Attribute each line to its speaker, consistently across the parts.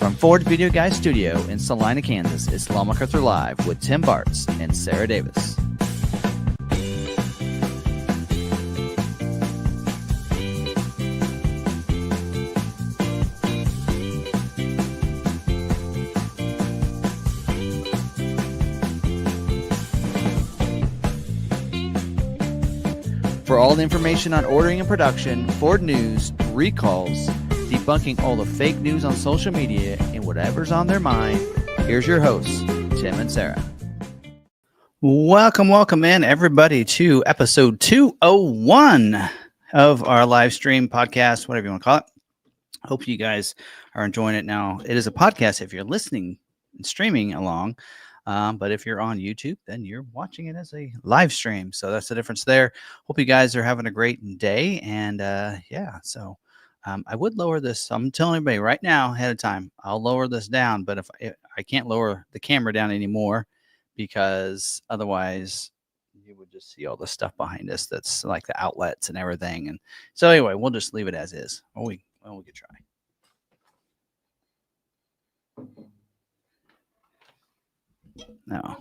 Speaker 1: From Ford Video Guy Studio in Salina, Kansas, it's McArthur Live with Tim Bartz and Sarah Davis. For all the information on ordering and production, Ford news, recalls, debunking all the fake news on social media, and whatever's on their mind, here's your hosts, Tim and Sarah. Welcome in, everybody, to episode 201 of our live stream podcast, whatever you want to call it. Hope you guys are enjoying it now. It is a podcast if you're listening and streaming along. But if you're on YouTube, then you're watching it as a live stream. So that's the difference there. Hope you guys are having a great day. And so I would lower this. I'm telling everybody right now ahead of time, I'll lower this down. But if I can't lower the camera down anymore, because otherwise you would just see all the stuff behind us. That's like the outlets and everything. And so anyway, we'll just leave it as is. We could try. No.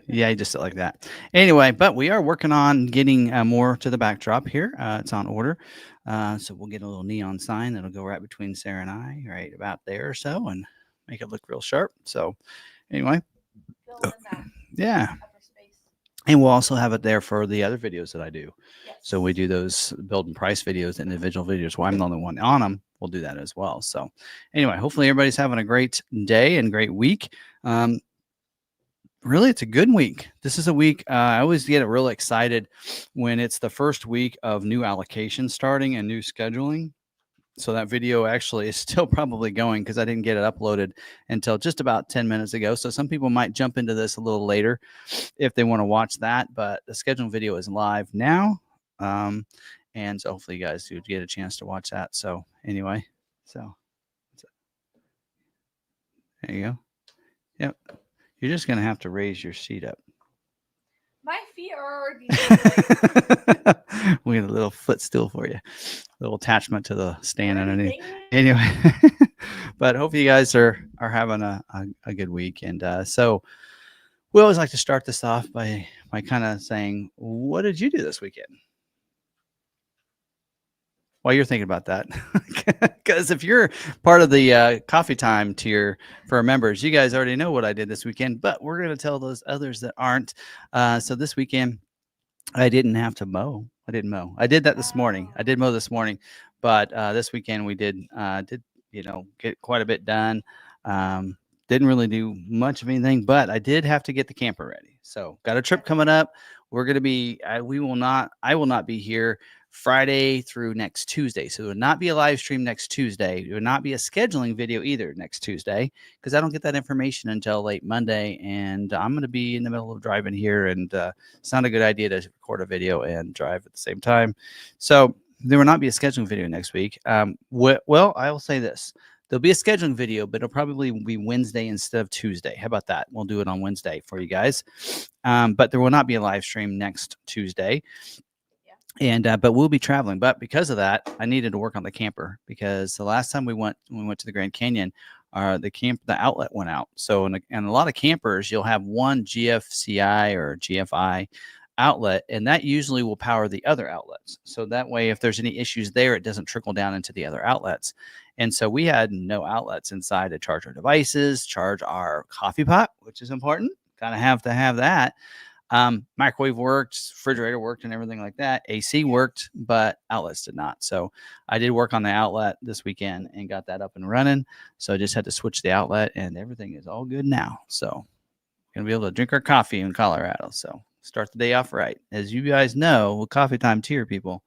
Speaker 1: Yeah, you just sit like that. Anyway, but we are working on getting more to the backdrop here. It's on order. So we'll get a little neon sign that'll go right between Sarah and I, right about there or so, and make it look real sharp. So anyway. Yeah. And we'll also have it there for the other videos that I do. Yes. So we do those build and price videos, individual videos. Well, I'm the only one on them. We'll do that as well. So anyway, hopefully everybody's having a great day and great week. Really, it's a good week. This is a week. I always get real excited when it's the first week of new allocations starting and new scheduling. So that video actually is still probably going because I didn't get it uploaded until just about 10 minutes ago. So some people might jump into this a little later if they want to watch that. But the scheduling video is live now. And so hopefully you guys do get a chance to watch that. So anyway, so there you go. Yep. You're just going to have to raise your seat up.
Speaker 2: My feet are already
Speaker 1: We got a little footstool for you. A little attachment to the stand underneath. Anyway, but hope you guys are having a good week. And so we always like to start this off by kind of saying, what did you do this weekend? While you're thinking about that, because if you're part of the coffee time tier for our members, you guys already know what I did this weekend, but we're going to tell those others that aren't. So this weekend, I didn't have to mow. I didn't mow. I did that this morning. I did mow this morning, but this weekend we did get quite a bit done. Didn't really do much of anything, but I did have to get the camper ready. So got a trip coming up. We're going to be. I will not be here Friday through next Tuesday. So it would not be a live stream next Tuesday. It would not be a scheduling video either next Tuesday because I don't get that information until late Monday. And I'm going to be in the middle of driving here, and it's not a good idea to record a video and drive at the same time. So there will not be a scheduling video next week. Well, I will say this. There'll be a scheduling video, but it'll probably be Wednesday instead of Tuesday. How about that? We'll do it on Wednesday for you guys. But there will not be a live stream next Tuesday. And but we'll be traveling. But because of that, I needed to work on the camper because the last time we went to the Grand Canyon, the outlet went out. So in a lot of campers, you'll have one GFCI or GFI outlet, and that usually will power the other outlets. So that way, if there's any issues there, it doesn't trickle down into the other outlets. And so we had no outlets inside to charge our devices, charge our coffee pot, which is important. Kind of have to have that. Microwave worked, refrigerator worked, and everything like that. AC worked, but outlets did not. So I did work on the outlet this weekend and got that up and running. So I just had to switch the outlet, and everything is all good now. So we're going to be able to drink our coffee in Colorado. So start the day off right. As you guys know, with coffee time tier people,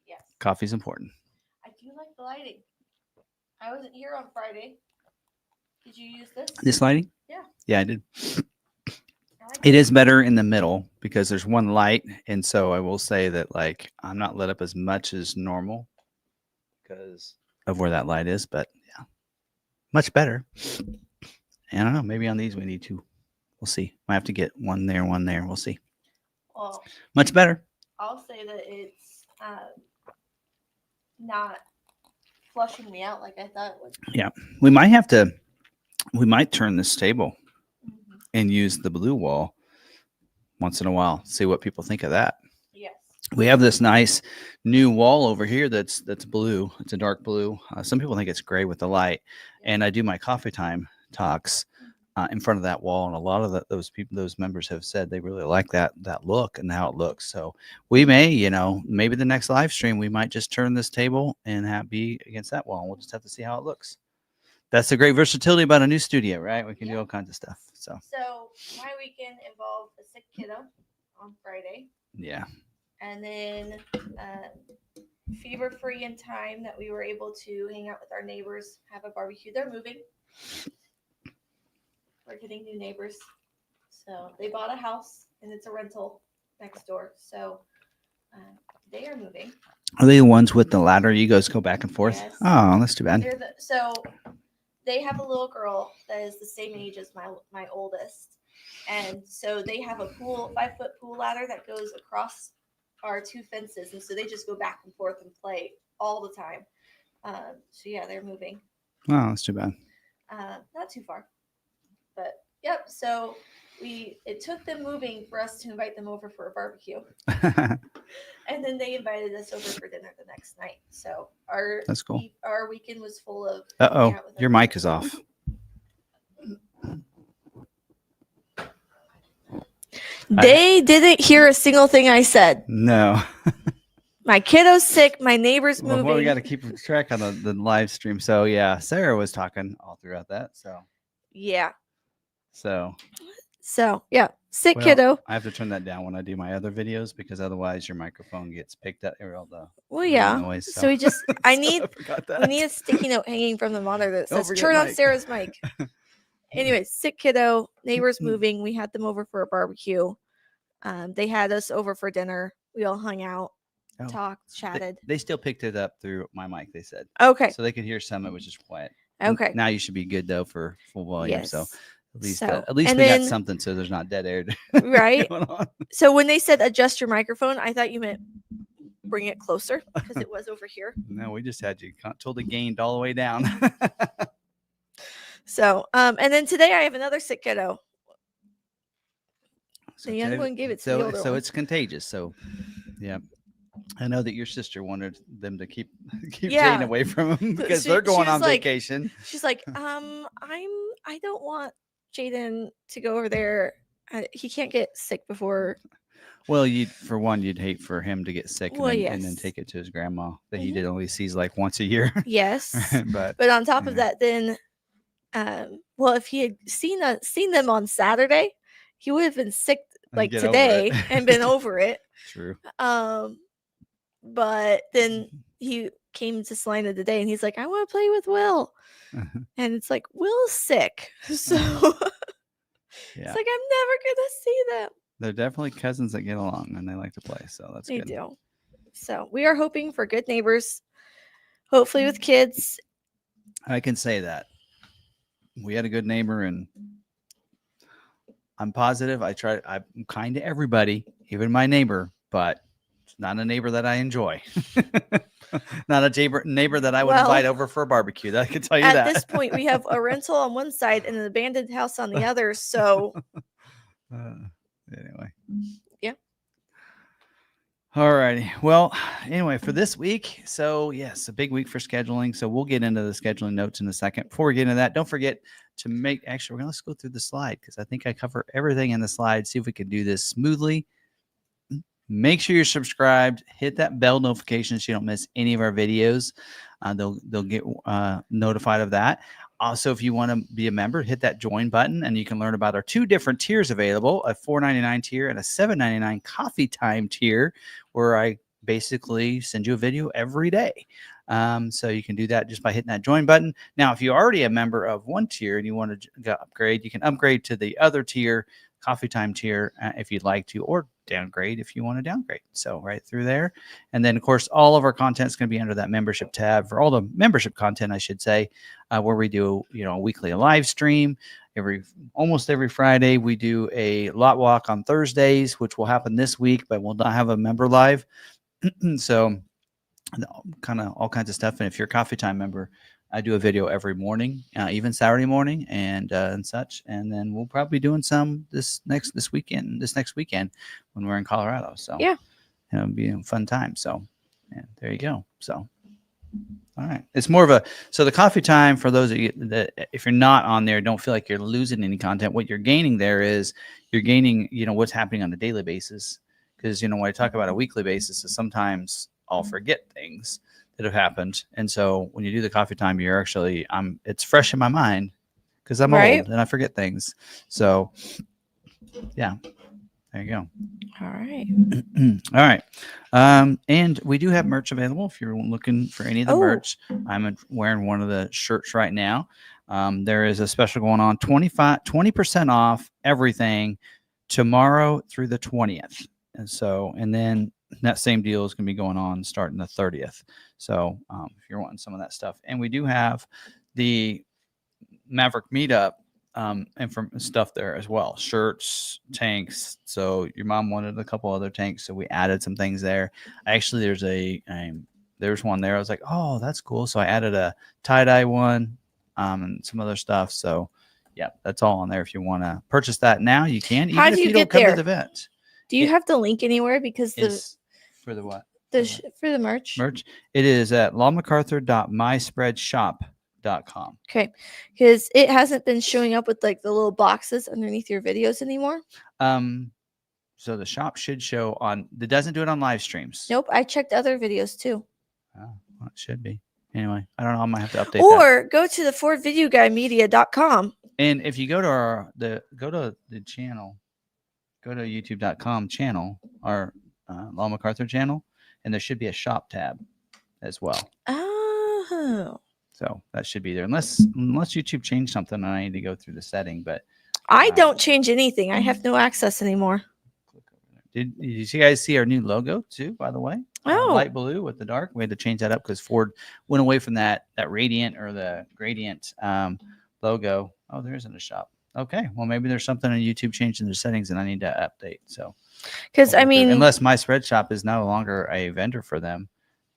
Speaker 2: yes,
Speaker 1: coffee's important.
Speaker 2: I do like the lighting. I wasn't here on Friday. Did you use this?
Speaker 1: This lighting?
Speaker 2: Yeah.
Speaker 1: Yeah, I did. It is better in the middle because there's one light. And so I will say that, like, I'm not lit up as much as normal because of where that light is. But, yeah, much better. And I don't know. Maybe on these we need to. We'll see. Might have to get one there, one there. We'll see.
Speaker 2: Well,
Speaker 1: much better.
Speaker 2: I'll say that it's not flushing me out like I thought it would.
Speaker 1: Yeah, we might turn this table and use the blue wall once in a while. See what people think of that.
Speaker 2: Yes.
Speaker 1: We have this nice new wall over here that's blue. It's a dark blue. Some people think it's gray with the light, and I do my coffee time talks in front of that wall, and a lot of those members have said they really like that look and how it looks. So we may, maybe the next live stream we might just turn this table and be against that wall. We'll just have to see how it looks. That's the great versatility about a new studio, right? We can do all kinds of stuff. So
Speaker 2: my weekend involved a sick kiddo on Friday.
Speaker 1: Yeah.
Speaker 2: And then fever-free in time that we were able to hang out with our neighbors, have a barbecue. They're moving. We're getting new neighbors. So they bought a house, and it's a rental next door. So they are moving.
Speaker 1: Are they the ones with the ladder you guys go back and forth?
Speaker 2: Yes.
Speaker 1: Oh, that's too bad.
Speaker 2: So they have a little girl that is the same age as my oldest. And so they have a 5-foot pool ladder that goes across our 2 fences. And so they just go back and forth and play all the time. So yeah, they're moving.
Speaker 1: Oh, that's too bad.
Speaker 2: Not too far. But yep, so it took them moving for us to invite them over for a barbecue. And then they invited us over for dinner the next night. So that's cool. Our weekend was full of
Speaker 1: your mic is off.
Speaker 2: They didn't hear a single thing I said.
Speaker 1: No.
Speaker 2: My kiddo's sick. My neighbor's moving.
Speaker 1: Well, we got to keep track on the live stream. So yeah, Sarah was talking all throughout that. So
Speaker 2: yeah.
Speaker 1: So
Speaker 2: yeah, sick kiddo.
Speaker 1: I have to turn that down when I do my other videos because otherwise your microphone gets picked up.
Speaker 2: Noise, so we just we need a sticky note hanging from the monitor that says turn on Sarah's mic. Anyway, sick kiddo, neighbors moving. We had them over for a barbecue. They had us over for dinner. We all hung out, talked, chatted.
Speaker 1: They still picked it up through my mic, they said.
Speaker 2: Okay.
Speaker 1: So they could hear some. It was just quiet.
Speaker 2: Okay.
Speaker 1: Now you should be good though for full volume. Yes. So at least we got something so there's not dead air.
Speaker 2: Right. So when they said adjust your microphone, I thought you meant bring it closer because it was over here.
Speaker 1: No, we just had you totally gained all the way down.
Speaker 2: So, and then today I have another sick kiddo. The young one gave it to the older one.
Speaker 1: So it's contagious. So, yeah. I know that your sister wanted them to keep Jaden away from him because they're going on vacation.
Speaker 2: She's like, I don't want Jaden to go over there. He can't get sick before.
Speaker 1: Well, you'd hate for him to get sick and then take it to his grandma that he only sees like once a year.
Speaker 2: Yes. but on top of that, then, if he had seen them on Saturday, he would have been sick like today and been over it.
Speaker 1: True.
Speaker 2: But then he came to Salina today and he's like, I want to play with Will. And it's like, Will's sick. So it's like, I'm never going to see them.
Speaker 1: They're definitely cousins that get along and they like to play. So that's good.
Speaker 2: They do. So we are hoping for good neighbors, hopefully with kids.
Speaker 1: I can say that. We had a good neighbor and I'm positive. I'm kind to everybody, even my neighbor, but it's not a neighbor that I enjoy. Not a neighbor that I would invite over for a barbecue. I can tell you that.
Speaker 2: At this point, we have a rental on one side and an abandoned house on the other. So
Speaker 1: anyway.
Speaker 2: Yeah.
Speaker 1: All righty. Well, anyway, for this week, so yes, a big week for scheduling. So we'll get into the scheduling notes in a second. Before we get into that, don't forget to let's go through the slide because I think I cover everything in the slide. See if we can do this smoothly. Make sure you're subscribed. Hit that bell notification so you don't miss any of our videos. They'll get notified of that. Also, if you want to be a member, hit that join button, and you can learn about our 2 different tiers available, a $4.99 tier and a $7.99 coffee time tier, where I basically send you a video every day. So you can do that just by hitting that join button. Now, if you're already a member of one tier and you want to upgrade, you can upgrade to the other tier, coffee time tier, if you'd like to, or downgrade if you want to downgrade. So right through there. And then, of course, all of our content is going to be under that membership tab for all the membership content, I should say, where we do, a weekly live stream. Almost every Friday, we do a lot walk on Thursdays, which will happen this week, but we'll not have a member live. So kind of all kinds of stuff. And if you're a Coffee Time member, I do a video every morning, even Saturday morning and such. And then we'll probably be doing some this next weekend when we're in Colorado. So
Speaker 2: yeah,
Speaker 1: it'll be a fun time. So yeah, there you go. So all right, it's more of a the Coffee Time, for those of you that if you're not on there, don't feel like you're losing any content. What you're gaining there is you're gaining, what's happening on a daily basis. Because when I talk about a weekly basis, is sometimes I'll forget things that have happened, and so when you do the Coffee Time, you're actually it's fresh in my mind because I'm old and I forget things. So yeah, there you go.
Speaker 2: All right.
Speaker 1: All right. And we do have merch available if you're looking for any of the merch. I'm wearing one of the shirts right now. There is a special going on, 20% off everything tomorrow through the 20th. And then that same deal is going to be going on starting the 30th. So if you're wanting some of that stuff, and we do have the Maverick meetup and from stuff there as well, shirts, tanks. So your mom wanted a couple other tanks, so we added some things there. Actually, there's one there. I was like, oh, that's cool. So I added a tie-dye one and some other stuff. So yeah, that's all on there. If you want to purchase that now, you can. Even if you don't come to the event.
Speaker 2: Do you have the link anywhere? Because
Speaker 1: for the what?
Speaker 2: For the merch.
Speaker 1: It is at lawmacarthur.myspreadshop.com.
Speaker 2: Okay, because it hasn't been showing up with like the little boxes underneath your videos anymore.
Speaker 1: So the shop should show on. It doesn't do it on live streams.
Speaker 2: Nope, I checked other videos too.
Speaker 1: Oh, well, it should be. Anyway, I don't know. I might have to update.
Speaker 2: Or go to the FordVideoGuyMedia.com.
Speaker 1: And if you go to the channel, go to YouTube.com channel, our Law McArthur channel, and there should be a shop tab as well.
Speaker 2: Oh.
Speaker 1: So that should be there, unless YouTube changed something and I need to go through the setting. But
Speaker 2: I don't change anything. I have no access anymore.
Speaker 1: Did you guys see our new logo too? By the way, light blue with the dark. We had to change that up because Ford went away from that radiant or the gradient logo. Oh, there isn't a shop. Okay, well maybe there's something on YouTube changing the settings and I need to update. So
Speaker 2: because
Speaker 1: unless My Spread Shop is no longer a vendor for them.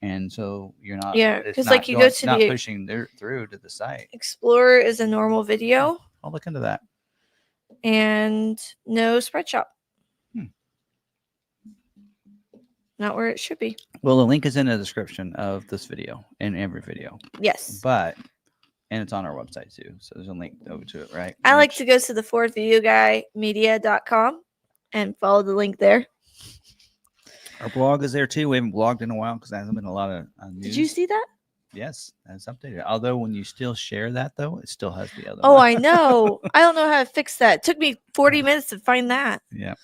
Speaker 1: And so you're not,
Speaker 2: because like you go to
Speaker 1: not pushing through to the site.
Speaker 2: Explorer is a normal video.
Speaker 1: I'll look into that.
Speaker 2: And no spread shop. Not where it should be.
Speaker 1: Well, the link is in the description of this video, in every video.
Speaker 2: Yes.
Speaker 1: And it's on our website too. So there's a link over to it, right?
Speaker 2: I like to go to the FordVideoGuyMedia.com and follow the link there.
Speaker 1: Our blog is there too. We haven't blogged in a while because there hasn't been a lot of news.
Speaker 2: Did you see that?
Speaker 1: Yes, it's updated. Although when you still share that, though, it still has the other.
Speaker 2: Oh, I know. I don't know how to fix that. It took me 40 minutes to find that.
Speaker 1: Yeah.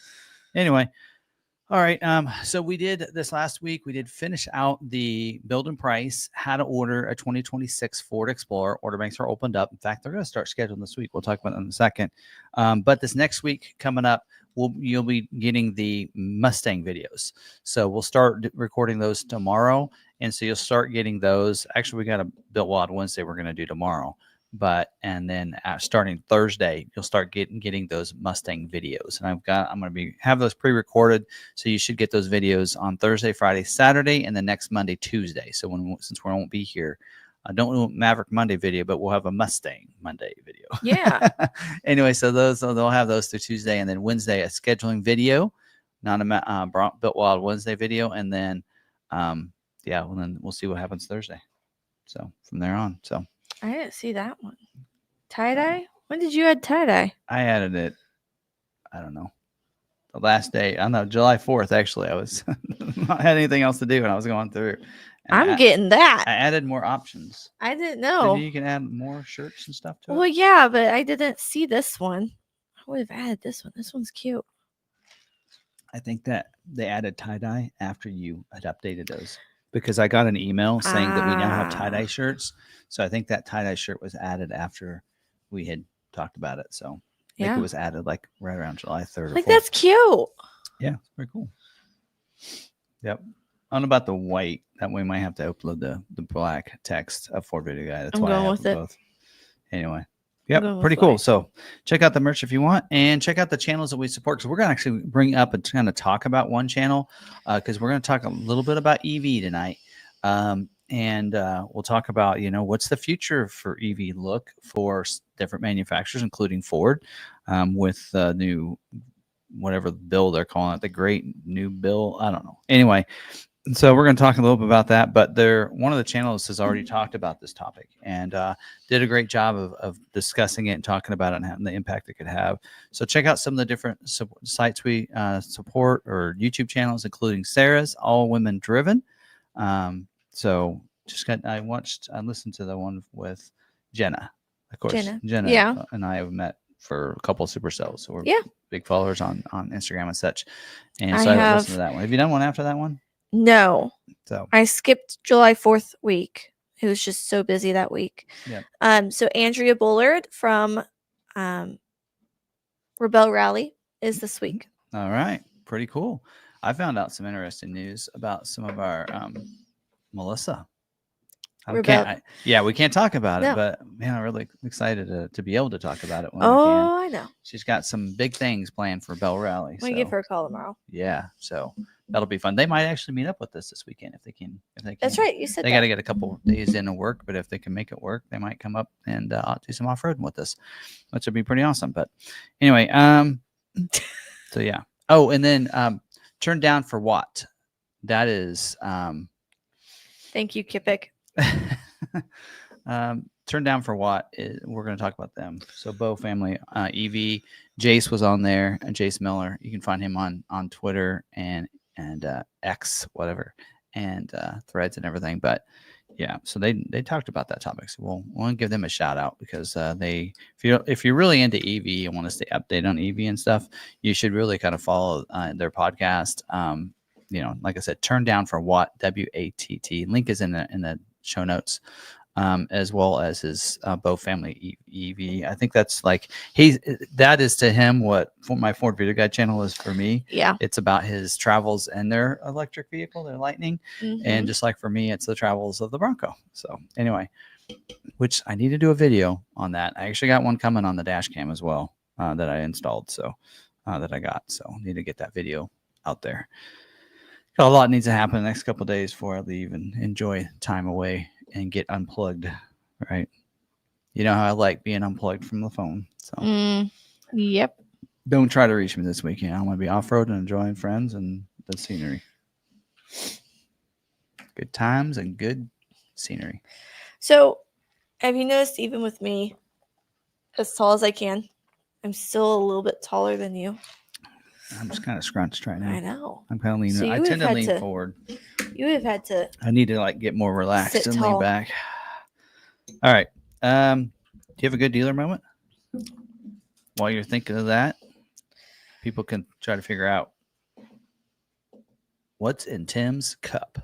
Speaker 1: Anyway, all right. So we did this last week. We did finish out the build and price, how to order a 2026 Ford Explorer. Order banks are opened up. In fact, they're going to start scheduling this week. We'll talk about it in a second. But this next week coming up, you'll be getting the Mustang videos. So we'll start recording those tomorrow. And so you'll start getting those. Actually, we got a Built Wild Wednesday we're going to do tomorrow. And then starting Thursday, you'll start getting those Mustang videos. And I'm going to have those pre-recorded. So you should get those videos on Thursday, Friday, Saturday, and the next Monday, Tuesday. So since we won't be here, I don't know Maverick Monday video, but we'll have a Mustang Monday video.
Speaker 2: Yeah.
Speaker 1: Anyway, so they'll have those through Tuesday, and then Wednesday a scheduling video, not a Built Wild Wednesday video, and then then we'll see what happens Thursday. So from there on, so
Speaker 2: I didn't see that one. Tie-dye? When did you add tie-dye?
Speaker 1: I added it. I don't know. The last day, I don't know, July 4th. Actually, I was not had anything else to do, and I was going through.
Speaker 2: I'm getting that.
Speaker 1: I added more options.
Speaker 2: I didn't know.
Speaker 1: Maybe you can add more shirts and stuff to it.
Speaker 2: Well, yeah, but I didn't see this one. I would have added this one. This one's cute.
Speaker 1: I think that they added tie-dye after you had updated those because I got an email saying that we now have tie-dye shirts. So I think that tie-dye shirt was added after we had talked about it. So I think it was added like right around July 3rd.
Speaker 2: Like, that's cute.
Speaker 1: Yeah, it's very cool. Yep. I don't know about the white. That way, we might have to upload the black text of Ford Video Guy. That's why I have them both. Anyway, yep, pretty cool. So check out the merch if you want, and check out the channels that we support. Because we're going to actually bring up and kind of talk about one channel because we're going to talk a little bit about EV tonight. And we'll talk about, what's the future for EV look for different manufacturers, including Ford, with the new, whatever bill they're calling it, the great new bill. I don't know. Anyway, so we're going to talk a little bit about that, but one of the channels has already talked about this topic and did a great job of discussing it and talking about it and the impact it could have. So check out some of the different sites we support, or YouTube channels, including Sarah's, All Women Driven. So I listened to the one with Jenna, of course. Jenna
Speaker 2: yeah.
Speaker 1: And I have met for a couple of supercells, so we're big followers on Instagram and such. And so I listened to that one. Have you done one after that one?
Speaker 2: No. So I skipped July 4th week. It was just so busy that week.
Speaker 1: Yeah.
Speaker 2: So Andrea Bullard from Rebel Rally is this week.
Speaker 1: All right. Pretty cool. I found out some interesting news about some of our Melissa. We can't talk about it, but man, I'm really excited to be able to talk about it when we can.
Speaker 2: I know.
Speaker 1: She's got some big things planned for Bell Rally.
Speaker 2: I'm gonna give her a call tomorrow.
Speaker 1: Yeah, so that'll be fun. They might actually meet up with us this weekend if they can.
Speaker 2: That's right. You said
Speaker 1: they got to get a couple days in of work, but if they can make it work, they might come up and do some off-roading with us, which would be pretty awesome. But anyway, so yeah. Oh, and then turn down for what? That is.
Speaker 2: Thank you, Kipik.
Speaker 1: Turn down for what? We're going to talk about them. So Bo family, EV, Jace was on there, and Jace Miller. You can find him on Twitter and X, whatever, and Threads and everything. But yeah, so they talked about that topic. So we'll want to give them a shout out because if you're really into EV and want to stay updated on EV and stuff, you should really kind of follow their podcast. Like I said, turn down for what? WATT. Link is in the show notes, as well as his Bo family EV. I think that's that is to him what my Ford Video Guide channel is for me.
Speaker 2: Yeah,
Speaker 1: it's about his travels and their electric vehicle, their Lightning, and just like for me, it's the travels of the Bronco. So anyway, which I need to do a video on that. I actually got one coming on the dash cam as well that I installed. So that I got. So I need to get that video out there. A lot needs to happen in the next couple of days before I leave and enjoy time away and get unplugged, right? You know how I like being unplugged from the phone. So,
Speaker 2: yep.
Speaker 1: Don't try to reach me this weekend. I'm going to be off-road and enjoying friends and the scenery. Good times and good scenery.
Speaker 2: So, have you noticed, even with me, as tall as I can, I'm still a little bit taller than you?
Speaker 1: I'm just kind of scrunched right now.
Speaker 2: I know.
Speaker 1: I'm kind of leaning. So I tend to lean forward.
Speaker 2: You would have had to.
Speaker 1: I need to get more relaxed and lean back. All right. Do you have a good dealer moment? While you're thinking of that, people can try to figure out what's in Tim's cup.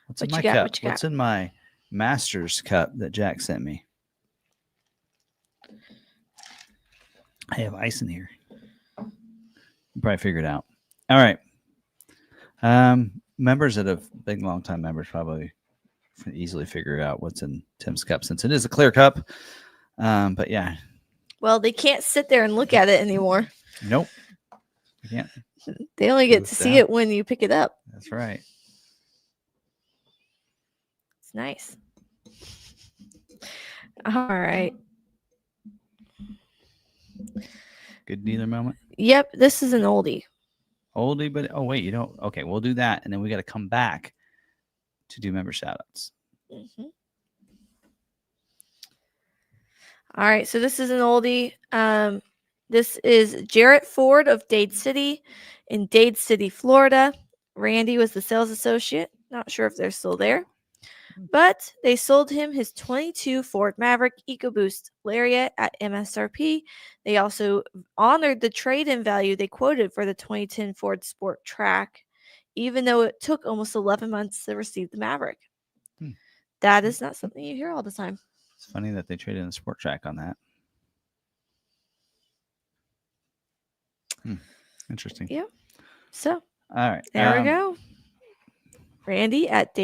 Speaker 1: What's in my cup? What's in my Master's cup that Jack sent me? I have ice in here. You probably figure it out. All right. Members that have been long-time members probably can easily figure out what's in Tim's cup since it is a clear cup. But yeah.
Speaker 2: Well, they can't sit there and look at it anymore.
Speaker 1: Nope. They can't.
Speaker 2: They only get to see it when you pick it up.
Speaker 1: That's right.
Speaker 2: It's nice. All right.
Speaker 1: Good dealer moment?
Speaker 2: Yep, this is an oldie.
Speaker 1: Oldie, but wait, you don't. Okay, we'll do that, and then we got to come back to do member shoutouts.
Speaker 2: All right, so this is an oldie. This is Jarrett Ford of Dade City in Dade City, Florida. Randy was the sales associate. Not sure if they're still there. But they sold him his 22 Ford Maverick EcoBoost Lariat at MSRP. They also honored the trade-in value they quoted for the 2010 Ford Sport Track, even though it took almost 11 months to receive the Maverick. That is not something you hear all the time.
Speaker 1: It's funny that they traded in the Sport Track on that. Interesting.
Speaker 2: Yeah. So,
Speaker 1: all right.
Speaker 2: There we go. Randy at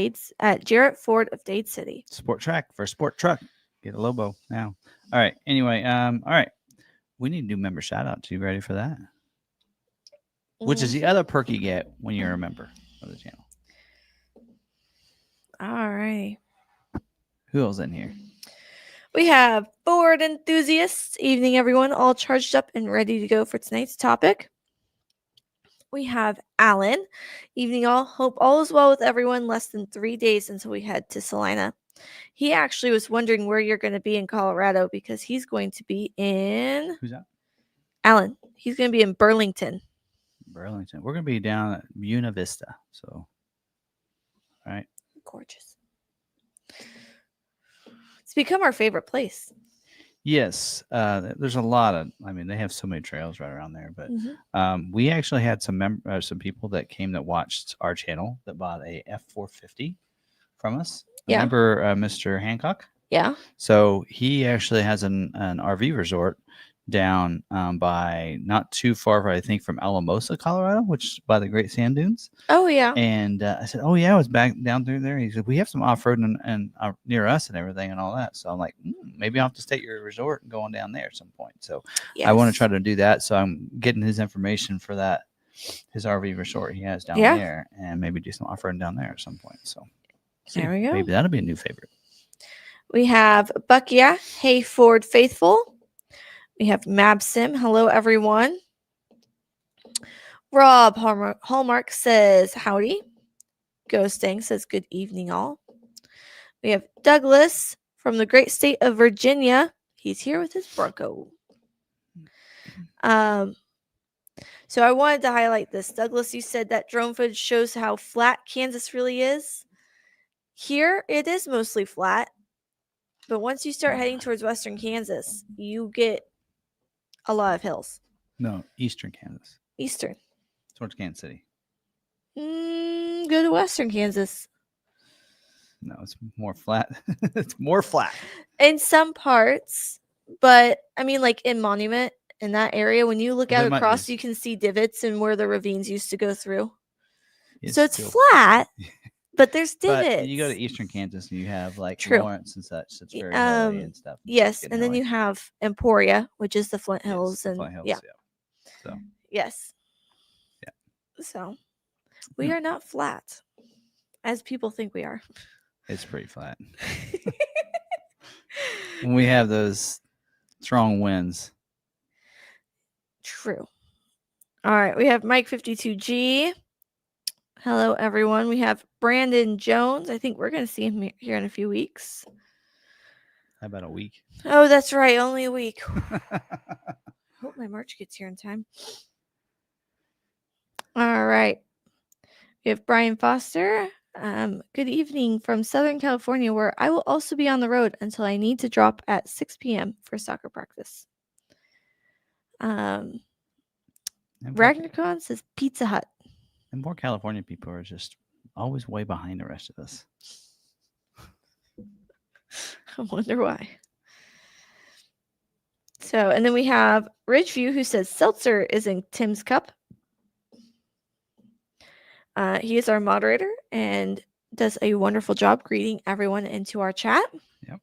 Speaker 2: Jarrett Ford of Dade City.
Speaker 1: Sport Track for a sport truck. Get a Lobo now. All right. Anyway, all right. We need to do member shout outs. You ready for that? Which is the other perk you get when you're a member of the channel.
Speaker 2: right.
Speaker 1: Who else in here?
Speaker 2: We have Ford enthusiasts. Evening, everyone. All charged up and ready to go for tonight's topic. We have Alan. Evening, all. Hope all is well with everyone. Less than 3 days until we head to Salina. He actually was wondering where you're going to be in Colorado because he's going to be in...
Speaker 1: Who's that?
Speaker 2: Alan. He's going to be in Burlington.
Speaker 1: Burlington. We're going to be down at Buena Vista. So, all right.
Speaker 2: Gorgeous. It's become our favorite place.
Speaker 1: Yes. There's a lot of, they have so many trails right around there, but we actually had some people that came that watched our channel that bought a F450 from us.
Speaker 2: Yeah.
Speaker 1: Remember Mr. Hancock?
Speaker 2: Yeah.
Speaker 1: So he actually has an RV resort down by not too far, I think, from Alamosa, Colorado, which is by the Great Sand Dunes.
Speaker 2: Oh, yeah.
Speaker 1: And I said, oh, yeah, I was back down through there. He said, we have some off-road and near us and everything and all that. So I'm like, maybe I'll have to stay at your resort and going down there at some point. So I want to try to do that. So I'm getting his information for that, his RV resort he has down there, and maybe do some off-road down there at some point. So
Speaker 2: there we go.
Speaker 1: Maybe that'll be a new favorite. We
Speaker 2: have Buckia. Hey, Ford Faithful. We have Mabsim. Hello, everyone. Rob Hallmark says, howdy. Ghosting says, good evening, all. We have Douglas from the great state of Virginia. He's here with his Bronco. So I wanted to highlight this. Douglas, you said that drone footage shows how flat Kansas really is. Here, it is mostly flat. But once you start heading towards western Kansas, you get a lot of hills.
Speaker 1: No, eastern Kansas.
Speaker 2: Eastern.
Speaker 1: Towards Kansas City.
Speaker 2: Go to western Kansas.
Speaker 1: No, it's more flat. It's more flat.
Speaker 2: In some parts, but like in Monument, in that area, when you look out across, you can see divots and where the ravines used to go through. So it's flat. But there's divots.
Speaker 1: But you go to eastern Kansas and you have like Lawrence and such. It's very hilly and stuff.
Speaker 2: Yes, and then you have Emporia, which is the Flint Hills, and
Speaker 1: Flint Hills,
Speaker 2: yeah.
Speaker 1: So
Speaker 2: yes,
Speaker 1: yeah.
Speaker 2: So we are not flat, as people think we are.
Speaker 1: It's pretty flat. When we have those strong winds.
Speaker 2: True. All right, we have Mike 52G. Hello, everyone. We have Brandon Jones. I think we're going to see him here in a few weeks.
Speaker 1: How about a week?
Speaker 2: Oh, that's right. Only a week. Hope my March gets here in time. All right. We have Brian Foster. Good evening from Southern California, where I will also be on the road until I need to drop at 6 p.m. for soccer practice. Ragnarcon says Pizza Hut.
Speaker 1: And more California people are just always way behind the rest of us.
Speaker 2: I wonder why. So, and then we have Ridgeview who says Seltzer is in Tim's cup. He is our moderator and does a wonderful job greeting everyone into our chat.
Speaker 1: Yep.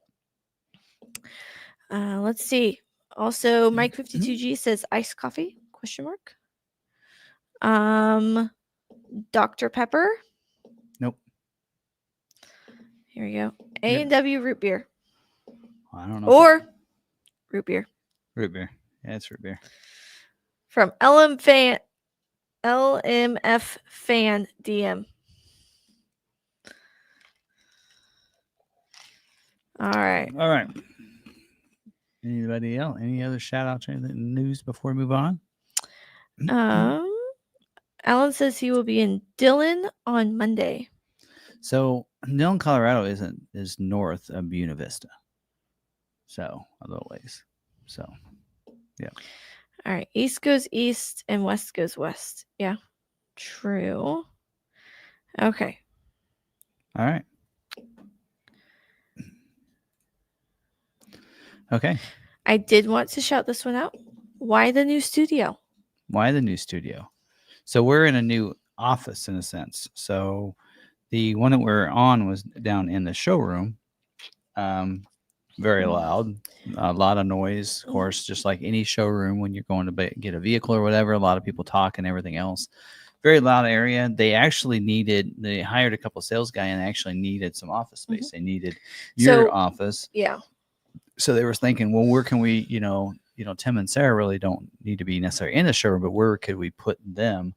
Speaker 2: Let's see. Also, Mike 52G says iced coffee? ? Dr. Pepper.
Speaker 1: Nope.
Speaker 2: Here we go. A&W root beer.
Speaker 1: I don't know.
Speaker 2: Or root beer.
Speaker 1: Root beer. Yeah, it's root beer.
Speaker 2: From LMF Fan DM. All right.
Speaker 1: All right. Anybody else? Any other shout outs or anything news before we move on?
Speaker 2: Alan says he will be in Dillon on Monday.
Speaker 1: So Dillon, Colorado is north of Buena Vista. So a little ways. So yeah.
Speaker 2: All right. East goes east and west goes west. Yeah. True. Okay.
Speaker 1: All right. Okay.
Speaker 2: I did want to shout this one out. Why the new studio?
Speaker 1: Why the new studio? So we're in a new office in a sense. So the one that we're on was down in the showroom. Very loud, a lot of noise, of course, just like any showroom when you're going to get a vehicle or whatever. A lot of people talk and everything else. very loud area. They hired a couple of sales guys and actually needed some office space. They needed your office.
Speaker 2: Yeah.
Speaker 1: So they were thinking, well, where can we, Tim and Sarah really don't need to be necessarily in the showroom, but where could we put them?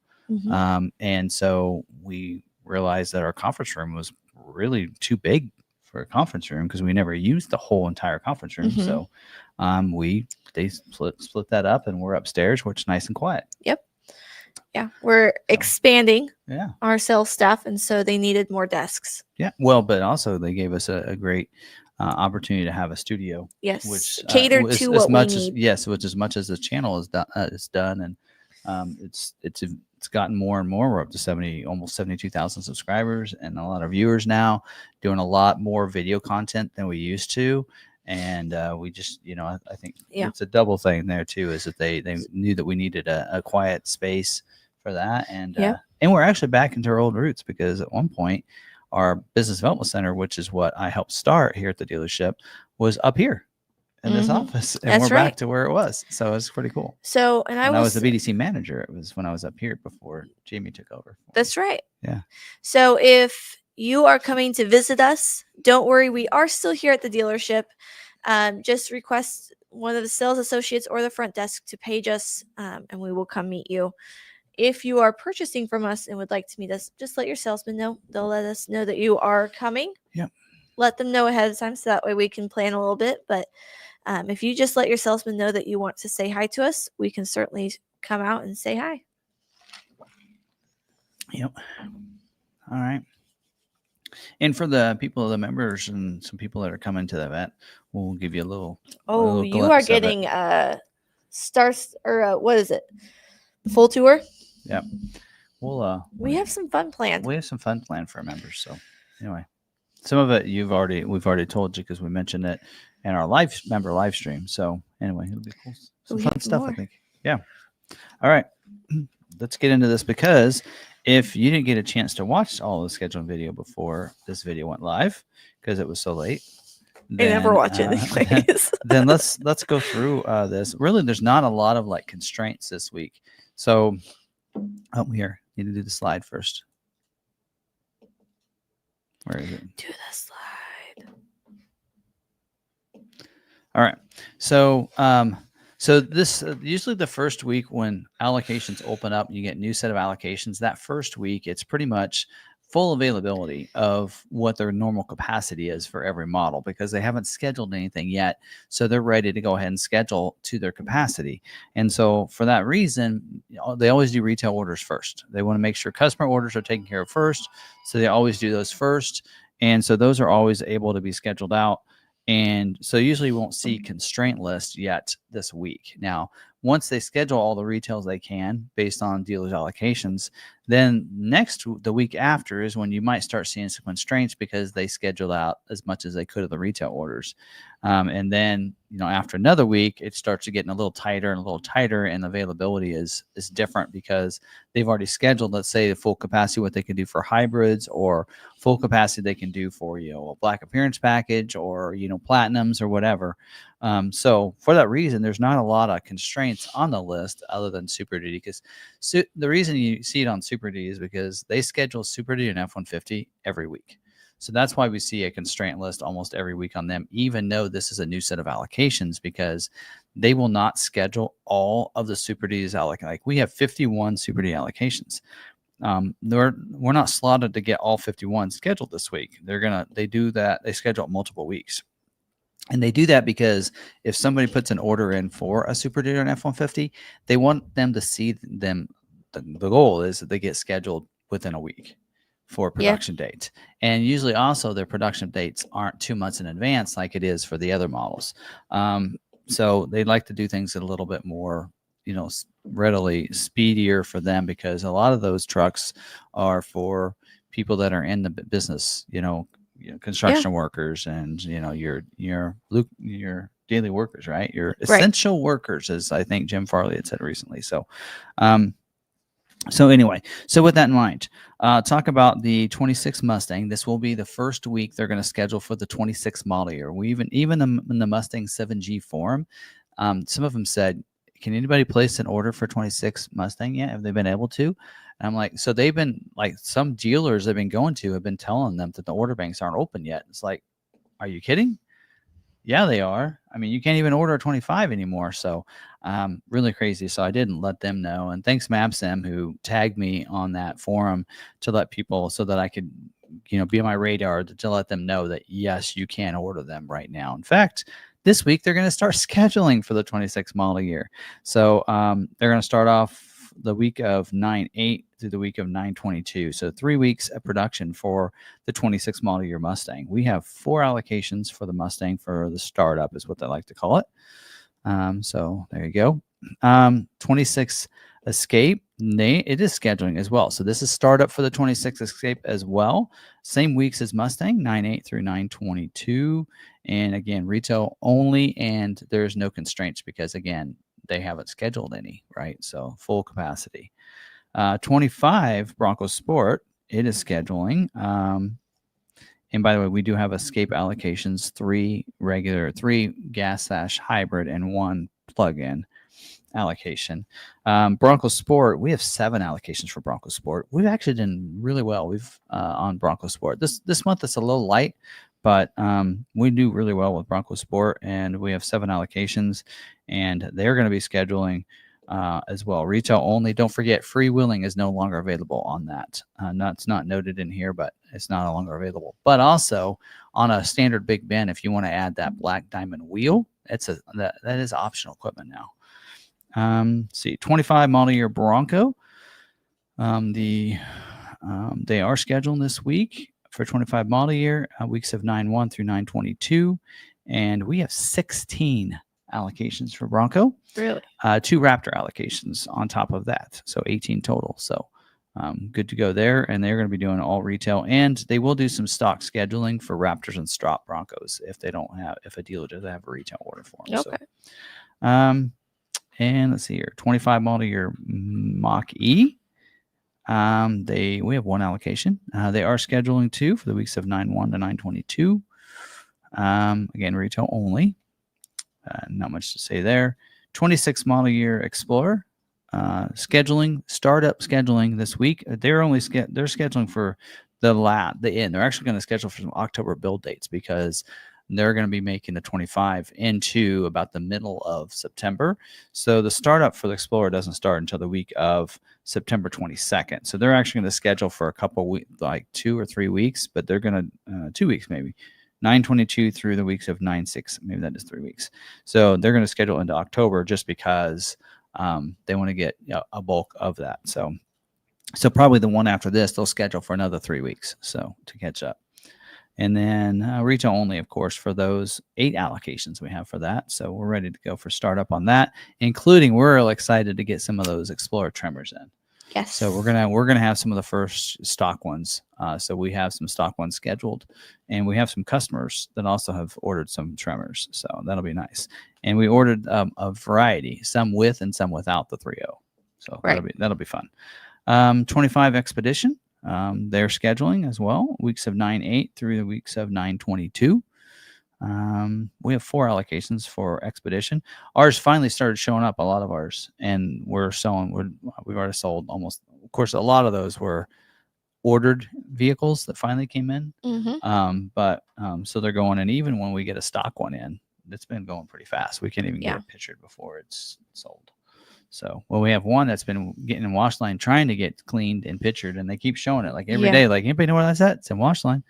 Speaker 1: And so we realized that our conference room was really too big for a conference room because we never used the whole entire conference room. So they split that up, and we're upstairs, which is nice and quiet.
Speaker 2: Yep. Yeah, we're expanding our sales staff, and so they needed more desks.
Speaker 1: Yeah, well, but also they gave us a great opportunity to have a studio.
Speaker 2: Yes,
Speaker 1: which
Speaker 2: catered to what we need.
Speaker 1: Which as much as the channel is done, and it's gotten more and more. We're up to almost 72,000 subscribers and a lot of viewers now, doing a lot more video content than we used to. And we just, I think it's a double thing there too, is that they knew that we needed a quiet space for that. And we're actually back into our old roots, because at one point our business development center, which is what I helped start here at the dealership, was up here in this office, and we're back to where it was. So it's pretty cool.
Speaker 2: So, and I
Speaker 1: was the BDC manager. It was when I was up here before Jamie took over.
Speaker 2: That's right.
Speaker 1: Yeah.
Speaker 2: So if you are coming to visit us, don't worry. We are still here at the dealership. Just request one of the sales associates or the front desk to page us, and we will come meet you. If you are purchasing from us and would like to meet us, just let your salesman know. They'll let us know that you are coming.
Speaker 1: Yep.
Speaker 2: Let them know ahead of time, so that way we can plan a little bit. But if you just let your salesman know that you want to say hi to us, we can certainly come out and say hi.
Speaker 1: Yep. All right. And for the members and some people that are coming to the event, we'll give you a little.
Speaker 2: Oh, you are getting stars, or what is it? The full tour.
Speaker 1: Yep.
Speaker 2: We have some fun planned.
Speaker 1: We have some fun planned for our members. So anyway, some of it we've already told you, because we mentioned it in our member live stream. So anyway, it'll be cool. Some fun stuff, I think. Yeah. All right. Let's get into this, because if you didn't get a chance to watch all the scheduled video before this video went live, because it was so late,
Speaker 2: I never watch it anyways.
Speaker 1: Then let's go through this. Really, there's not a lot of constraints this week. So, here, need to do the slide first. Where is it?
Speaker 2: Do the slide.
Speaker 1: All right. So, this usually the first week when allocations open up, you get a new set of allocations. That first week, it's pretty much full availability of what their normal capacity is for every model, because they haven't scheduled anything yet. So they're ready to go ahead and schedule to their capacity. And so for that reason, they always do retail orders first. They want to make sure customer orders are taken care of first. So they always do those first. And so those are always able to be scheduled out. And so usually we won't see constraint lists yet this week. Now, once they schedule all the retails they can based on dealers' allocations, then the week after is when you might start seeing some constraints, because they scheduled out as much as they could of the retail orders. And then, after another week, it starts to getting a little tighter, and availability is different, because they've already scheduled, let's say, the full capacity, what they can do for hybrids, or full capacity they can do for, a black appearance package, or, platinums, or whatever. So for that reason, there's not a lot of constraints on the list other than Super Duty, because the reason you see it on Super Duty is because they schedule Super Duty and F-150 every week. So that's why we see a constraint list almost every week on them, even though this is a new set of allocations, because they will not schedule all of the Super Duties like we have 51 Super Duty allocations. We're not slotted to get all 51 scheduled this week. They do that. They schedule multiple weeks. And they do that because if somebody puts an order in for a Super Duty or an F-150, they want them to see them. The goal is that they get scheduled within a week for production date. And usually also their production dates aren't 2 months in advance like it is for the other models. So they like to do things a little bit more, readily speedier for them, because a lot of those trucks are for people that are in the business, construction workers, and your daily workers, right? Your essential workers, as I think Jim Farley had said recently. So, anyway, so with that in mind, talk about the 26 Mustang. This will be the first week they're going to schedule for the 26 model year. We even in the Mustang 7G forum, some of them said, can anybody place an order for 26 Mustang yet? Have they been able to? And I'm like, so they've been like, some dealers they've been going to have been telling them that the order banks aren't open yet. It's like, are you kidding? Yeah, they are. I mean, you can't even order a 25 anymore. So really crazy. So I didn't let them know. And thanks Mabsim, who tagged me on that forum to let people, so that I could, be on my radar to let them know that, yes, you can order them right now. In fact, this week they're going to start scheduling for the 26 model year. So they're going to start off the week of 9/8 through the week of 9/22. So 3 weeks of production for the 26 model year Mustang. We have 4 allocations for the Mustang for the startup, is what they like to call it. So there you go. 26 Escape, it is scheduling as well. So this is startup for the 26 Escape as well. Same weeks as Mustang, 9/8 through 9/22. And again, retail only, and there's no constraints because, again, they haven't scheduled any, right? So full capacity. 25 Bronco Sport, it is scheduling. And by the way, we do have Escape allocations, 3 gas/hybrid, and 1 plug-in allocation. Bronco Sport, we have 7 allocations for Bronco Sport. We've actually done really well. We've on Bronco Sport. This month it's a little light, but we do really well with Bronco Sport, and we have 7 allocations, and they're going to be scheduling as well. Retail only. Don't forget, freewheeling is no longer available on that. It's not noted in here, but it's not no longer available. But also on a standard Big Bend, if you want to add that black diamond wheel, that is optional equipment now. See, 25 model year Bronco. They are scheduling this week for 25 model year, weeks of 9/1 through 9/22, and we have 16 allocations for Bronco.
Speaker 2: Really?
Speaker 1: 2 Raptor allocations on top of that, so 18 total. So good to go there, and they're going to be doing all retail, and they will do some stock scheduling for Raptors and Strop Broncos if a dealer doesn't have a retail order for them.
Speaker 2: Okay.
Speaker 1: So, and let's see here, 25 model year Mach-E. We have 1 allocation. They are scheduling 2 for the weeks of 9/1 to 9/22. Again, retail only. Not much to say there. 26 model year Explorer. Startup scheduling this week. They're scheduling for the end. They're actually going to schedule for some October build dates because they're going to be making the 25 into about the middle of September. So the startup for the Explorer doesn't start until the week of September 22nd. So they're actually going to schedule for a couple weeks, like 2 or 3 weeks, but they're going to 2 weeks maybe. 9/22 through the weeks of 9/6, maybe that is 3 weeks. So they're going to schedule into October just because they want to get a bulk of that. So probably the one after this, they'll schedule for another 3 weeks to catch up. And then retail only, of course, for those 8 allocations we have for that. So we're ready to go for startup on that, including we're real excited to get some of those Explorer trimmers in.
Speaker 2: Yes.
Speaker 1: So we're gonna have some of the first stock ones. So we have some stock ones scheduled, and we have some customers that also have ordered some trimmers. So that'll be nice. And we ordered a variety, some with and some without the 3.0. So
Speaker 2: right.
Speaker 1: that'll be fun. 25 Expedition. They're scheduling as well, weeks of 9/8 through the weeks of 9/22. We have 4 allocations for Expedition. Ours finally started showing up, a lot of ours, and we've already sold almost. Of course, a lot of those were ordered vehicles that finally came in.
Speaker 2: Mm-hmm.
Speaker 1: So they're going, and even when we get a stock one in, it's been going pretty fast. We can't even get it pictured before it's sold. So, we have one that's been getting in wash line, trying to get cleaned and pictured, and they keep showing it like every day. Like, anybody know where that's at? It's in wash line.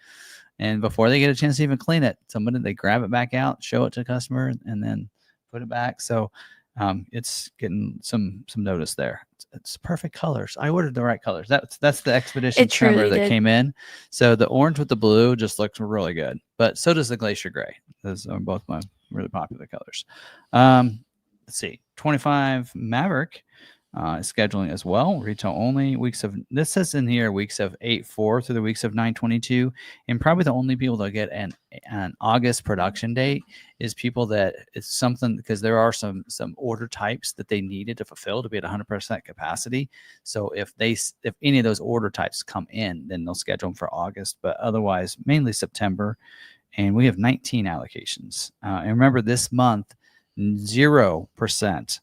Speaker 1: And before they get a chance to even clean it, they grab it back out, show it to the customer, and then put it back. So it's getting some notice there. It's perfect colors. I ordered the right colors. That's the Expedition trimmer that came in. So the orange with the blue just looks really good. But so does the Glacier Gray. Those are both my really popular colors. Let's see. 25 Maverick is scheduling as well. Retail only. This says in here weeks of 8/4 through the weeks of 9/22. And probably the only people that get an August production date is people that it's something, because there are some order types that they needed to fulfill to be at 100% capacity. So if any of those order types come in, then they'll schedule them for August, but otherwise mainly September. And we have 19 allocations. And remember, this month 0%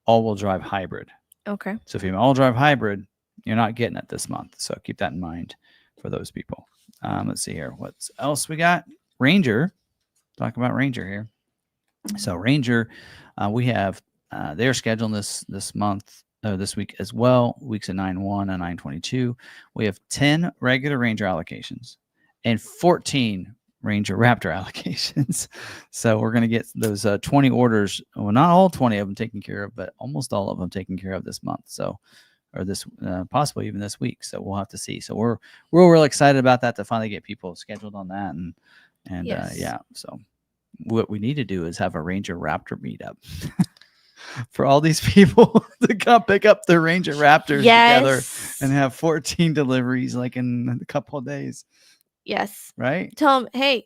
Speaker 1: all-wheel drive hybrid.
Speaker 2: Okay.
Speaker 1: So if you're all-wheel drive hybrid, you're not getting it this month. So keep that in mind for those people. Let's see here. What else we got? Ranger. Talk about Ranger here. So Ranger, we have they're scheduling this month, this week as well. Weeks of 9/1 and 9/22. We have 10 regular Ranger allocations and 14 Ranger Raptor allocations. So we're going to get those 20 orders. Well, not all 20 of them taken care of, but almost all of them taken care of this month. So, or this possibly even this week. So we'll have to see. So we're really excited about that, to finally get people scheduled on that. And
Speaker 2: Yes.
Speaker 1: yeah, so what we need to do is have a Ranger Raptor meetup for all these people to come pick up their Ranger Raptors together and have 14 deliveries like in a couple of days.
Speaker 2: Yes.
Speaker 1: Right?
Speaker 2: Tell them, hey,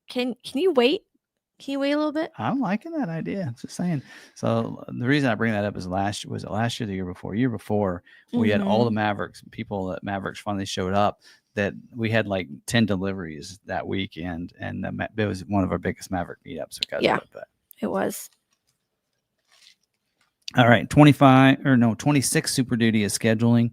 Speaker 2: can you wait? Can you wait a little bit?
Speaker 1: I'm liking that idea. Just saying. So the reason I bring that up is last year, the year before? Year before, we had all the Mavericks people at Mavericks finally showed up. That we had like 10 deliveries that weekend, and it was one of our biggest Maverick meetups because of it. But
Speaker 2: it was.
Speaker 1: All right, 26 Super Duty is scheduling.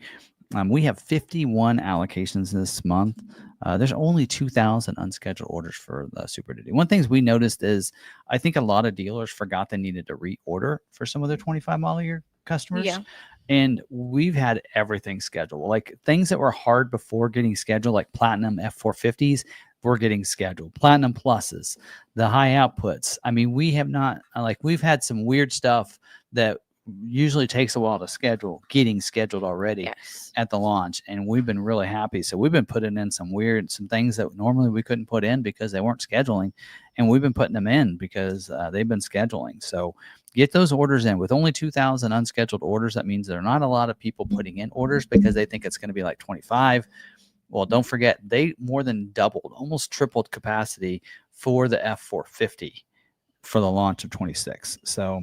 Speaker 1: We have 51 allocations this month. There's only 2,000 unscheduled orders for the Super Duty. One thing we noticed is I think a lot of dealers forgot they needed to reorder for some of their 25 model year customers.
Speaker 2: Yeah.
Speaker 1: And we've had everything scheduled. Like things that were hard before getting scheduled, like Platinum F450s, we're getting scheduled. Platinum Pluses, the high outputs. I mean, we have not, we've had some weird stuff that usually takes a while to schedule, getting scheduled already at the launch. And we've been really happy. So we've been putting in some things that normally we couldn't put in because they weren't scheduling. And we've been putting them in because they've been scheduling. So get those orders in. With only 2,000 unscheduled orders, that means there are not a lot of people putting in orders because they think it's going to be like 25. Well, don't forget, they more than doubled, almost tripled capacity for the F450 for the launch of 26. So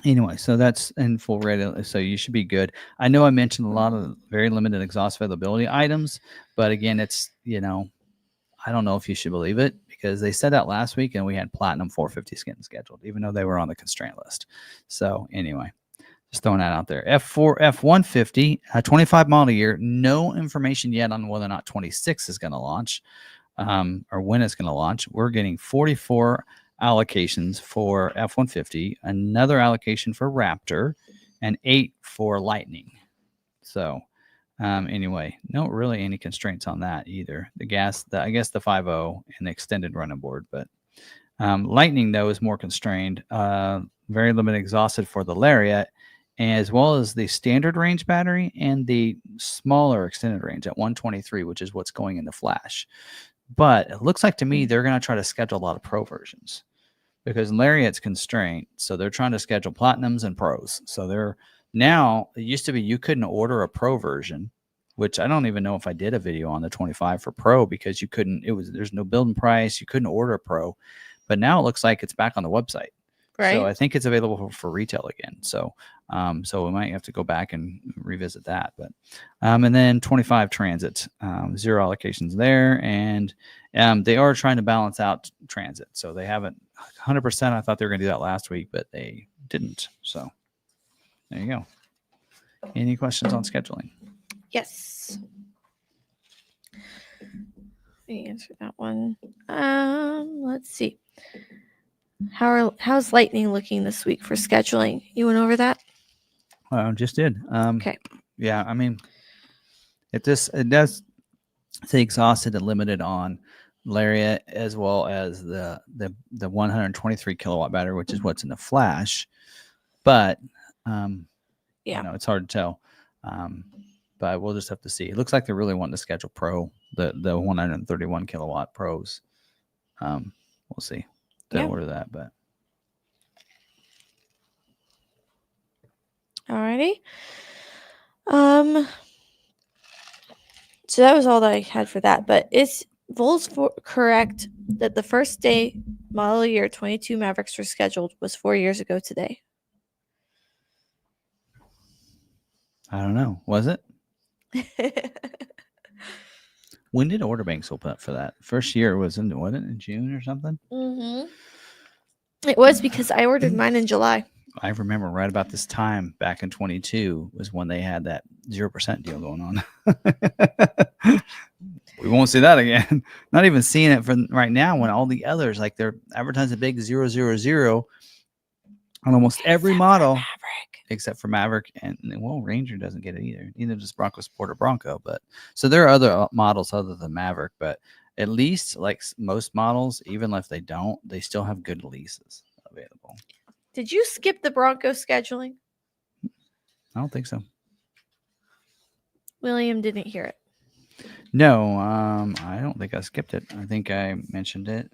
Speaker 1: anyway, so that's in full ready. So you should be good. I know I mentioned a lot of very limited exhaust availability items, but again, it's, I don't know if you should believe it because they said that last week and we had Platinum 450s getting scheduled, even though they were on the constraint list. So anyway, just throwing that out there. F150, 25 model year, no information yet on whether or not 26 is going to launch or when it's going to launch. We're getting 44 allocations for F150, another allocation for Raptor, and 8 for Lightning. So anyway, no really any constraints on that either. I guess the 5.0 and the extended running board, but Lightning though is more constrained. Very limited exhausted for the Lariat, as well as the standard range battery and the smaller extended range at 123, which is what's going in the Flash. But it looks like to me they're going to try to schedule a lot of Pro versions because Lariat's constrained, so they're trying to schedule Platinums and Pros. So they're now, it used to be you couldn't order a Pro version, which I don't even know if I did a video on the 25 for Pro because you couldn't. There's no building price. You couldn't order a Pro, but now it looks like it's back on the website. Right. So I think it's available for retail again. So so we might have to go back and revisit that. But and then 25 Transit, 0 allocations there, and they are trying to balance out Transit. So they haven't 100%. I thought they were going to do that last week, but they didn't. So there you go. Any questions on scheduling?
Speaker 2: Yes. Let me answer that one. Let's see. How's Lightning looking this week for scheduling? You went over that?
Speaker 1: Just did.
Speaker 2: Okay.
Speaker 1: Yeah, I mean, it does say exhausted and limited on Lariat as well as the 123 kilowatt battery, which is what's in the Flash. But it's hard to tell. But we'll just have to see. It looks like they're really wanting to schedule Pro, the 131 kilowatt Pros. We'll see. They'll order that, but
Speaker 2: alrighty. So that was all that I had for that. But is Vol's correct that the first day model year 22 Mavericks were scheduled was 4 years ago today?
Speaker 1: I don't know. Was it? When did order banks open up for that? First year wasn't it in June or something?
Speaker 2: Mm-hmm. It was because I ordered mine in July.
Speaker 1: I remember right about this time back in 22 was when they had that 0% deal going on. We won't see that again. Not even seeing it from right now when all the others, like they're advertising big 000 on almost every model except for Maverick. And well, Ranger doesn't get it either. Neither does Bronco Sport or Bronco. But so there are other models other than Maverick, but at least like most models, even if they don't, they still have good leases available.
Speaker 2: Did you skip the Bronco scheduling?
Speaker 1: I don't think so.
Speaker 2: William didn't hear it.
Speaker 1: No, I don't think I skipped it. I think I mentioned it.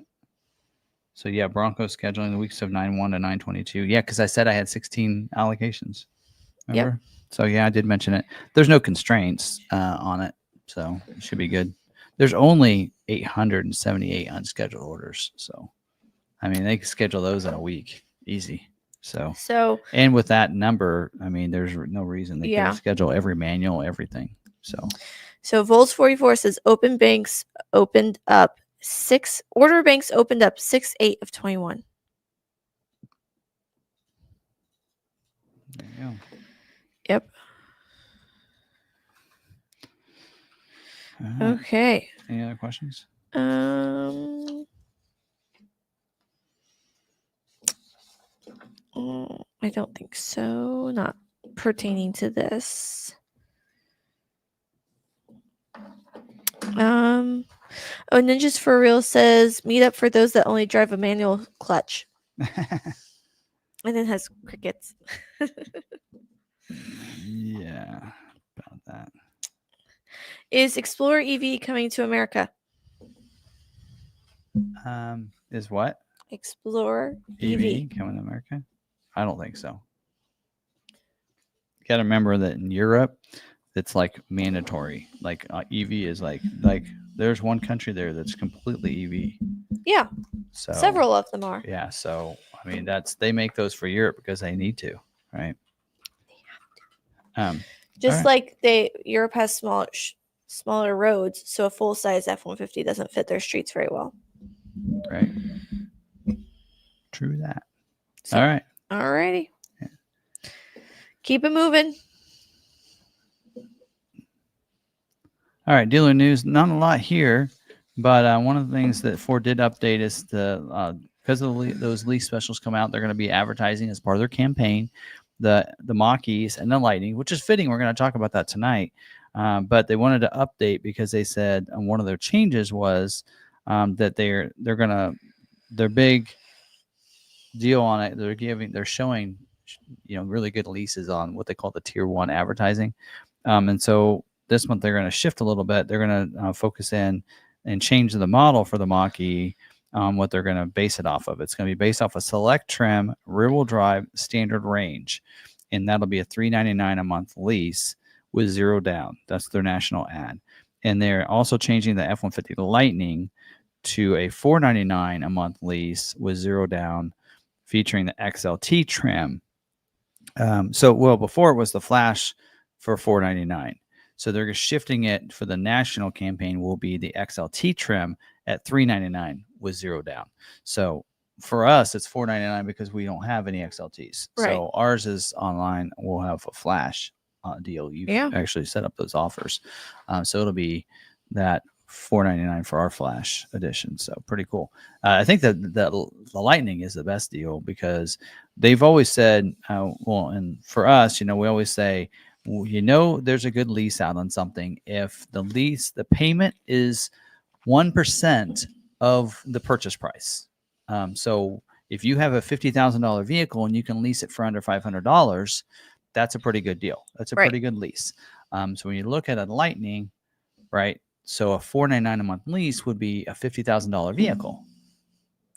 Speaker 1: So yeah, Bronco scheduling the weeks of 9/1 to 9/22. Yeah, because I said I had 16 allocations. Remember? Yep. So yeah, I did mention it. There's no constraints on it, so it should be good. There's only 878 unscheduled orders. So, I mean, they can schedule those in a week, easy. So and with that number, I mean, there's no reason they can schedule every manual, everything.
Speaker 2: So Vols 44 says order banks opened up 6/8 of 21.
Speaker 1: There you go.
Speaker 2: Yep. Okay.
Speaker 1: Any other questions?
Speaker 2: I don't think so. Not pertaining to this. Ninjas for Real says meet up for those that only drive a manual clutch. And then has crickets.
Speaker 1: Yeah, about that.
Speaker 2: Is Explorer EV coming to America?
Speaker 1: Is what?
Speaker 2: Explorer
Speaker 1: EV coming to America? I don't think so. You got to remember that in Europe, it's like mandatory. Like EV is like there's one country there that's completely EV.
Speaker 2: Yeah.
Speaker 1: So
Speaker 2: several of them are.
Speaker 1: Yeah. So I mean, they make those for Europe because they need to, right?
Speaker 2: They have to. Just right. Like Europe has smaller roads, so a full size F-150 doesn't fit their streets very well.
Speaker 1: Right. True that. So, all right.
Speaker 2: All righty. Yeah. Keep it moving.
Speaker 1: All right, dealer news. Not a lot here, but one of the things that Ford did update is because of those lease specials come out, they're going to be advertising as part of their campaign the mach-es and the Lightning, which is fitting. We're going to talk about that tonight. But they wanted to update because they said one of their changes was that their big deal on it. They're showing, really good leases on what they call the tier 1 advertising, and so this month they're going to shift a little bit. They're going to focus in and change the model for the Mach-E. What they're going to base it off of. It's going to be based off a select trim, rear-wheel drive, standard range, and that'll be a $399 a month lease with 0 down. That's their national ad. And they're also changing the F-150 Lightning to a $499 a month lease with 0 down, featuring the XLT trim. Before it was the Flash for $499. So they're shifting it for the national campaign will be the XLT trim at $399 with 0 down. So for us, it's $499 because we don't have any XLTs. Right. So ours is online. We'll have a Flash deal. You actually set up those offers. So it'll be that $499 for our Flash edition. So pretty cool. I think that the Lightning is the best deal because they've always said, and for us, we always say, there's a good lease out on something if the payment is 1% of the purchase price. So if you have a $50,000 vehicle and you can lease it for under $500, that's a pretty good deal. That's a pretty good lease. So when you look at a Lightning, right? So a $499 a month lease would be a $50,000 vehicle,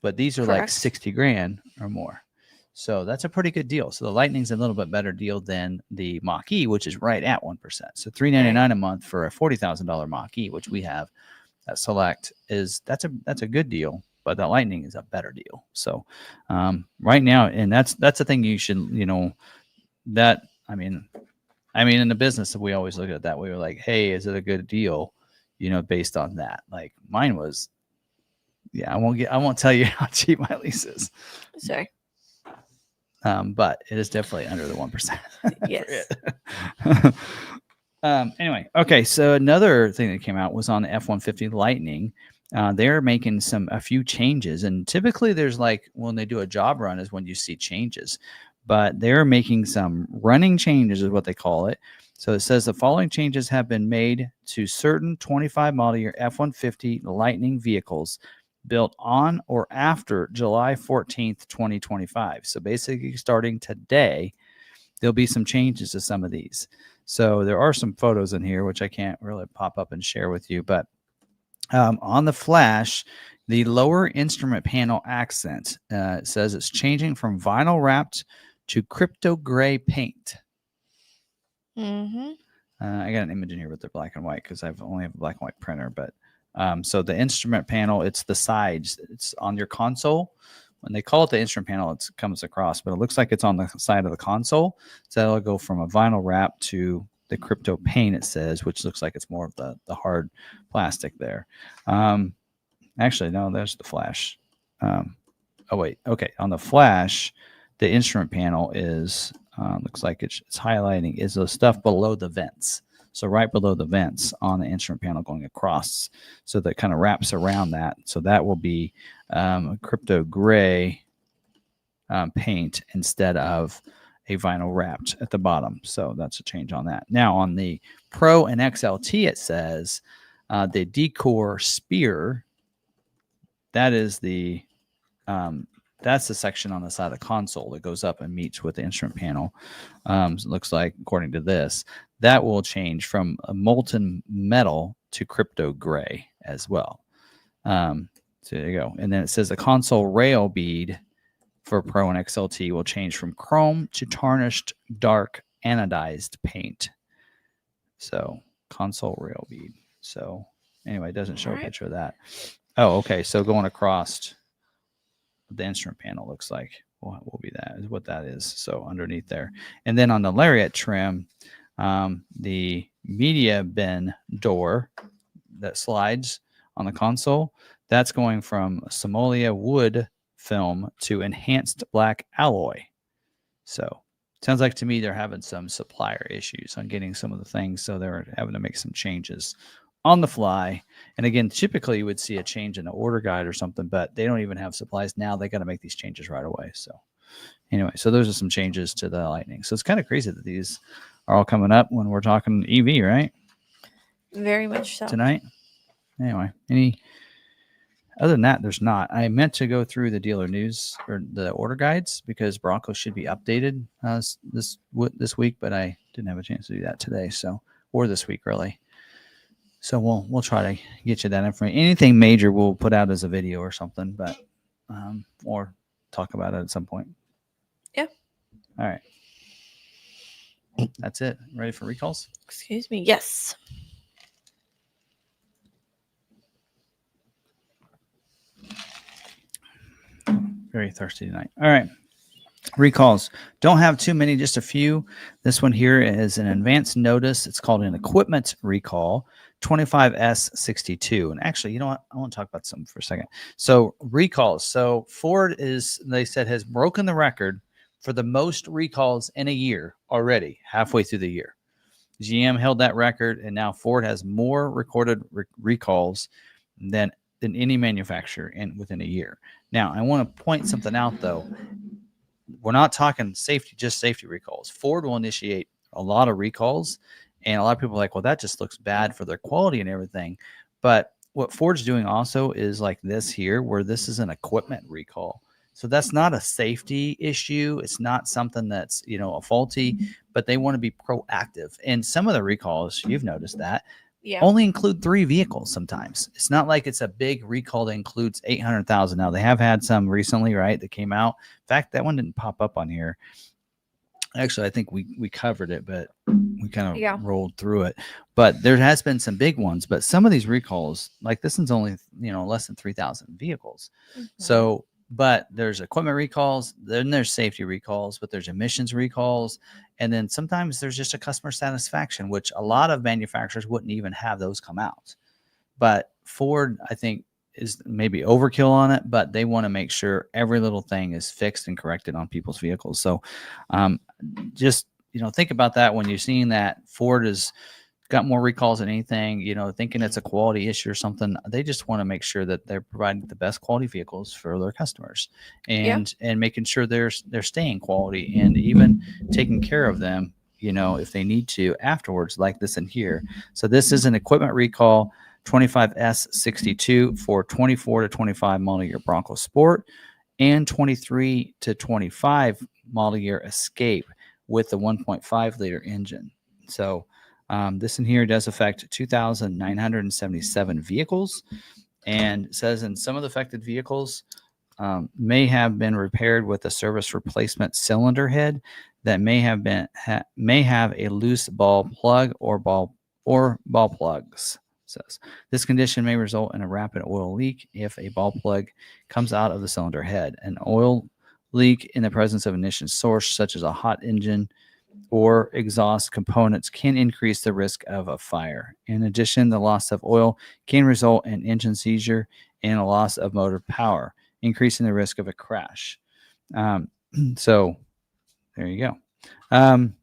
Speaker 1: but these are like $60,000 or more. So that's a pretty good deal. So the Lightning's a little bit better deal than the Mach-E, which is right at 1%. So $399 a month for a $40,000 Mach-E, which we have at Select, that's a good deal. But the Lightning is a better deal. So right now, and that's the thing you should in the business we always look at it that way. We're like, hey, is it a good deal? Based on that. Like mine was, I won't tell you how cheap my lease is.
Speaker 2: Sorry.
Speaker 1: but it is definitely under the 1%.
Speaker 2: Yes.
Speaker 1: Anyway, okay. So another thing that came out was on the F-150 Lightning. They're making a few changes, and typically there's like when they do a job run is when you see changes, but they're making some running changes is what they call it. So it says the following changes have been made to certain 25 model year F-150 Lightning vehicles built on or after July 14th, 2025. So basically starting today, there'll be some changes to some of these. So there are some photos in here, which I can't really pop up and share with you, but on the flash, the lower instrument panel accent it says it's changing from vinyl wrapped to crypto gray paint. I got an image in here with the black and white because I've only have a black and white printer. But so the instrument panel, it's the sides. It's on your console. When they call it the instrument panel, it comes across, but it looks like it's on the side of the console. So that'll go from a vinyl wrap to the crypto paint, it says, which looks like it's more of the hard plastic there. Actually, no, there's the flash. Oh, wait. Okay. On the flash, the instrument panel is, looks like it's highlighting is the stuff below the vents. So right below the vents on the instrument panel going across. So that kind of wraps around that. So that will be a crypto gray paint instead of a vinyl wrapped at the bottom. So that's a change on that. Now on the Pro and XLT, it says the Decor Spear. That is that's the section on the side of the console that goes up and meets with the instrument panel. It looks like, according to this, that will change from a molten metal to crypto gray as well. So there you go. And then it says the console rail bead for Pro and XLT will change from chrome to tarnished dark anodized paint. So console rail bead. So anyway, it doesn't show a picture of that. Oh, okay. So going across the instrument panel looks like will be that is what that is. So underneath there, and then on the lariat trim, the media bin door that slides on the console, that's going from Somalia wood film to enhanced black alloy. So sounds like to me they're having some supplier issues on getting some of the things, so they're having to make some changes on the fly. And again, typically you would see a change in the order guide or something, but they don't even have supplies now. They got to make these changes right away. So anyway, so those are some changes to the Lightning. So it's kind of crazy that these are all coming up when we're talking EV, right?
Speaker 2: Very much so.
Speaker 1: Tonight. Anyway, other than that, there's not. I meant to go through the dealer news or the order guides because Bronco should be updated this week, but I didn't have a chance to do that today. So, or this week really. So we'll try to get you that information. Anything major we'll put out as a video or something, but or talk about it at some point.
Speaker 2: Yeah.
Speaker 1: All right. That's it. Ready for recalls?
Speaker 2: Excuse me. Yes.
Speaker 1: Very thirsty tonight. All right. Recalls. Don't have too many, just a few. This one here is an advance notice. It's called an equipment recall, 25S62. And actually, you know what? I want to talk about something for a second. So recalls. So Ford they said, has broken the record for the most recalls in a year already, halfway through the year. GM held that record, and now Ford has more recorded recalls than any manufacturer within a year. Now, I want to point something out, though. We're not talking just safety recalls. Ford will initiate a lot of recalls, and a lot of people are like, well, that just looks bad for their quality and everything. But what Ford's doing also is like this here, where this is an equipment recall. So that's not a safety issue. It's not something that's, a faulty, but they want to be proactive. And some of the recalls, you've noticed that, only include 3 vehicles sometimes. It's not like it's a big recall that includes 800,000. Now, they have had some recently, right, that came out. In fact, that one didn't pop up on here. Actually, I think we covered it, but we kind of rolled through it. But there has been some big ones. But some of these recalls, like this one's only, less than 3,000 vehicles. Mm-hmm. So, but there's equipment recalls, then there's safety recalls, but there's emissions recalls. And then sometimes there's just a customer satisfaction, which a lot of manufacturers wouldn't even have those come out. But Ford, I think, is maybe overkill on it, but they want to make sure every little thing is fixed and corrected on people's vehicles. So just, think about that when you're seeing that Ford has got more recalls than anything, thinking it's a quality issue or something. They just want to make sure that they're providing the best quality vehicles for their customers and making sure they're staying quality and even taking care of them, if they need to afterwards, like this in here. So this is an equipment recall 25S62 for 24 to 25 model year Bronco Sport and 23 to 25 model year Escape with the 1.5 liter engine. So this in here does affect 2,977 vehicles, and it says in some of the affected vehicles may have been repaired with a service replacement cylinder head that may have a loose ball plug or ball plugs. Says this condition may result in a rapid oil leak if a ball plug comes out of the cylinder head. An oil leak in the presence of ignition source, such as a hot engine or exhaust components, can increase the risk of a fire. In addition, the loss of oil can result in engine seizure and a loss of motor power, increasing the risk of a crash. So there you go. And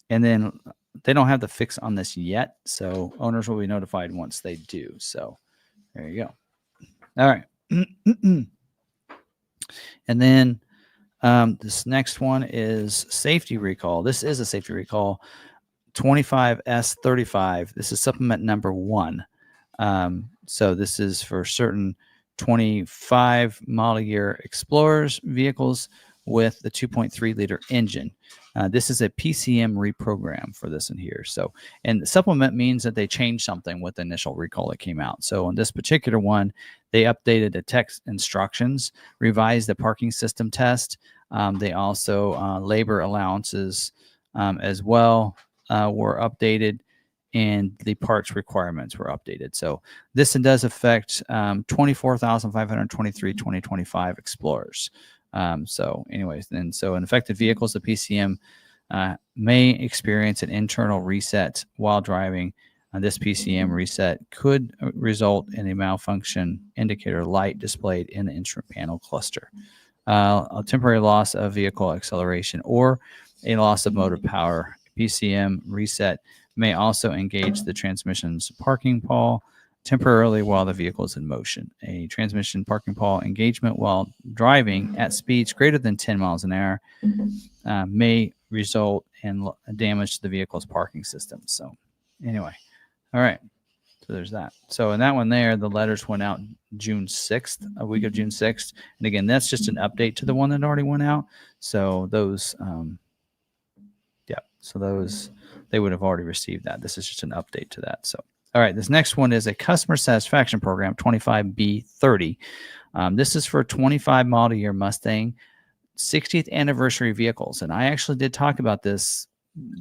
Speaker 1: then they don't have the fix on this yet, so owners will be notified once they do. So there you go. All right. And then this next one is safety recall. This is a safety recall 25S35. This is supplement number 1. So this is for certain 25 model year Explorers vehicles with the 2.3 liter engine. This is a PCM reprogram for this in here. So, and the supplement means that they changed something with the initial recall that came out. So on this particular one, they updated the text instructions, revised the parking system test. They also labor allowances as well were updated, and the parts requirements were updated. So this does affect 24,523 2025 Explorers. So anyways, and so in affected vehicles, the PCM may experience an internal reset while driving. This PCM reset could result in a malfunction indicator light displayed in the instrument panel cluster, a temporary loss of vehicle acceleration, or a loss of motor power. PCM reset may also engage the transmission's parking pawl temporarily while the vehicle is in motion. A transmission parking pawl engagement while driving at speeds greater than 10 miles an hour may result in damage to the vehicle's parking system. So anyway, all right. So there's that. So in that one there, the letters went out June 6th, a week of June 6th. And again, that's just an update to the one that already went out. So those, so those, they would have already received that. This is just an update to that. So, all right, this next one is a customer satisfaction program, 25B30. This is for 25 model year Mustang 60th anniversary vehicles. And I actually did talk about this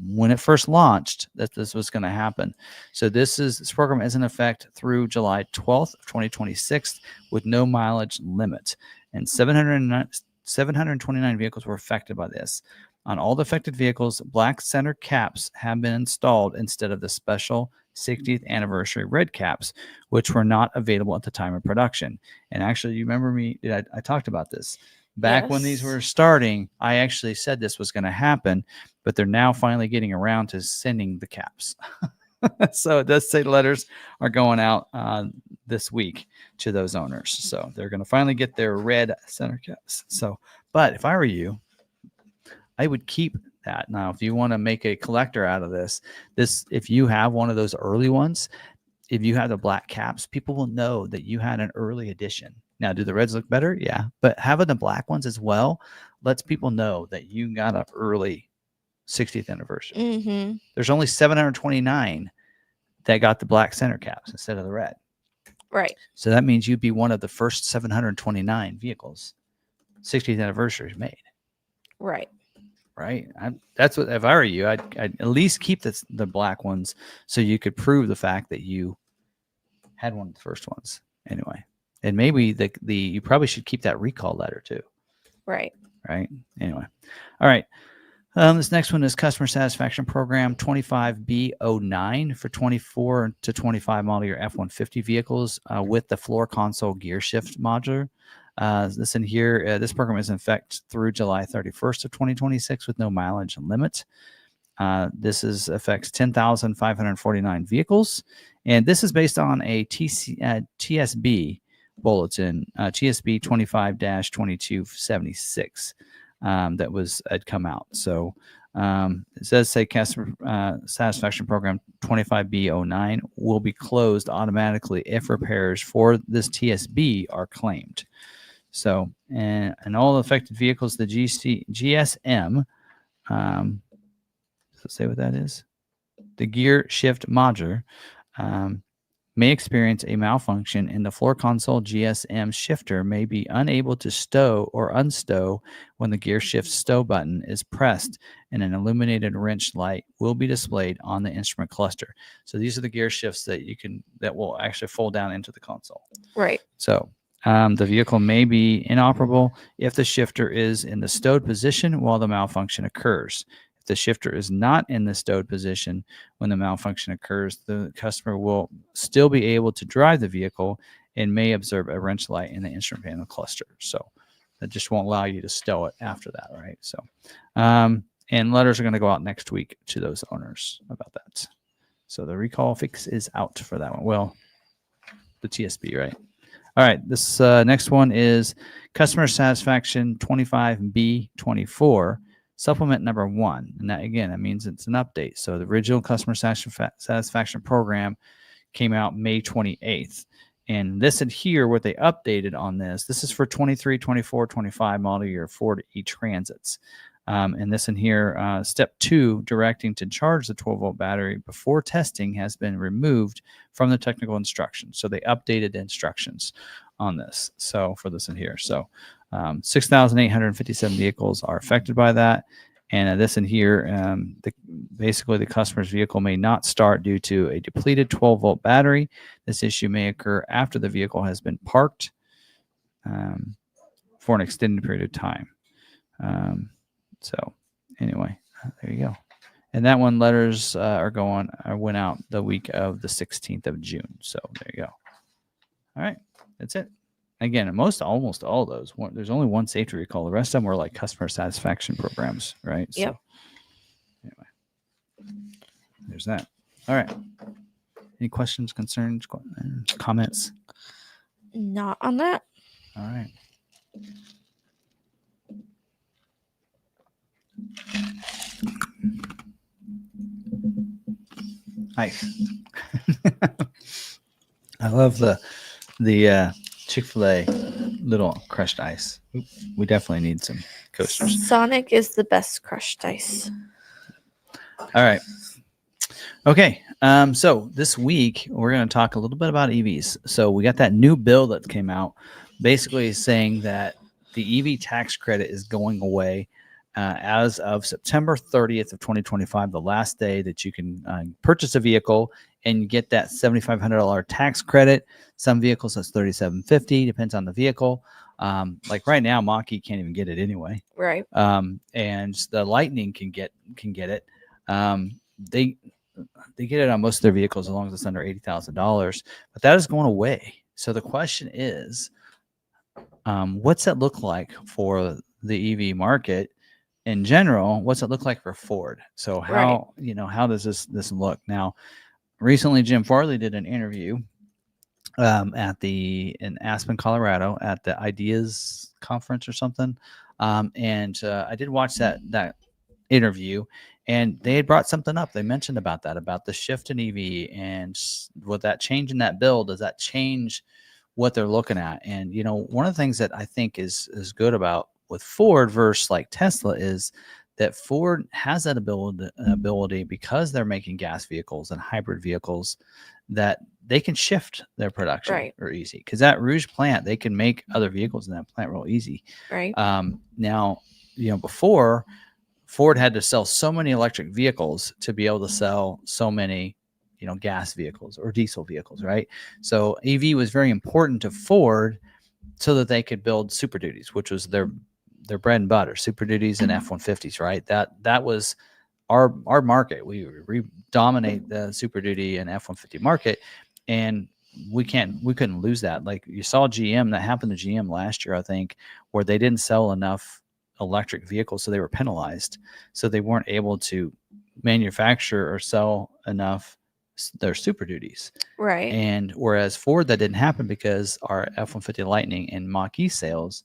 Speaker 1: when it first launched, that this was going to happen. So this program is in effect through July 12th of 2026 with no mileage limit. And 729 vehicles were affected by this. On all the affected vehicles, black center caps have been installed instead of the special 60th anniversary red caps, which were not available at the time of production. And actually, you remember me, I talked about this. Back when these were starting, I actually said this was going to happen, but they're now finally getting around to sending the caps. So it does say letters are going out this week to those owners. So they're going to finally get their red center caps. So, but if I were you, I would keep that. Now, if you want to make a collector out of this, if you have one of those early ones, if you have the black caps, people will know that you had an early edition. Now, do the reds look better? Yeah. But having the black ones as well lets people know that you got an early 60th anniversary.
Speaker 2: Mm-hmm.
Speaker 1: There's only 729 that got the black center caps instead of the red.
Speaker 2: Right.
Speaker 1: So that means you'd be one of the first 729 vehicles 60th anniversary made.
Speaker 2: Right.
Speaker 1: Right. That's what, if I were you, I'd at least keep the black ones so you could prove the fact that you had one of the first ones. Anyway, and maybe you probably should keep that recall letter too.
Speaker 2: Right.
Speaker 1: Right. Anyway. All right. This next one is Customer Satisfaction Program 25B09 for 24 to 25 model year F-150 vehicles with the floor console gear shift module. This program is in effect through July 31st of 2026 with no mileage limit. This affects 10,549 vehicles, and this is based on a TSB bulletin, TSB 25-2276. That had come out. So it says say Customer Satisfaction Program 25B09 will be closed automatically if repairs for this TSB are claimed. So and all affected vehicles, the GSM, so say what that is. The gear shift module may experience a malfunction in the floor console. GSM shifter may be unable to stow or unstow when the gear shift stow button is pressed, and an illuminated wrench light will be displayed on the instrument cluster. So these are the gear shifts that will actually fold down into the console.
Speaker 2: Right.
Speaker 1: So the vehicle may be inoperable if the shifter is in the stowed position while the malfunction occurs. If the shifter is not in the stowed position when the malfunction occurs, the customer will still be able to drive the vehicle and may observe a wrench light in the instrument panel cluster. So that just won't allow you to stow it after that, right? So, and letters are going to go out next week to those owners about that. So the recall fix is out for that one. Well, the TSB, right? All right, this next one is Customer Satisfaction 25B24. Supplement number 1, and that again, that means it's an update. So the original Customer Satisfaction Program came out May 28th, and this and here what they updated on this is for 23, 24, 25 model year Ford E-Transits. And this in here, step 2, directing to charge the 12-volt battery before testing has been removed from the technical instructions. So they updated the instructions on this. So for this in here, so 6,857 vehicles are affected by that. And this in here, basically the customer's vehicle may not start due to a depleted 12-volt battery. This issue may occur after the vehicle has been parked for an extended period of time. So anyway, there you go. And that one, letters went out the week of the 16th of June. So there you go. All right, that's it. Again, almost all of those. There's only one safety recall. The rest of them were like customer satisfaction programs, right?
Speaker 2: Yep.
Speaker 1: So, anyway, there's that. All right. Any questions, concerns, comments?
Speaker 2: Not on that.
Speaker 1: All right. Nice. I love the Chick-fil-A little crushed ice. We definitely need some coasters.
Speaker 2: Sonic is the best crushed ice.
Speaker 1: All right. Okay. So this week we're going to talk a little bit about EVs. So we got that new bill that came out, basically saying that the EV tax credit is going away as of September 30th of 2025, the last day that you can purchase a vehicle and get that $7,500 tax credit. Some vehicles that's $3,750, depends on the vehicle. Like right now, mach-e can't even get it anyway.
Speaker 2: Right.
Speaker 1: And the Lightning can get it. They get it on most of their vehicles as long as it's under $80,000. But that is going away. So the question is, what's that look like for the EV market in general? What's it look like for Ford? So how how does this look now? Recently, Jim Farley did an interview in Aspen, Colorado, at the Ideas Conference or something, and I did watch that interview, and they had brought something up. They mentioned about the shift in EV, and with that change in that bill, does that change what they're looking at? And one of the things that I think is good about with Ford versus like Tesla is that Ford has that ability because they're making gas vehicles and hybrid vehicles, that they can shift their production or easy. Because that Rouge plant, they can make other vehicles in that plant real easy.
Speaker 2: Right.
Speaker 1: Now, before, Ford had to sell so many electric vehicles to be able to sell so many, gas vehicles or diesel vehicles, right? So EV was very important to Ford so that they could build Super Duties, which was their their bread and butter, Super Duties and F-150s, right? That was our market. We dominate the Super Duty and F-150 market, and we couldn't lose that. Like you saw GM, that happened to GM last year, I think, where they didn't sell enough electric vehicles, so they were penalized. So they weren't able to manufacture or sell enough their Super Duties.
Speaker 2: Right.
Speaker 1: And whereas Ford, that didn't happen because our F-150 Lightning and Mach-E sales,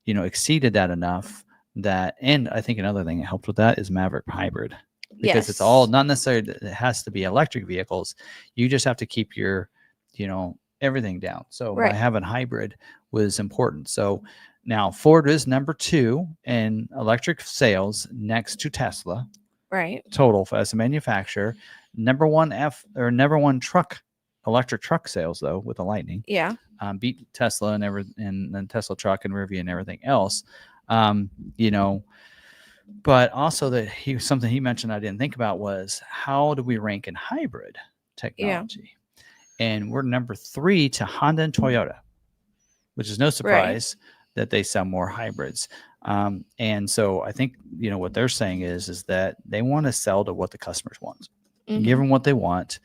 Speaker 1: exceeded that enough that, and I think another thing that helped with that is Maverick Hybrid, because it's all not necessarily that it has to be electric vehicles. You just have to keep your, everything down. So by having hybrid was important. So now Ford is number 2 in electric sales next to Tesla.
Speaker 2: Right.
Speaker 1: Total as a manufacturer. Number 1 electric truck sales though with the Lightning.
Speaker 2: Yeah.
Speaker 1: Beat Tesla and then Tesla truck and Rivian and everything else. But also something he mentioned I didn't think about was how do we rank in hybrid technology? Yeah. And we're number 3 to Honda and Toyota, which is no surprise that they sell more hybrids. And so I think, what they're saying is that they want to sell to what the customers want, give them what they want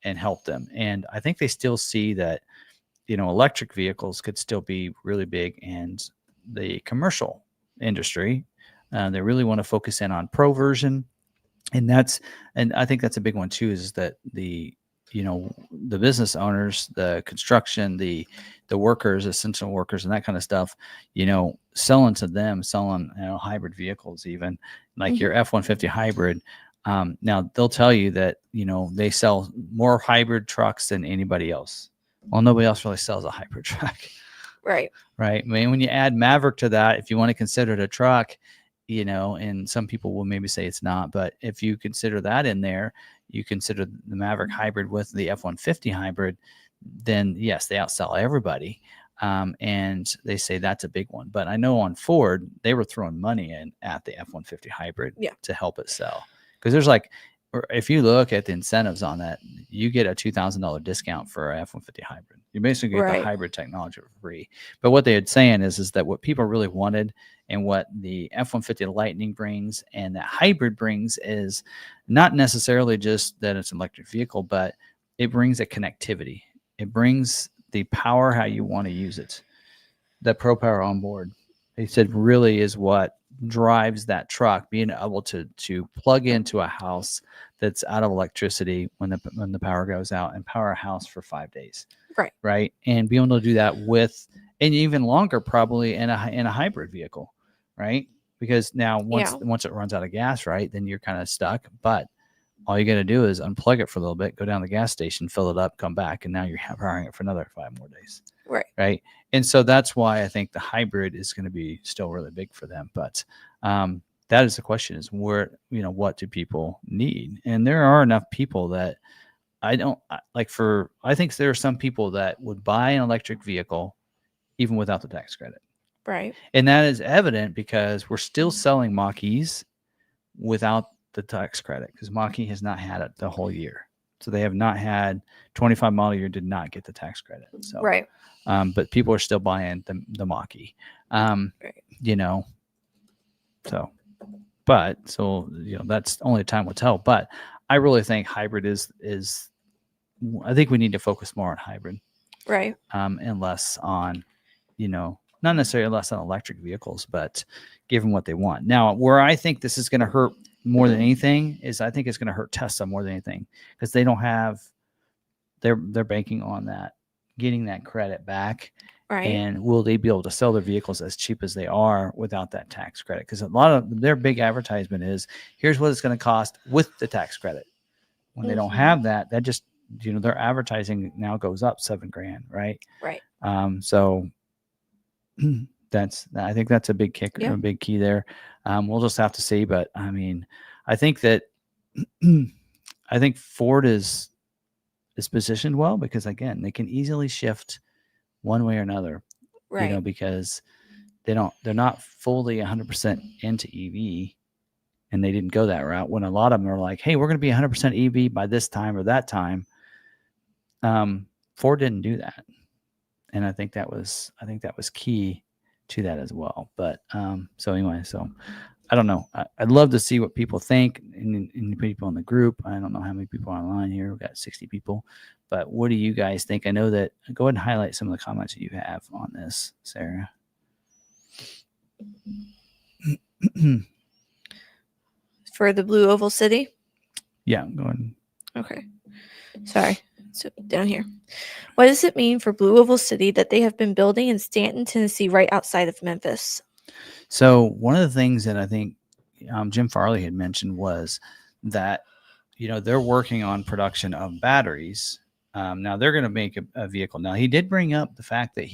Speaker 1: and help them. And I think they still see that, electric vehicles could still be really big in the commercial industry. They really want to focus in on pro version. And I think that's a big one too, is that the business owners, the construction, the workers, essential workers and that kind of stuff, selling to them, hybrid vehicles, even like your F-150 hybrid. Now they'll tell you that, they sell more hybrid trucks than anybody else. Well, nobody else really sells a hybrid truck.
Speaker 2: Right.
Speaker 1: Right. I mean, when you add Maverick to that, if you want to consider it a truck, and some people will maybe say it's not, but if you consider that in there, you consider the Maverick hybrid with the F-150 hybrid, then yes, they outsell everybody. And they say that's a big one. But I know on Ford, they were throwing money in at the F-150 hybrid to help it sell. Because there's if you look at the incentives on that, you get a $2,000 discount for an F-150 hybrid. You basically get the hybrid technology for free. But what they had saying is that what people really wanted and what the F-150 Lightning brings and that hybrid brings is not necessarily just that it's an electric vehicle, but it brings a connectivity. It brings the power how you want to use it. That Pro Power on board, they said, really is what drives that truck, being able to plug into a house that's out of electricity when the power goes out and power a house for 5 days. Right. And be able to do that with, and even longer probably in a hybrid vehicle. Right. Because now once it runs out of gas, right, then you're kind of stuck. But all you got to do is unplug it for a little bit, go down to the gas station, fill it up, come back, and now you're powering it for another 5 more days. Right. And so that's why I think the hybrid is going to be still really big for them. But that is the question, is where, what do people need? And there are enough people that I think there are some people that would buy an electric vehicle even without the tax credit.
Speaker 2: Right.
Speaker 1: And that is evident because we're still selling Mach-E's without the tax credit, because Mach-E has not had it the whole year. So they have not had 25 model year, did not get the tax credit. So, but people are still buying the Mach-E, that's only time will tell. But I really think hybrid is I think we need to focus more on hybrid.
Speaker 2: Right.
Speaker 1: And less on, not necessarily less on electric vehicles, but give them what they want. Now, where I think this is going to hurt more than anything is I think it's going to hurt Tesla more than anything, because they don't have, they're banking on that, getting that credit back.
Speaker 2: Right.
Speaker 1: And will they be able to sell their vehicles as cheap as they are without that tax credit? Because a lot of their big advertisement is, here's what it's going to cost with the tax credit. When they don't have that, that just, their advertising now goes up $7,000, right?
Speaker 2: Right.
Speaker 1: So I think that's a big kick, a big key there. We'll just have to see, but I mean, I think that I think Ford is positioned well, because again, they can easily shift one way or another, because they're not fully 100% into EV, and they didn't go that route. When a lot of them are like, hey, we're going to be 100% EV by this time or that time. Ford didn't do that. And I think that was key to that as well. But so anyway, so I don't know. I'd love to see what people think and the people in the group. I don't know how many people are online here. We've got 60 people. But what do you guys think? I know that. Go ahead and highlight some of the comments that you have on this, Sarah.
Speaker 2: For the Blue Oval City?
Speaker 1: Yeah, go ahead.
Speaker 2: Okay. Sorry. So down here. What does it mean for Blue Oval City that they have been building in Stanton, Tennessee, right outside of Memphis?
Speaker 1: So one of the things that I think Jim Farley had mentioned was that, they're working on production of batteries. Now they're going to make a vehicle. Now he did bring up the fact that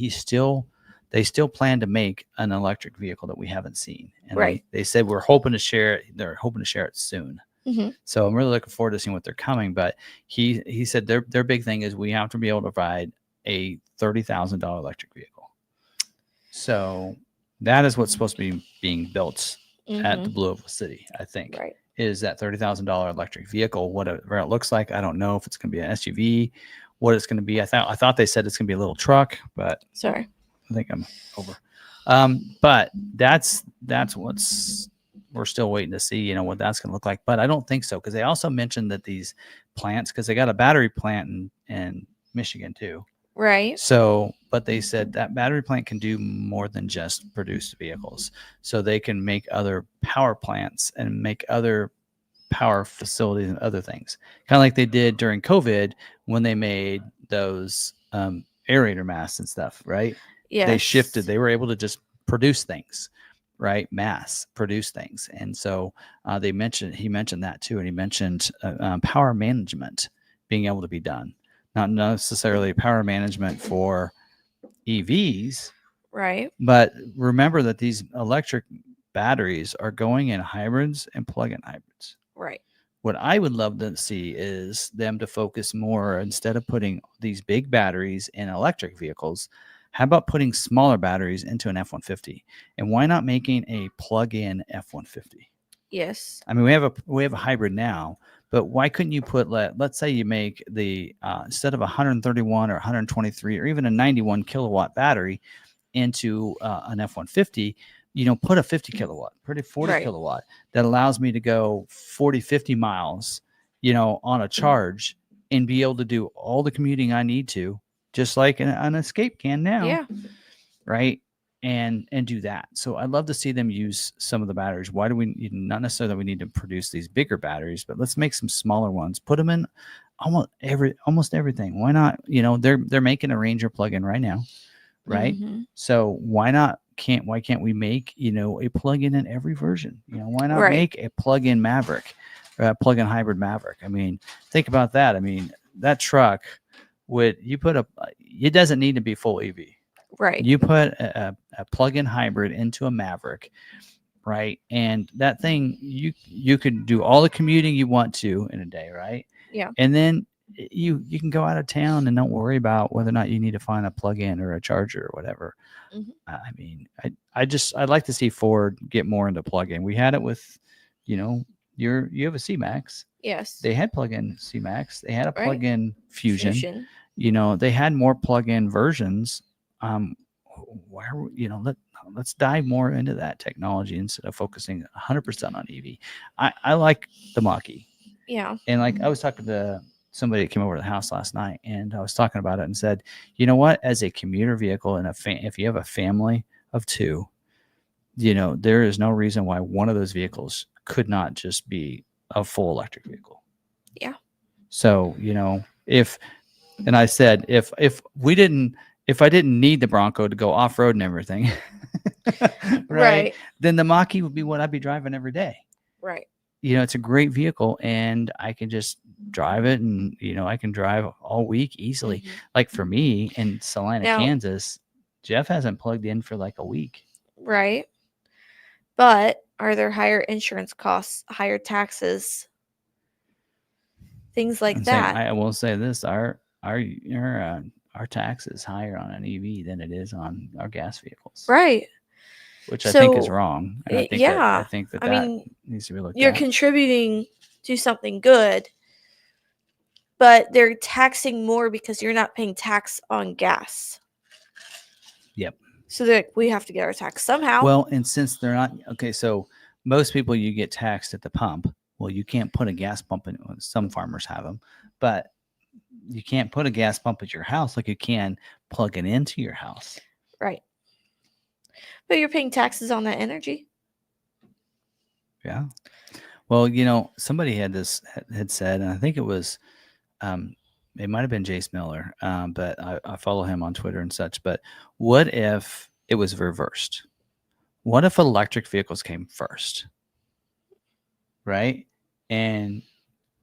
Speaker 1: they still plan to make an electric vehicle that we haven't seen. And
Speaker 2: right.
Speaker 1: They said we're hoping to share it. They're hoping to share it soon.
Speaker 2: Mm-hmm.
Speaker 1: So I'm really looking forward to seeing what they're coming. But he said their big thing is we have to be able to provide a $30,000 electric vehicle. So that is what's supposed to be being built at the Blue Oval City, I think.
Speaker 2: Right.
Speaker 1: Is that $30,000 electric vehicle? Whatever it looks like, I don't know if it's going to be an SUV, what it's going to be. I thought they said it's going to be a little truck, but
Speaker 2: sorry,
Speaker 1: I think I'm over. But that's what's we're still waiting to see, what that's going to look like. But I don't think so, because they also mentioned that these plants, because they got a battery plant in Michigan too.
Speaker 2: Right.
Speaker 1: So, but they said that battery plant can do more than just produce vehicles. So they can make other power plants and make other power facilities and other things. Kind of like they did during COVID when they made those aerator masks and stuff, right? Yeah. They shifted. They were able to just produce things, right? Mass produce things. And so he mentioned that too. And he mentioned power management being able to be done. Not necessarily power management for EVs.
Speaker 2: Right.
Speaker 1: But remember that these electric batteries are going in hybrids and plug-in hybrids.
Speaker 2: Right.
Speaker 1: What I would love to see is them to focus more, instead of putting these big batteries in electric vehicles, how about putting smaller batteries into an F-150? And why not making a plug-in F-150?
Speaker 2: Yes.
Speaker 1: I mean, we have a hybrid now, but why couldn't you put, let's say you make the, instead of 131 or 123 or even a 91 kilowatt battery into an F-150, put a 50 kilowatt, put a 40 kilowatt that allows me to go 40, 50 miles, on a charge and be able to do all the commuting I need to, just like an Escape can now.
Speaker 2: Yeah.
Speaker 1: Right. And do that. So I'd love to see them use some of the batteries. Why do we not necessarily that we need to produce these bigger batteries, but let's make some smaller ones. Put them in almost everything. Why not? They're making a Ranger plug-in right now, right? Mm-hmm. So why can't we make a plug-in in every version? Why not make a plug-in Maverick, plug-in hybrid Maverick? I mean, think about that. I mean, that truck it doesn't need to be full EV.
Speaker 2: Right.
Speaker 1: You put a plug-in hybrid into a Maverick, right? And that thing, you could do all the commuting you want to in a day, right?
Speaker 2: Yeah.
Speaker 1: And then you can go out of town and don't worry about whether or not you need to find a plug-in or a charger or whatever. Mm-hmm. I mean, I'd like to see Ford get more into plug-in. We had it with, you have a C-Max.
Speaker 2: Yes.
Speaker 1: They had plug-in C-Max. They had a plug-in Fusion. They had more plug-in versions. Let's dive more into that technology instead of focusing 100% on EV. I like the mach-e.
Speaker 2: Yeah.
Speaker 1: And I was talking to somebody that came over to the house last night, and I was talking about it and said, you know what, as a commuter vehicle and if you have a family of two, there is no reason why one of those vehicles could not just be a full electric vehicle.
Speaker 2: Yeah.
Speaker 1: So, if I didn't need the Bronco to go off-road and everything, right, then the Mach-E would be what I'd be driving every day.
Speaker 2: Right.
Speaker 1: It's a great vehicle, and I can just drive it, and, I can drive all week easily. Mm-hmm. Like for me in Salina, Kansas, Jeff hasn't plugged in for like a week.
Speaker 2: Right. But are there higher insurance costs, higher taxes, things like that?
Speaker 1: I will say this, our tax is higher on an EV than it is on our gas vehicles.
Speaker 2: Right.
Speaker 1: Which I think is wrong. And I think that needs to be looked at.
Speaker 2: You're contributing to something good, but they're taxing more because you're not paying tax on gas.
Speaker 1: Yep.
Speaker 2: So they're like, we have to get our tax somehow.
Speaker 1: Well, and since they're not okay, so most people you get taxed at the pump. Well, you can't put a gas pump in. Some farmers have them, but you can't put a gas pump at your house like you can plug it into your house.
Speaker 2: Right. But you're paying taxes on that energy.
Speaker 1: Yeah. Well, you know, somebody had said, and I think it was, it might have been Jace Miller, but I follow him on Twitter and such. But what if it was reversed? What if electric vehicles came first? Right? And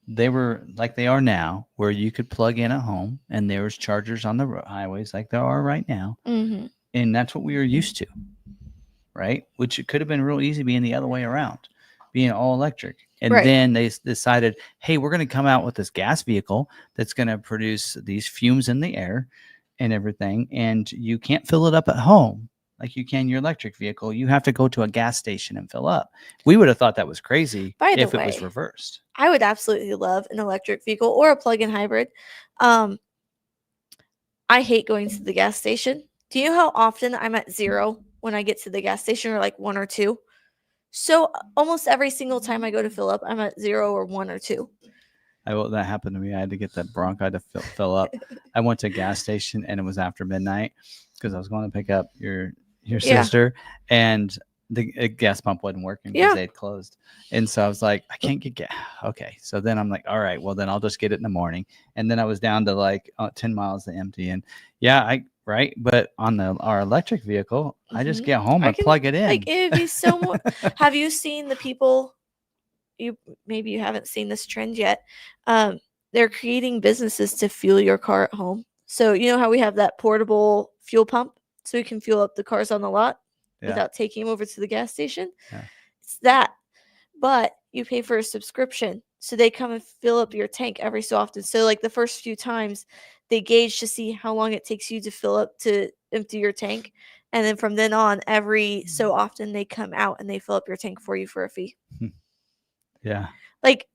Speaker 1: they were like they are now, where you could plug in at home and there was chargers on the highways like there are right now.
Speaker 2: Mm-hmm.
Speaker 1: And that's what we were used to, right? Which it could have been real easy being the other way around, being all electric. And then they decided, hey, we're going to come out with this gas vehicle that's going to produce these fumes in the air and everything. And you can't fill it up at home like you can your electric vehicle. You have to go to a gas station and fill up. We would have thought that was crazy if it was reversed.
Speaker 2: I would absolutely love an electric vehicle or a plug-in hybrid. I hate going to the gas station. Do you know how often I'm at 0 when I get to the gas station, or like 1 or 2? So almost every single time I go to fill up, I'm at 0 or 1 or 2.
Speaker 1: That happened to me. I had to get that Bronco to fill up. I went to a gas station and it was after midnight because I was going to pick up your sister, and the gas pump wasn't working because they had closed. And so I was like, I can't get gas. Okay. So then I'm like, all right, well then I'll just get it in the morning. And then I was down to like 10 miles to empty. And right. But on our electric vehicle, I just get home and plug it in.
Speaker 2: Like, it'd be so more. Have you seen the people? Maybe you haven't seen this trend yet. They're creating businesses to fuel your car at home. So you know how we have that portable fuel pump, so we can fuel up the cars on the lot without taking them over to the gas station. Yeah. It's that, but you pay for a subscription, so they come and fill up your tank every so often. So like the first few times, they gauge to see how long it takes you to empty your tank, and then from then on, every so often they come out and they fill up your tank for you for a fee.
Speaker 1: Yeah.
Speaker 2: Like,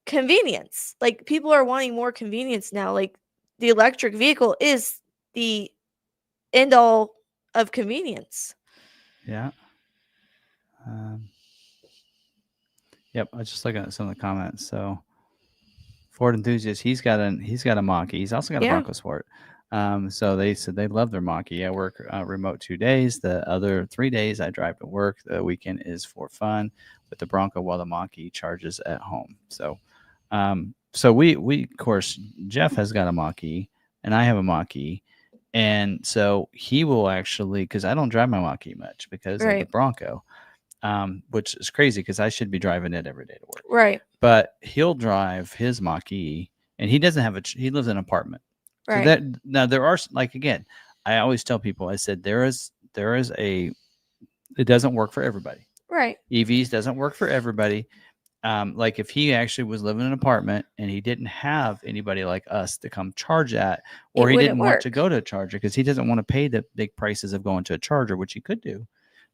Speaker 2: convenience. Like, people are wanting more convenience now. Like, the electric vehicle is the end all of convenience.
Speaker 1: Yeah. Yep. I was just looking at some of the comments. So Ford enthusiast, he's got a mach-e. He's also got a Bronco Sport. So they said they love their mach-e. I work remote 2 days. The other 3 days I drive to work. The weekend is for fun with the Bronco, while the mach-e charges at home. So, so we of course, Jeff has got a mach-e and I have a mach-e. And so he will actually, because I don't drive my mach-e much because of the Bronco, which is crazy because I should be driving it every day to work.
Speaker 2: Right.
Speaker 1: But he'll drive his mach-e, and he doesn't have he lives in an apartment. Right. So now there are, like, again, I always tell people, I said, it doesn't work for everybody.
Speaker 2: Right.
Speaker 1: EVs doesn't work for everybody. Like if he actually was living in an apartment and he didn't have anybody like us to come charge at, or he didn't want to go to a charger because he doesn't want to pay the big prices of going to a charger, which he could do,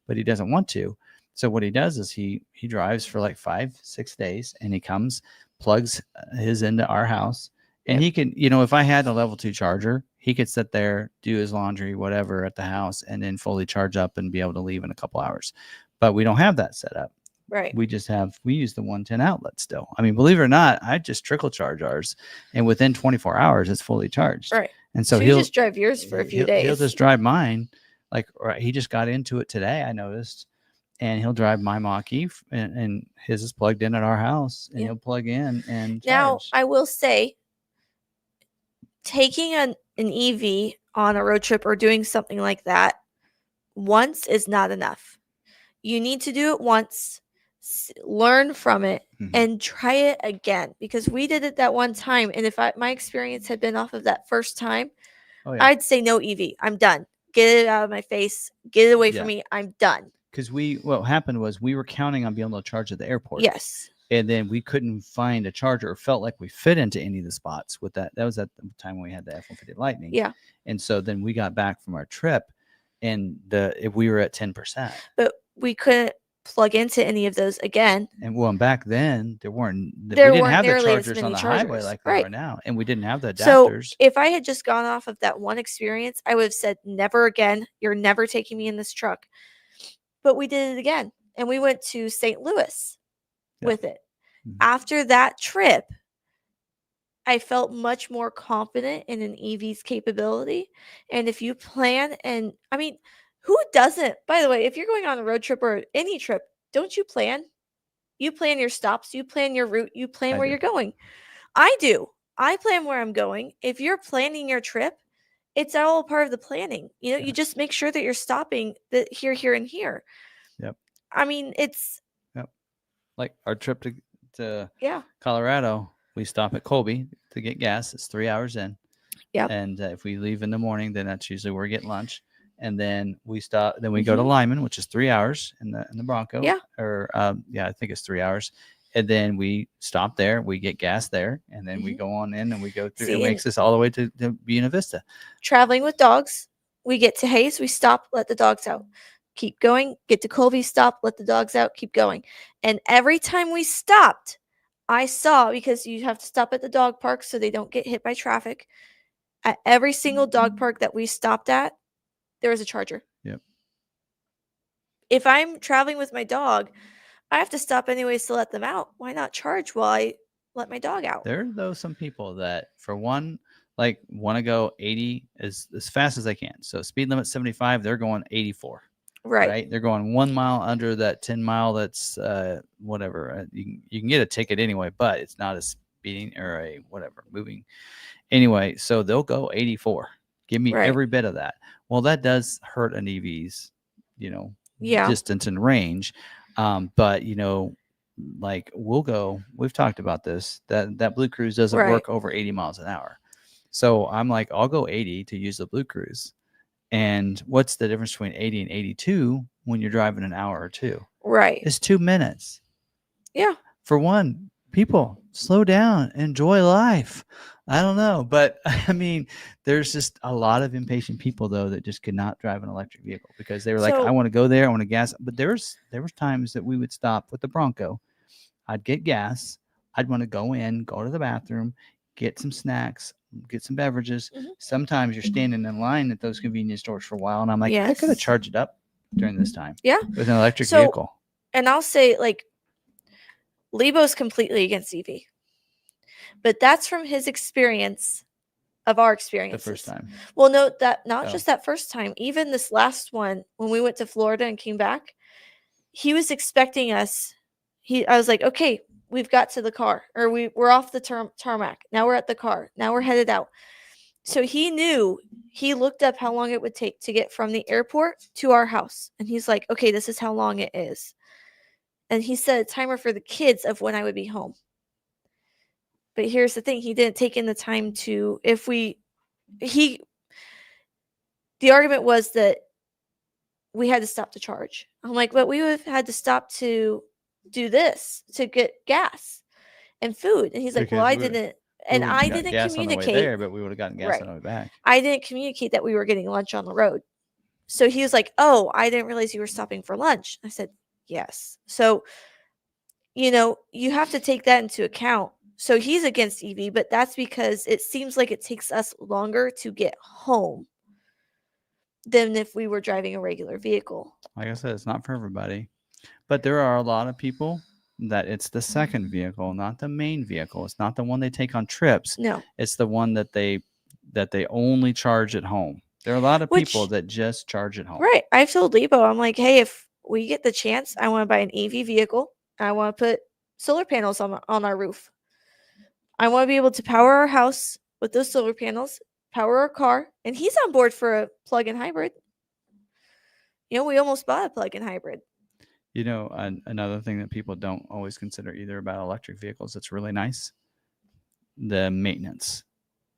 Speaker 1: but he doesn't want to. So what he does is he drives for like 5-6 days, and he comes, plugs his into our house, and he can, if I had a level 2 charger, he could sit there, do his laundry, whatever at the house, and then fully charge up and be able to leave in a couple hours. But we don't have that set up.
Speaker 2: Right.
Speaker 1: We use the 110 outlet still. I mean, believe it or not, I just trickle charge ours, and within 24 hours, it's fully charged.
Speaker 2: Right.
Speaker 1: And so
Speaker 2: he'll just drive yours for a few days.
Speaker 1: He'll just drive mine. Like, he just got into it today, I noticed. And he'll drive my mach-e, and his is plugged in at our house, and he'll plug in and charge.
Speaker 2: Now, I will say, taking an EV on a road trip or doing something like that once is not enough. You need to do it once, learn from it, and try it again. Because we did it that one time, and if my experience had been off of that first time, I'd say no EV. I'm done. Get it out of my face. Get it away from me. I'm done.
Speaker 1: Because what happened was we were counting on being able to charge at the airport.
Speaker 2: Yes.
Speaker 1: And then we couldn't find a charger, or felt like we fit into any of the spots with that. That was at the time when we had the F-150 Lightning.
Speaker 2: Yeah.
Speaker 1: And so then we got back from our trip, and we were at 10%.
Speaker 2: But we couldn't plug into any of those again.
Speaker 1: And back then we didn't have the chargers on the highway like they are now, and we didn't have the adapters.
Speaker 2: So if I had just gone off of that one experience, I would have said, never again. You're never taking me in this truck. But we did it again, and we went to St. Louis with it. Mm-hmm. After that trip, I felt much more confident in an EV's capability. And if you plan, and I mean, who doesn't? By the way, if you're going on a road trip or any trip, don't you plan? You plan your stops, you plan your route, you plan where you're going. I do. I plan where I'm going. If you're planning your trip, it's all part of the planning. You just make sure that you're stopping here, and here.
Speaker 1: Yep.
Speaker 2: I mean, it's.
Speaker 1: Yep. Like our trip to Colorado, we stop at Colby to get gas. It's 3 hours in.
Speaker 2: Yeah.
Speaker 1: And if we leave in the morning, then that's usually where we get lunch. And then we stop. Then we go to Lyman, which is 3 hours in the Bronco.
Speaker 2: Yeah.
Speaker 1: Or I think it's 3 hours. And then we stop there. We get gas there, and then we go on in and we go through. It makes us all the way to Buena Vista.
Speaker 2: Traveling with dogs, we get to Hayes. We stop, let the dogs out. Keep going. Get to Colby. Stop, let the dogs out. Keep going. And every time we stopped, I saw, because you have to stop at the dog park so they don't get hit by traffic. At every single dog park that we stopped at, there was a charger.
Speaker 1: Yep.
Speaker 2: If I'm traveling with my dog, I have to stop anyways to let them out. Why not charge while I let my dog out?
Speaker 1: There are though some people that, for one, like want to go 80 as fast as they can. So speed limit 75, they're going 84. Right. They're going 1 mile under that 10 mile. That's whatever. You can get a ticket anyway, but it's not a speeding or a whatever moving. Anyway, so they'll go 84. Give me every bit of that. Well, that does hurt an EV's, distance and range. But like we've talked about this, that Blue Cruise doesn't work over 80 miles an hour. So I'm like, I'll go 80 to use the Blue Cruise. And what's the difference between 80 and 82 when you're driving an hour or two?
Speaker 2: Right.
Speaker 1: It's 2 minutes.
Speaker 2: Yeah.
Speaker 1: For one, people slow down, enjoy life. I don't know, but I mean, there's just a lot of impatient people though that just could not drive an electric vehicle because they were like, I want to go there, I want to gas. But there was times that we would stop with the Bronco. I'd get gas. I'd want to go to the bathroom, get some snacks, get some beverages. Mm-hmm. Sometimes you're standing in line at those convenience stores for a while, and I'm like, I could have charged it up during this time.
Speaker 2: Yeah,
Speaker 1: with an electric vehicle.
Speaker 2: And I'll say, like, Lebo's completely against EV. But that's from his experience of our experiences.
Speaker 1: The first time.
Speaker 2: Well, note that not just that first time, even this last one, when we went to Florida and came back, he was expecting us. I was like, okay, we've got to the car, or we're off the tarmac. Now we're at the car. Now we're headed out. So he looked up how long it would take to get from the airport to our house. And he's like, okay, this is how long it is. And he set a timer for the kids of when I would be home. But here's the thing. He didn't take in the time to, the argument was that we had to stop to charge. I'm like, but we would have had to stop to do this, to get gas and food. And he's like, well, I didn't. And I didn't communicate.
Speaker 1: There, but we would have gotten gas on the way back.
Speaker 2: I didn't communicate that we were getting lunch on the road. So he was like, oh, I didn't realize you were stopping for lunch. I said, yes. So, you have to take that into account. So he's against EV, but that's because it seems like it takes us longer to get home than if we were driving a regular vehicle.
Speaker 1: Like I said, it's not for everybody. But there are a lot of people that it's the second vehicle, not the main vehicle. It's not the one they take on trips.
Speaker 2: No.
Speaker 1: It's the one that they only charge at home. There are a lot of people that just charge at home.
Speaker 2: Right. I've told Lebo, I'm like, hey, if we get the chance, I want to buy an EV vehicle. I want to put solar panels on our roof. I want to be able to power our house with those solar panels, power our car, and he's on board for a plug-in hybrid. We almost bought a plug-in hybrid.
Speaker 1: Another thing that people don't always consider either about electric vehicles that's really nice, the maintenance.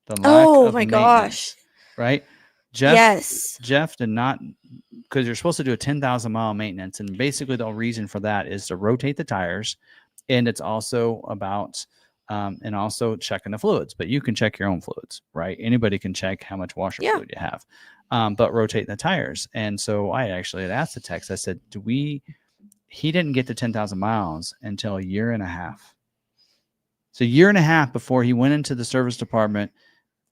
Speaker 1: The lack of maintenance,
Speaker 2: gosh.
Speaker 1: Right? Jeff did not, because you're supposed to do a 10,000 mile maintenance, and basically the reason for that is to rotate the tires, and it's also about and also checking the fluids. But you can check your own fluids, right? Anybody can check how much washer fluid you have, but rotate the tires. And so I actually had asked the techs, I said, do we he didn't get to 10,000 miles until a year and a half. So a year and a half before he went into the service department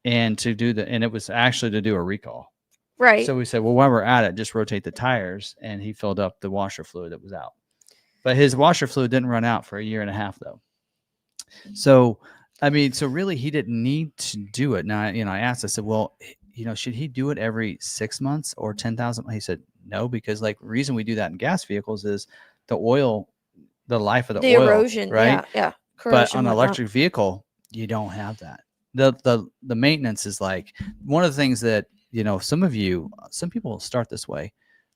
Speaker 1: and it was actually to do a recall.
Speaker 2: Right.
Speaker 1: So we said, well, while we're at it, just rotate the tires, and he filled up the washer fluid that was out. But his washer fluid didn't run out for a year and a half, though. So, I mean, so really he didn't need to do it. Now, I asked, I said, well, should he do it every 6 months or 10,000? He said, no, because the reason we do that in gas vehicles is the oil, the life of the oil,
Speaker 2: erosion, right? Yeah.
Speaker 1: Corrosion, but on an electric vehicle, you don't have that. The maintenance is one of the things that, some people start this way.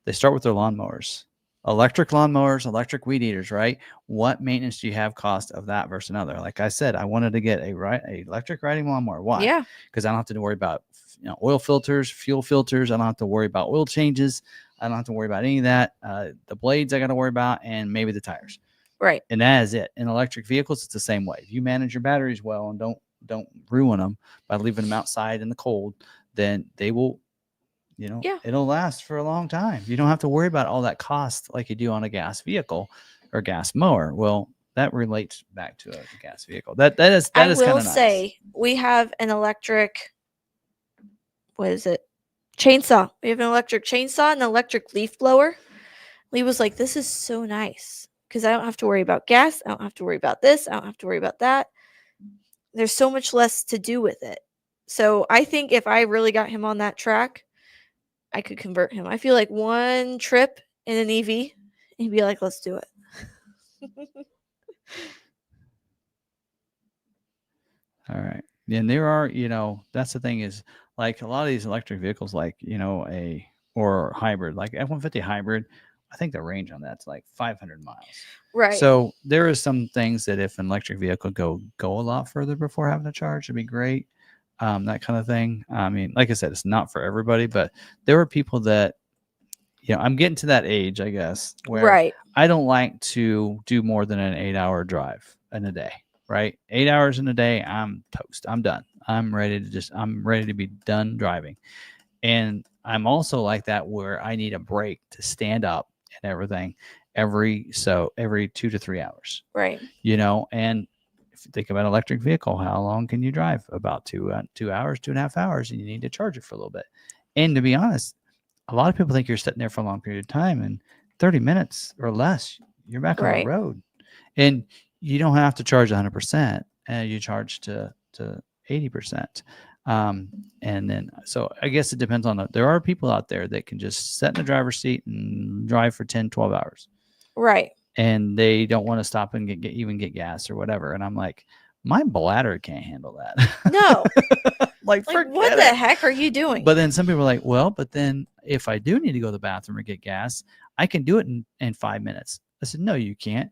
Speaker 1: They start with their lawnmowers. Electric lawnmowers, electric weed eaters, right? What maintenance do you have cost of that versus another? Like I said, I wanted to get a electric riding lawnmower. Why?
Speaker 2: Yeah.
Speaker 1: Because I don't have to worry about oil filters, fuel filters. I don't have to worry about oil changes. I don't have to worry about any of that. The blades I got to worry about, and maybe the tires.
Speaker 2: Right.
Speaker 1: And that is it. In electric vehicles, it's the same way. If you manage your batteries well and don't ruin them by leaving them outside in the cold, then they will. It'll last for a long time. You don't have to worry about all that cost like you do on a gas vehicle or gas mower. Well, that relates back to a gas vehicle. That is kind of nice. I will say
Speaker 2: we have an electric. What is it? Chainsaw. We have an electric chainsaw and an electric leaf blower. Lee was like, "This is so nice because I don't have to worry about gas. I don't have to worry about this. I don't have to worry about that. There's so much less to do with it." So I think if I really got him on that track, I could convert him. I feel like one trip in an EV, he'd be like, let's do it.
Speaker 1: All right. And there are, that's the thing is a lot of these electric vehicles, or hybrid, like F-150 hybrid, I think the range on that's 500 miles.
Speaker 2: Right.
Speaker 1: So there is some things that if an electric vehicle go a lot further before having to charge, it'd be great. That kind of thing. I mean, like I said, it's not for everybody, but there are people that, I'm getting to that age, I guess, where I don't like to do more than an 8-hour drive in a day, right? 8 hours in a day, I'm toast. I'm done. I'm ready to be done driving. And I'm also like that where I need a break to stand up and everything every 2 to 3 hours.
Speaker 2: Right.
Speaker 1: And if you think about an electric vehicle, how long can you drive? About 2 hours, 2.5 hours, and you need to charge it for a little bit. And to be honest, a lot of people think you're sitting there for a long period of time, and 30 minutes or less, you're back on the road. And you don't have to charge 100%, and you charge to 80%. And then, so I guess it depends on there are people out there that can just sit in the driver's seat and drive for 10, 12 hours.
Speaker 2: Right.
Speaker 1: And they don't want to stop and get gas or whatever. And I'm like, my bladder can't handle that.
Speaker 2: No.
Speaker 1: What
Speaker 2: the heck are you doing?
Speaker 1: But then some people are like, well, but then if I do need to go to the bathroom or get gas, I can do it in 5 minutes. I said, no, you can't.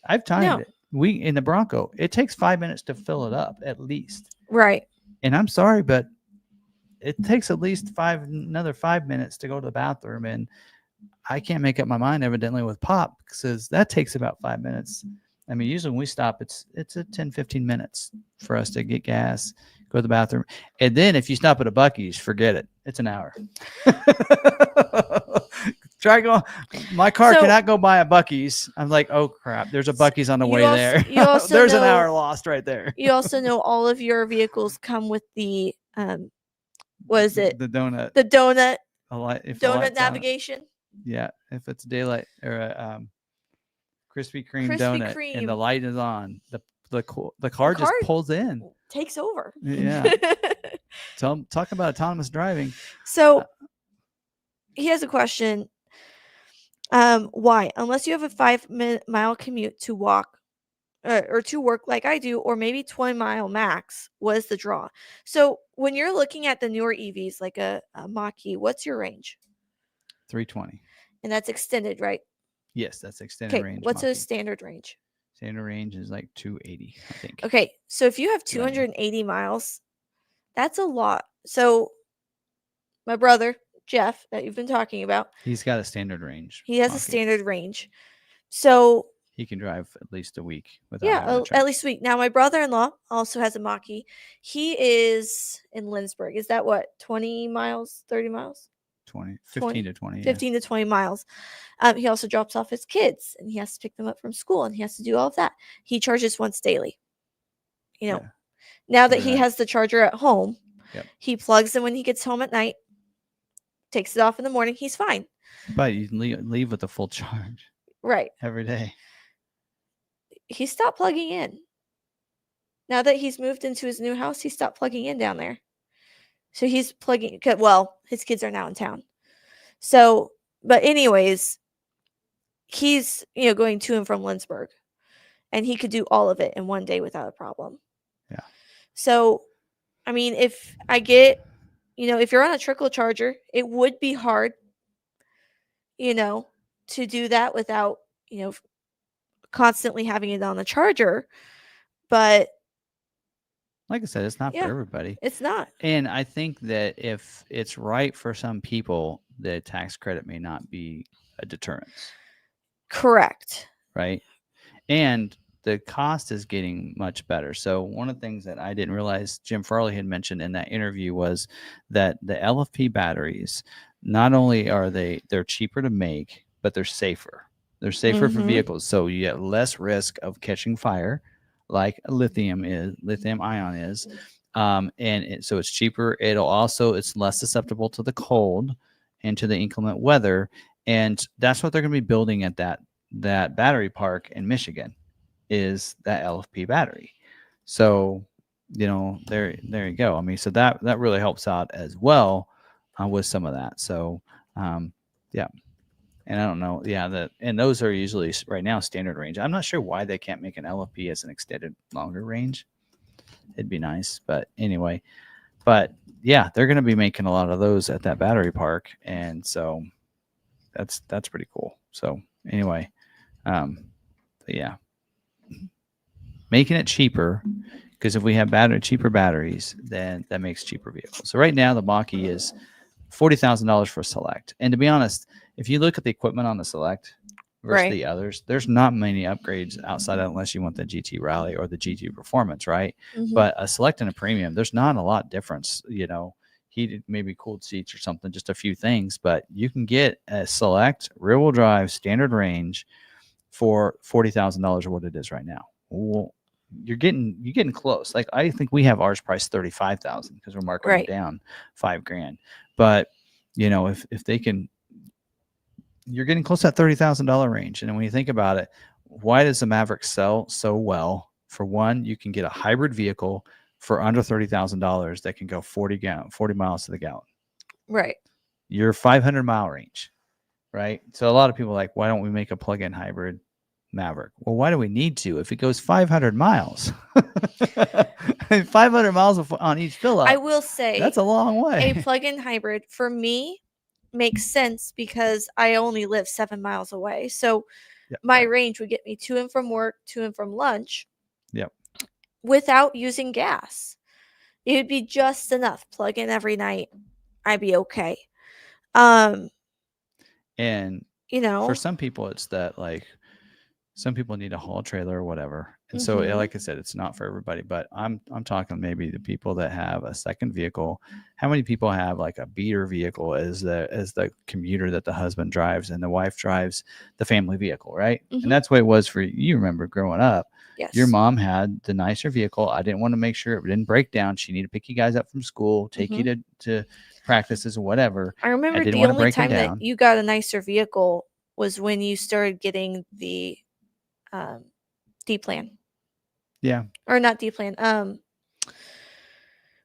Speaker 1: I've timed it. In the Bronco, it takes 5 minutes to fill it up at least.
Speaker 2: Right.
Speaker 1: And I'm sorry, but it takes at least another 5 minutes to go to the bathroom. And I can't make up my mind evidently with Pop because that takes about 5 minutes. I mean, usually when we stop, it's a 10, 15 minutes for us to get gas, go to the bathroom. And then if you stop at a Buc-ee's, forget it. It's an hour. Try going. My car cannot go by a Buc-ee's. I'm like, oh crap, there's a Buc-ee's on the way there. There's an hour lost right there.
Speaker 2: You also know all of your vehicles come with the what is it?
Speaker 1: The donut.
Speaker 2: The donut.
Speaker 1: Donut
Speaker 2: navigation.
Speaker 1: Yeah, if it's daylight or a Krispy Kreme donut and the light is on, the car just pulls in,
Speaker 2: takes over.
Speaker 1: Yeah. Talk about autonomous driving.
Speaker 2: So he has a question. Why? Unless you have a 5-mile commute to walk or to work like I do, or maybe 20-mile max, what is the draw? So when you're looking at the newer EVs like a mach-e, what's your range?
Speaker 1: 320.
Speaker 2: And that's extended, right?
Speaker 1: Yes, that's extended range.
Speaker 2: What's a standard range?
Speaker 1: Standard range is 280, I think.
Speaker 2: Okay, so if you have 280 miles, that's a lot. So my brother, Jeff, that you've been talking about,
Speaker 1: he's got a standard range.
Speaker 2: He has a standard range. So
Speaker 1: he can drive at least a week without
Speaker 2: at least a week. Now my brother-in-law also has a mach-e. He is in Lindsborg. Is that what, 20 miles, 30 miles?
Speaker 1: 15 to 20.
Speaker 2: 15 to 20 miles. He also drops off his kids, and he has to pick them up from school, and he has to do all of that. He charges once daily. Now that he has the charger at home, he plugs in when he gets home at night, takes it off in the morning. He's fine.
Speaker 1: But you leave with a full charge.
Speaker 2: Right.
Speaker 1: Every day.
Speaker 2: He stopped plugging in. Now that he's moved into his new house, he stopped plugging in down there. So he's plugging, well, his kids are now in town. So, but anyways, he's, going to and from Lindsborg. And he could do all of it in one day without a problem.
Speaker 1: Yeah.
Speaker 2: So, I mean, if I get, if you're on a trickle charger, it would be hard, to do that without, constantly having it on the charger. But
Speaker 1: like I said, it's not for everybody.
Speaker 2: It's not.
Speaker 1: And I think that if it's right for some people, the tax credit may not be a deterrent.
Speaker 2: Correct.
Speaker 1: Right. And the cost is getting much better. So one of the things that I didn't realize Jim Farley had mentioned in that interview was that the LFP batteries, not only are they're cheaper to make, but they're safer. They're safer for vehicles. So you get less risk of catching fire, like lithium ion is. So it's cheaper. It's less susceptible to the cold and to the inclement weather. And that's what they're going to be building at that battery park in Michigan, is that LFP battery. So, there you go. I mean, so that really helps out as well with some of that. So, yeah. And I don't know. Yeah. And those are usually right now standard range. I'm not sure why they can't make an LFP as an extended longer range. It'd be nice. But anyway, yeah, they're going to be making a lot of those at that battery park. And so that's pretty cool. So anyway, yeah, making it cheaper, because if we have cheaper batteries, then that makes cheaper vehicles. So right now the mach-e is $40,000 for Select. And to be honest, if you look at the equipment on the Select versus the others, there's not many upgrades outside of, unless you want the GT Rally or the GT Performance, right? Mm-hmm. But a Select and a Premium, there's not a lot difference, heated, maybe cooled seats or something, just a few things. But you can get a Select rear-wheel drive standard range for $40,000 or what it is right now. Well, you're getting close. Like, I think we have ours priced $35,000 because we're marking it down $5,000. But if they can, you're getting close to that $30,000 range. And when you think about it, why does the Maverick sell so well? For one, you can get a hybrid vehicle for under $30,000 that can go 40 miles to the gallon.
Speaker 2: Right.
Speaker 1: Your 500-mile range. Right. So a lot of people are like, why don't we make a plug-in hybrid Maverick? Well, why do we need to? If it goes 500 miles, 500 miles on each fill up,
Speaker 2: I will say
Speaker 1: that's a long way.
Speaker 2: A plug-in hybrid for me makes sense because I only live 7 miles away. So my range would get me to and from work, to and from lunch.
Speaker 1: Yep.
Speaker 2: Without using gas. It would be just enough. Plug in every night. I'd be okay.
Speaker 1: And for some people, it's that, like, some people need a haul trailer or whatever. And so, like I said, it's not for everybody, but I'm talking maybe the people that have a second vehicle. How many people have like a beater vehicle as the commuter that the husband drives and the wife drives the family vehicle, right? Mm-hmm. And that's what it was for you. Remember growing up, your mom had the nicer vehicle. I didn't want to make sure it didn't break down. She needed to pick you guys up from school, take you to practices or whatever.
Speaker 2: I remember the only time that you got a nicer vehicle was when you started getting the D-plan.
Speaker 1: Yeah.
Speaker 2: Or not D-plan. When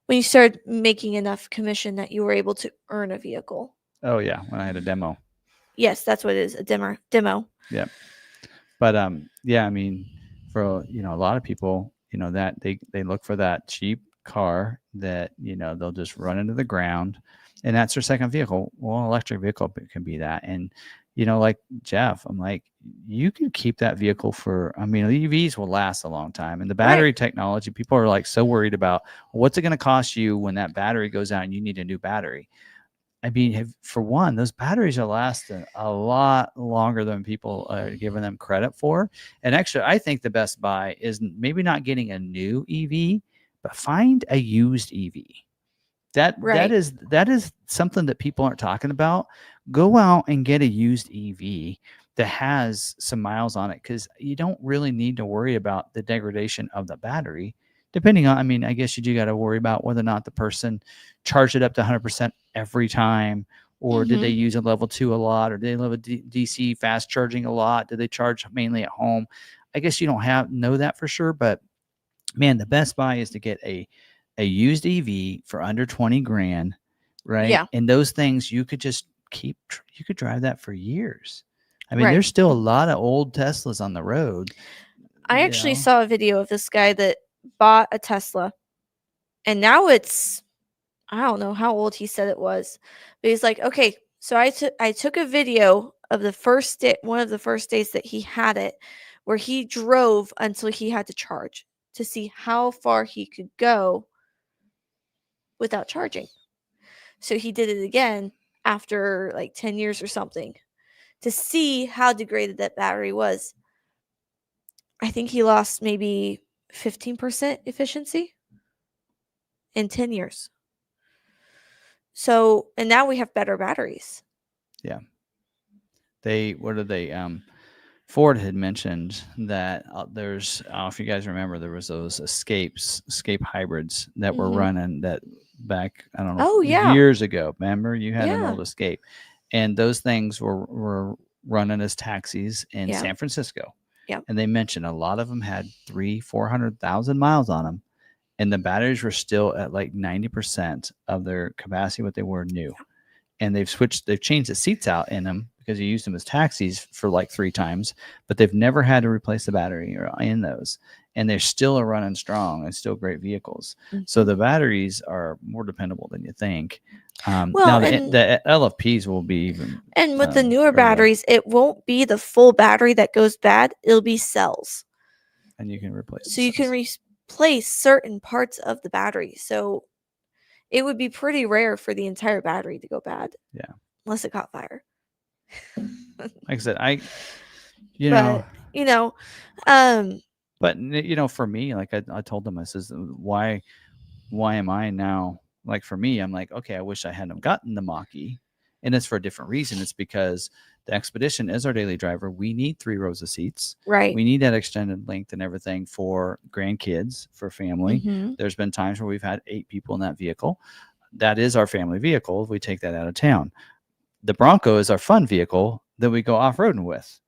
Speaker 2: you started making enough commission that you were able to earn a vehicle.
Speaker 1: Oh yeah, when I had a demo.
Speaker 2: Yes, that's what it is, a demo.
Speaker 1: Yeah. But yeah, I mean, for a lot of people, that they look for that cheap car that they'll just run into the ground, and that's their second vehicle. Well, an electric vehicle can be that. And like Jeff, I'm like, you can keep that vehicle for, EVs will last a long time. And the battery technology, people are like so worried about, what's it going to cost you when that battery goes out and you need a new battery? I mean, for one, those batteries are lasting a lot longer than people are giving them credit for. And actually, I think the best buy is maybe not getting a new EV, but find a used EV. That is something that people aren't talking about. Go out and get a used EV that has some miles on it, because you don't really need to worry about the degradation of the battery. Depending on, I mean, I guess you do got to worry about whether or not the person charged it up to 100% every time, or did they use a level 2 a lot, or did they live a DC fast charging a lot? Did they charge mainly at home? I guess you don't know that for sure, but man, the best buy is to get a used EV for under 20 grand, right?
Speaker 2: Yeah.
Speaker 1: And those things you could just you could drive that for years. I mean, there's still a lot of old Teslas on the road.
Speaker 2: I actually saw a video of this guy that bought a Tesla, and now it's, I don't know how old he said it was, but he's like, okay, so I took a video of the first day, one of the first days that he had it, where he drove until he had to charge to see how far he could go without charging. So he did it again after like 10 years or something to see how degraded that battery was. I think he lost maybe 15% efficiency in 10 years. So, and now we have better batteries.
Speaker 1: Yeah. Ford had mentioned that there's, if you guys remember, there was those Escape hybrids that were running that back, I don't know, years ago. Remember, you had an old Escape, and those things were running as taxis in San Francisco.
Speaker 2: Yeah.
Speaker 1: And they mentioned a lot of them had 400,000 miles on them, and the batteries were still at like 90% of their capacity, what they were new. Yeah. And they've changed the seats out in them because you used them as taxis for like 3 times, but they've never had to replace the battery in those. And they're still running strong and still great vehicles. So the batteries are more dependable than you think. Now the LFPs will be even.
Speaker 2: And with the newer batteries, it won't be the full battery that goes bad. It'll be cells.
Speaker 1: And you can replace.
Speaker 2: So you can replace certain parts of the battery. So it would be pretty rare for the entire battery to go bad.
Speaker 1: Yeah.
Speaker 2: Unless it caught fire.
Speaker 1: Like I said, but for me, like I told them, I says, why am I now, like, for me, I'm like, okay, I wish I hadn't gotten the mach-e, and it's for a different reason. It's because the Expedition is our daily driver. We need 3 rows of seats.
Speaker 2: Right.
Speaker 1: We need that extended length and everything for grandkids, for family. There's been times where we've had 8 people in that vehicle. That is our family vehicle. We take that out of town. The Bronco is our fun vehicle that we go off-roading with.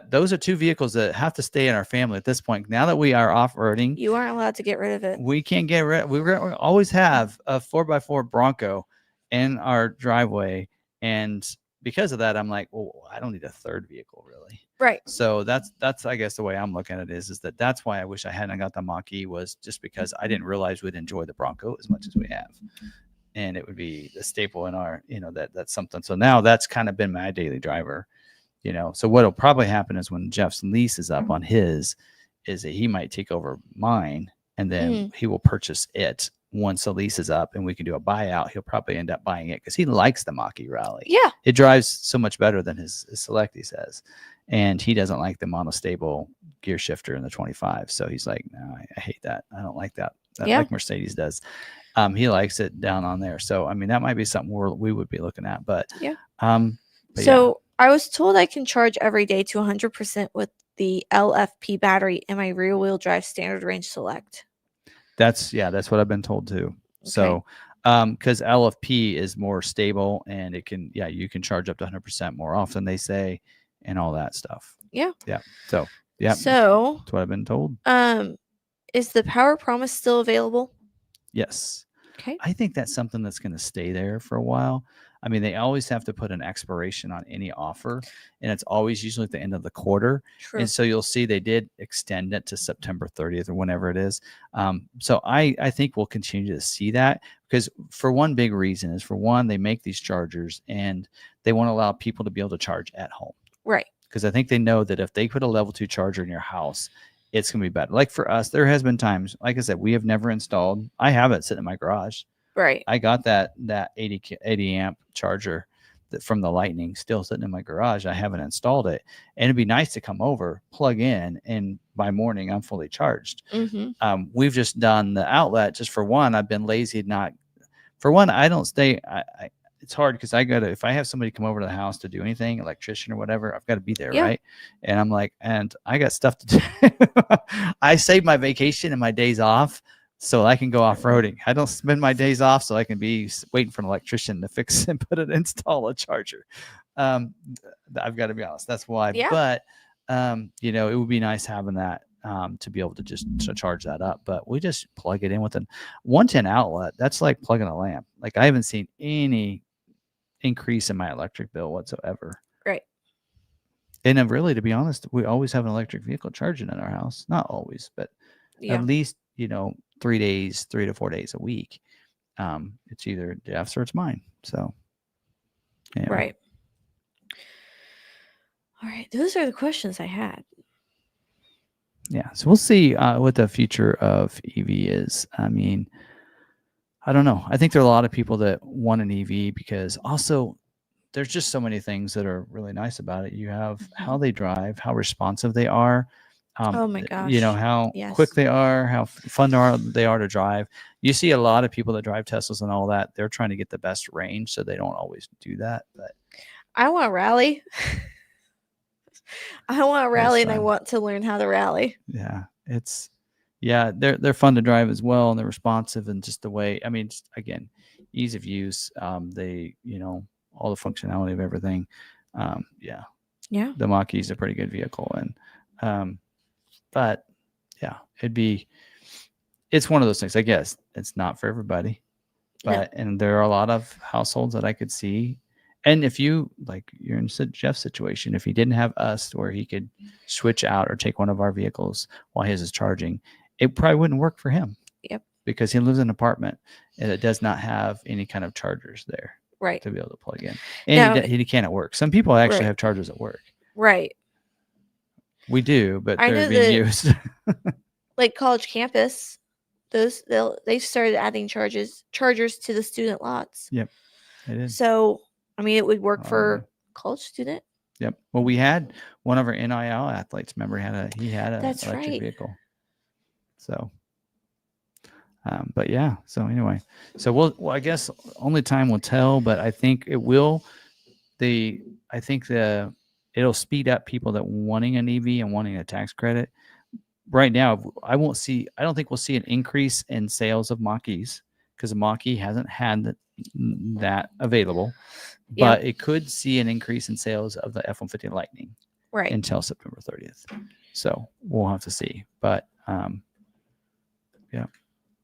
Speaker 1: Those are 2 vehicles that have to stay in our family at this point. Now that we are off-roading,
Speaker 2: you aren't allowed to get rid of it.
Speaker 1: We can't get rid. We always have a 4x4 Bronco in our driveway, and because of that, I'm like, well, I don't need a 3rd vehicle, really.
Speaker 2: Right.
Speaker 1: So that's I guess the way I'm looking at it is that's why I wish I hadn't got the mach-e, was just because I didn't realize we'd enjoy the Bronco as much as we have. And it would be a staple in our, that's something. So now that's kind of been my daily driver, So what'll probably happen is when Jeff's lease is up on his, is that he might take over mine, and then he will purchase it once the lease is up and we can do a buyout. He'll probably end up buying it because he likes the mach-e Rally.
Speaker 2: Yeah.
Speaker 1: It drives so much better than his Select, he says. And he doesn't like the monostable gear shifter in the 25. So he's like, no, I hate that. I don't like that. Like Mercedes does. He likes it down on there. So, I mean, that might be something we would be looking at, but
Speaker 2: I was told I can charge every day to 100% with the LFP battery in my rear wheel drive standard range Select.
Speaker 1: That's what I've been told too. Okay. So, because LFP is more stable, and it can, you can charge up to 100% more often, they say, and all that stuff.
Speaker 2: Yeah.
Speaker 1: Yeah. So, yeah.
Speaker 2: So
Speaker 1: that's what I've been told.
Speaker 2: Is the Power Promise still available?
Speaker 1: Yes.
Speaker 2: Okay.
Speaker 1: I think that's something that's going to stay there for a while. I mean, they always have to put an expiration on any offer, and it's always usually at the end of the quarter.
Speaker 2: True.
Speaker 1: And so you'll see they did extend it to September 30th or whenever it is. So I think we'll continue to see that, because for one big reason is, for one, they make these chargers and they want to allow people to be able to charge at home.
Speaker 2: Right.
Speaker 1: Because I think they know that if they put a level 2 charger in your house, it's going to be better. Like for us, there has been times, like I said, we have never installed. I have it sitting in my garage.
Speaker 2: Right.
Speaker 1: I got that 80 amp charger from the Lightning still sitting in my garage. I haven't installed it. And it'd be nice to come over, plug in, and by morning I'm fully charged. We've just done the outlet just for one. I've been lazy to not for one, I don't stay. It's hard because if I have somebody come over to the house to do anything, electrician or whatever, I've got to be there, right? And I'm like, and I got stuff to do. I save my vacation and my days off so I can go off-roading. I don't spend my days off so I can be waiting for an electrician to fix and install a charger. I've got to be honest. That's why.
Speaker 2: Yeah.
Speaker 1: But, it would be nice having that to be able to just to charge that up. But we just plug it in with a 110 outlet. That's like plugging a lamp. Like I haven't seen any increase in my electric bill whatsoever.
Speaker 2: Right.
Speaker 1: And really, to be honest, we always have an electric vehicle charging in our house. Not always, but at least, 3 to 4 days a week. It's either Jeff's or it's mine. So, anyway.
Speaker 2: Right. All right. Those are the questions I had.
Speaker 1: Yeah. So we'll see what the future of EV is. I mean, I don't know. I think there are a lot of people that want an EV because also there's just so many things that are really nice about it. You have how they drive, how responsive they are.
Speaker 2: Oh my gosh.
Speaker 1: How quick they are, how fun they are to drive. You see a lot of people that drive Teslas and all that. They're trying to get the best range, so they don't always do that. But
Speaker 2: I want to rally. I want to rally, and I want to learn how to rally.
Speaker 1: Yeah, they're fun to drive as well, and they're responsive, and just the way. I mean, just, again, ease of use. They, all the functionality of everything. Yeah. The mach-e is a pretty good vehicle, and but yeah, it's one of those things. I guess it's not for everybody, but and there are a lot of households that I could see. And if you're in Jeff's situation, if he didn't have us where he could switch out or take one of our vehicles while his is charging, it probably wouldn't work for him.
Speaker 2: Yep.
Speaker 1: Because he lives in an apartment and it does not have any kind of chargers there.
Speaker 2: Right.
Speaker 1: To be able to plug in. And he can't at work. Some people actually have chargers at work.
Speaker 2: Right.
Speaker 1: We do, but they're being used.
Speaker 2: Like college campus, they started adding chargers to the student lots.
Speaker 1: Yep. It is.
Speaker 2: So I mean, it would work for college student.
Speaker 1: Yep. Well, we had one of our NIL athletes. Remember, he had an electric vehicle. So, but yeah. So anyway, so I guess only time will tell. But I think it will. It'll speed up people that wanting an EV and wanting a tax credit. Right now, I don't think we'll see an increase in sales of mach-es because the mach-e hasn't had that available. But it could see an increase in sales of the F-150 Lightning until September 30th. So we'll have to see. But I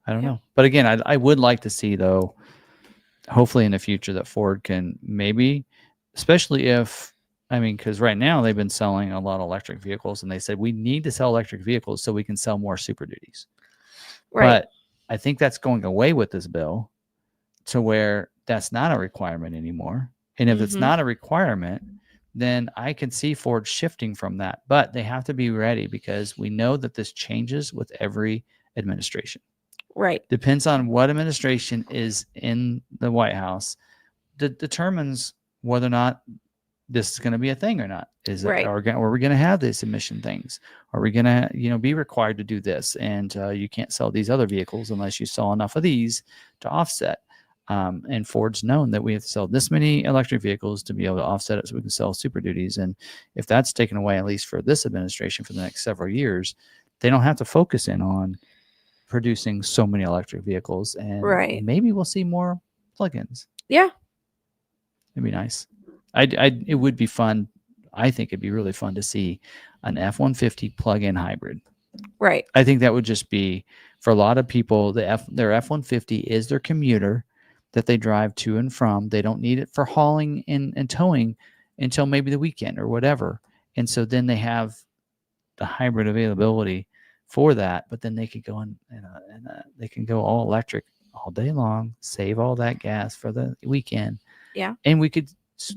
Speaker 1: don't know. But again, I would like to see, though, hopefully in the future that Ford can maybe, especially because right now they've been selling a lot of electric vehicles, and they said we need to sell electric vehicles so we can sell more Super Duties. Right. But I think that's going away with this bill to where that's not a requirement anymore. And if it's not a requirement, then I can see Ford shifting from that. But they have to be ready because we know that this changes with every administration.
Speaker 2: Right.
Speaker 1: Depends on what administration is in the White House that determines whether or not this is going to be a thing or not. Is it, are we going to have these emission things? Are we going to, be required to do this? And you can't sell these other vehicles unless you sell enough of these to offset. And Ford's known that we have to sell this many electric vehicles to be able to offset it so we can sell Super Duties. And if that's taken away, at least for this administration for the next several years, they don't have to focus in on producing so many electric vehicles. And maybe we'll see more plugins.
Speaker 2: Yeah.
Speaker 1: It'd be nice. It would be fun. I think it'd be really fun to see an F-150 plug-in hybrid.
Speaker 2: Right.
Speaker 1: I think that would just be, for a lot of people, their F-150 is their commuter that they drive to and from. They don't need it for hauling and towing until maybe the weekend or whatever. And so then they have the hybrid availability for that, but then they could go they can go all electric all day long, save all that gas for the weekend.
Speaker 2: Yeah.
Speaker 1: And we could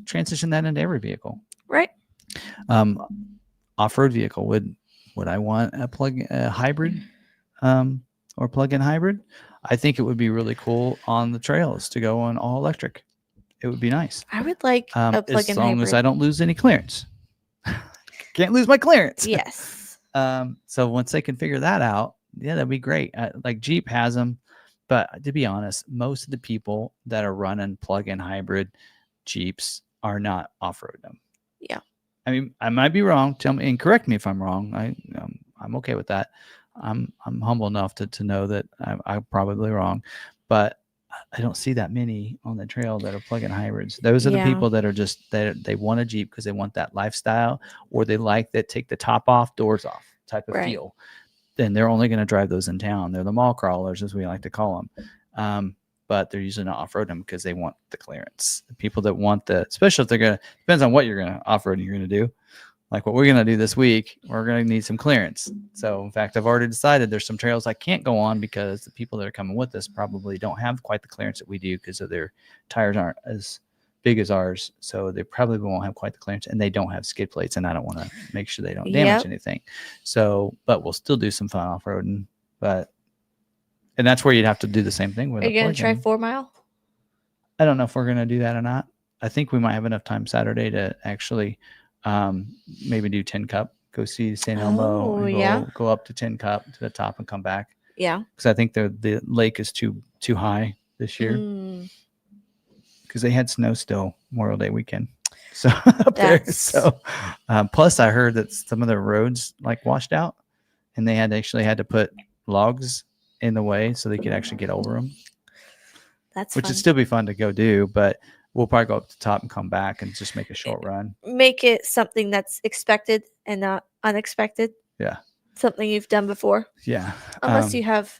Speaker 1: transition that into every vehicle.
Speaker 2: Right.
Speaker 1: Off-road vehicle, would I want a hybrid or plug-in hybrid? I think it would be really cool on the trails to go on all electric. It would be nice.
Speaker 2: I would like a plug-in hybrid.
Speaker 1: As long as I don't lose any clearance. Can't lose my clearance.
Speaker 2: Yes.
Speaker 1: So once they can figure that out, that'd be great. Like Jeep has them. But to be honest, most of the people that are running plug-in hybrid Jeeps are not off-roading them.
Speaker 2: Yeah.
Speaker 1: I mean, I might be wrong. Tell me and correct me if I'm wrong. I'm okay with that. I'm humble enough to know that I'm probably wrong, but I don't see that many on the trail that are plug-in hybrids. Those are the people that are just they want a Jeep because they want that lifestyle, or they like that take the top off, doors off type of feel. Then they're only going to drive those in town. They're the mall crawlers, as we like to call them. But they're usually not off-road them because they want the clearance. The people that want especially if they're going to, depends on what you're going to off-road you're going to do. Like what we're going to do this week, we're going to need some clearance. So in fact, I've already decided there's some trails I can't go on because the people that are coming with us probably don't have quite the clearance that we do because of their tires aren't as big as ours. So they probably won't have quite the clearance, and they don't have skid plates, and I don't want to make sure they don't damage anything. So, but we'll still do some fun off-roading, and that's where you'd have to do the same thing with.
Speaker 2: Are you going to try 4 Mile?
Speaker 1: I don't know if we're going to do that or not. I think we might have enough time Saturday to actually maybe do 10 Cup, go see St. Elmo, and go up to 10 Cup to the top and come back. Yeah. Because I think the lake is too high this year. Because they had snow still Memorial Day weekend. So up there. So plus I heard that some of the roads like washed out, and they had to put logs in the way so they could actually get over them. Which would still be fun to go do, but we'll probably go up to the top and come back and just make a short run. Make
Speaker 2: it something that's expected and not unexpected.
Speaker 1: Yeah.
Speaker 2: Something you've done before.
Speaker 1: Yeah.
Speaker 2: Unless you have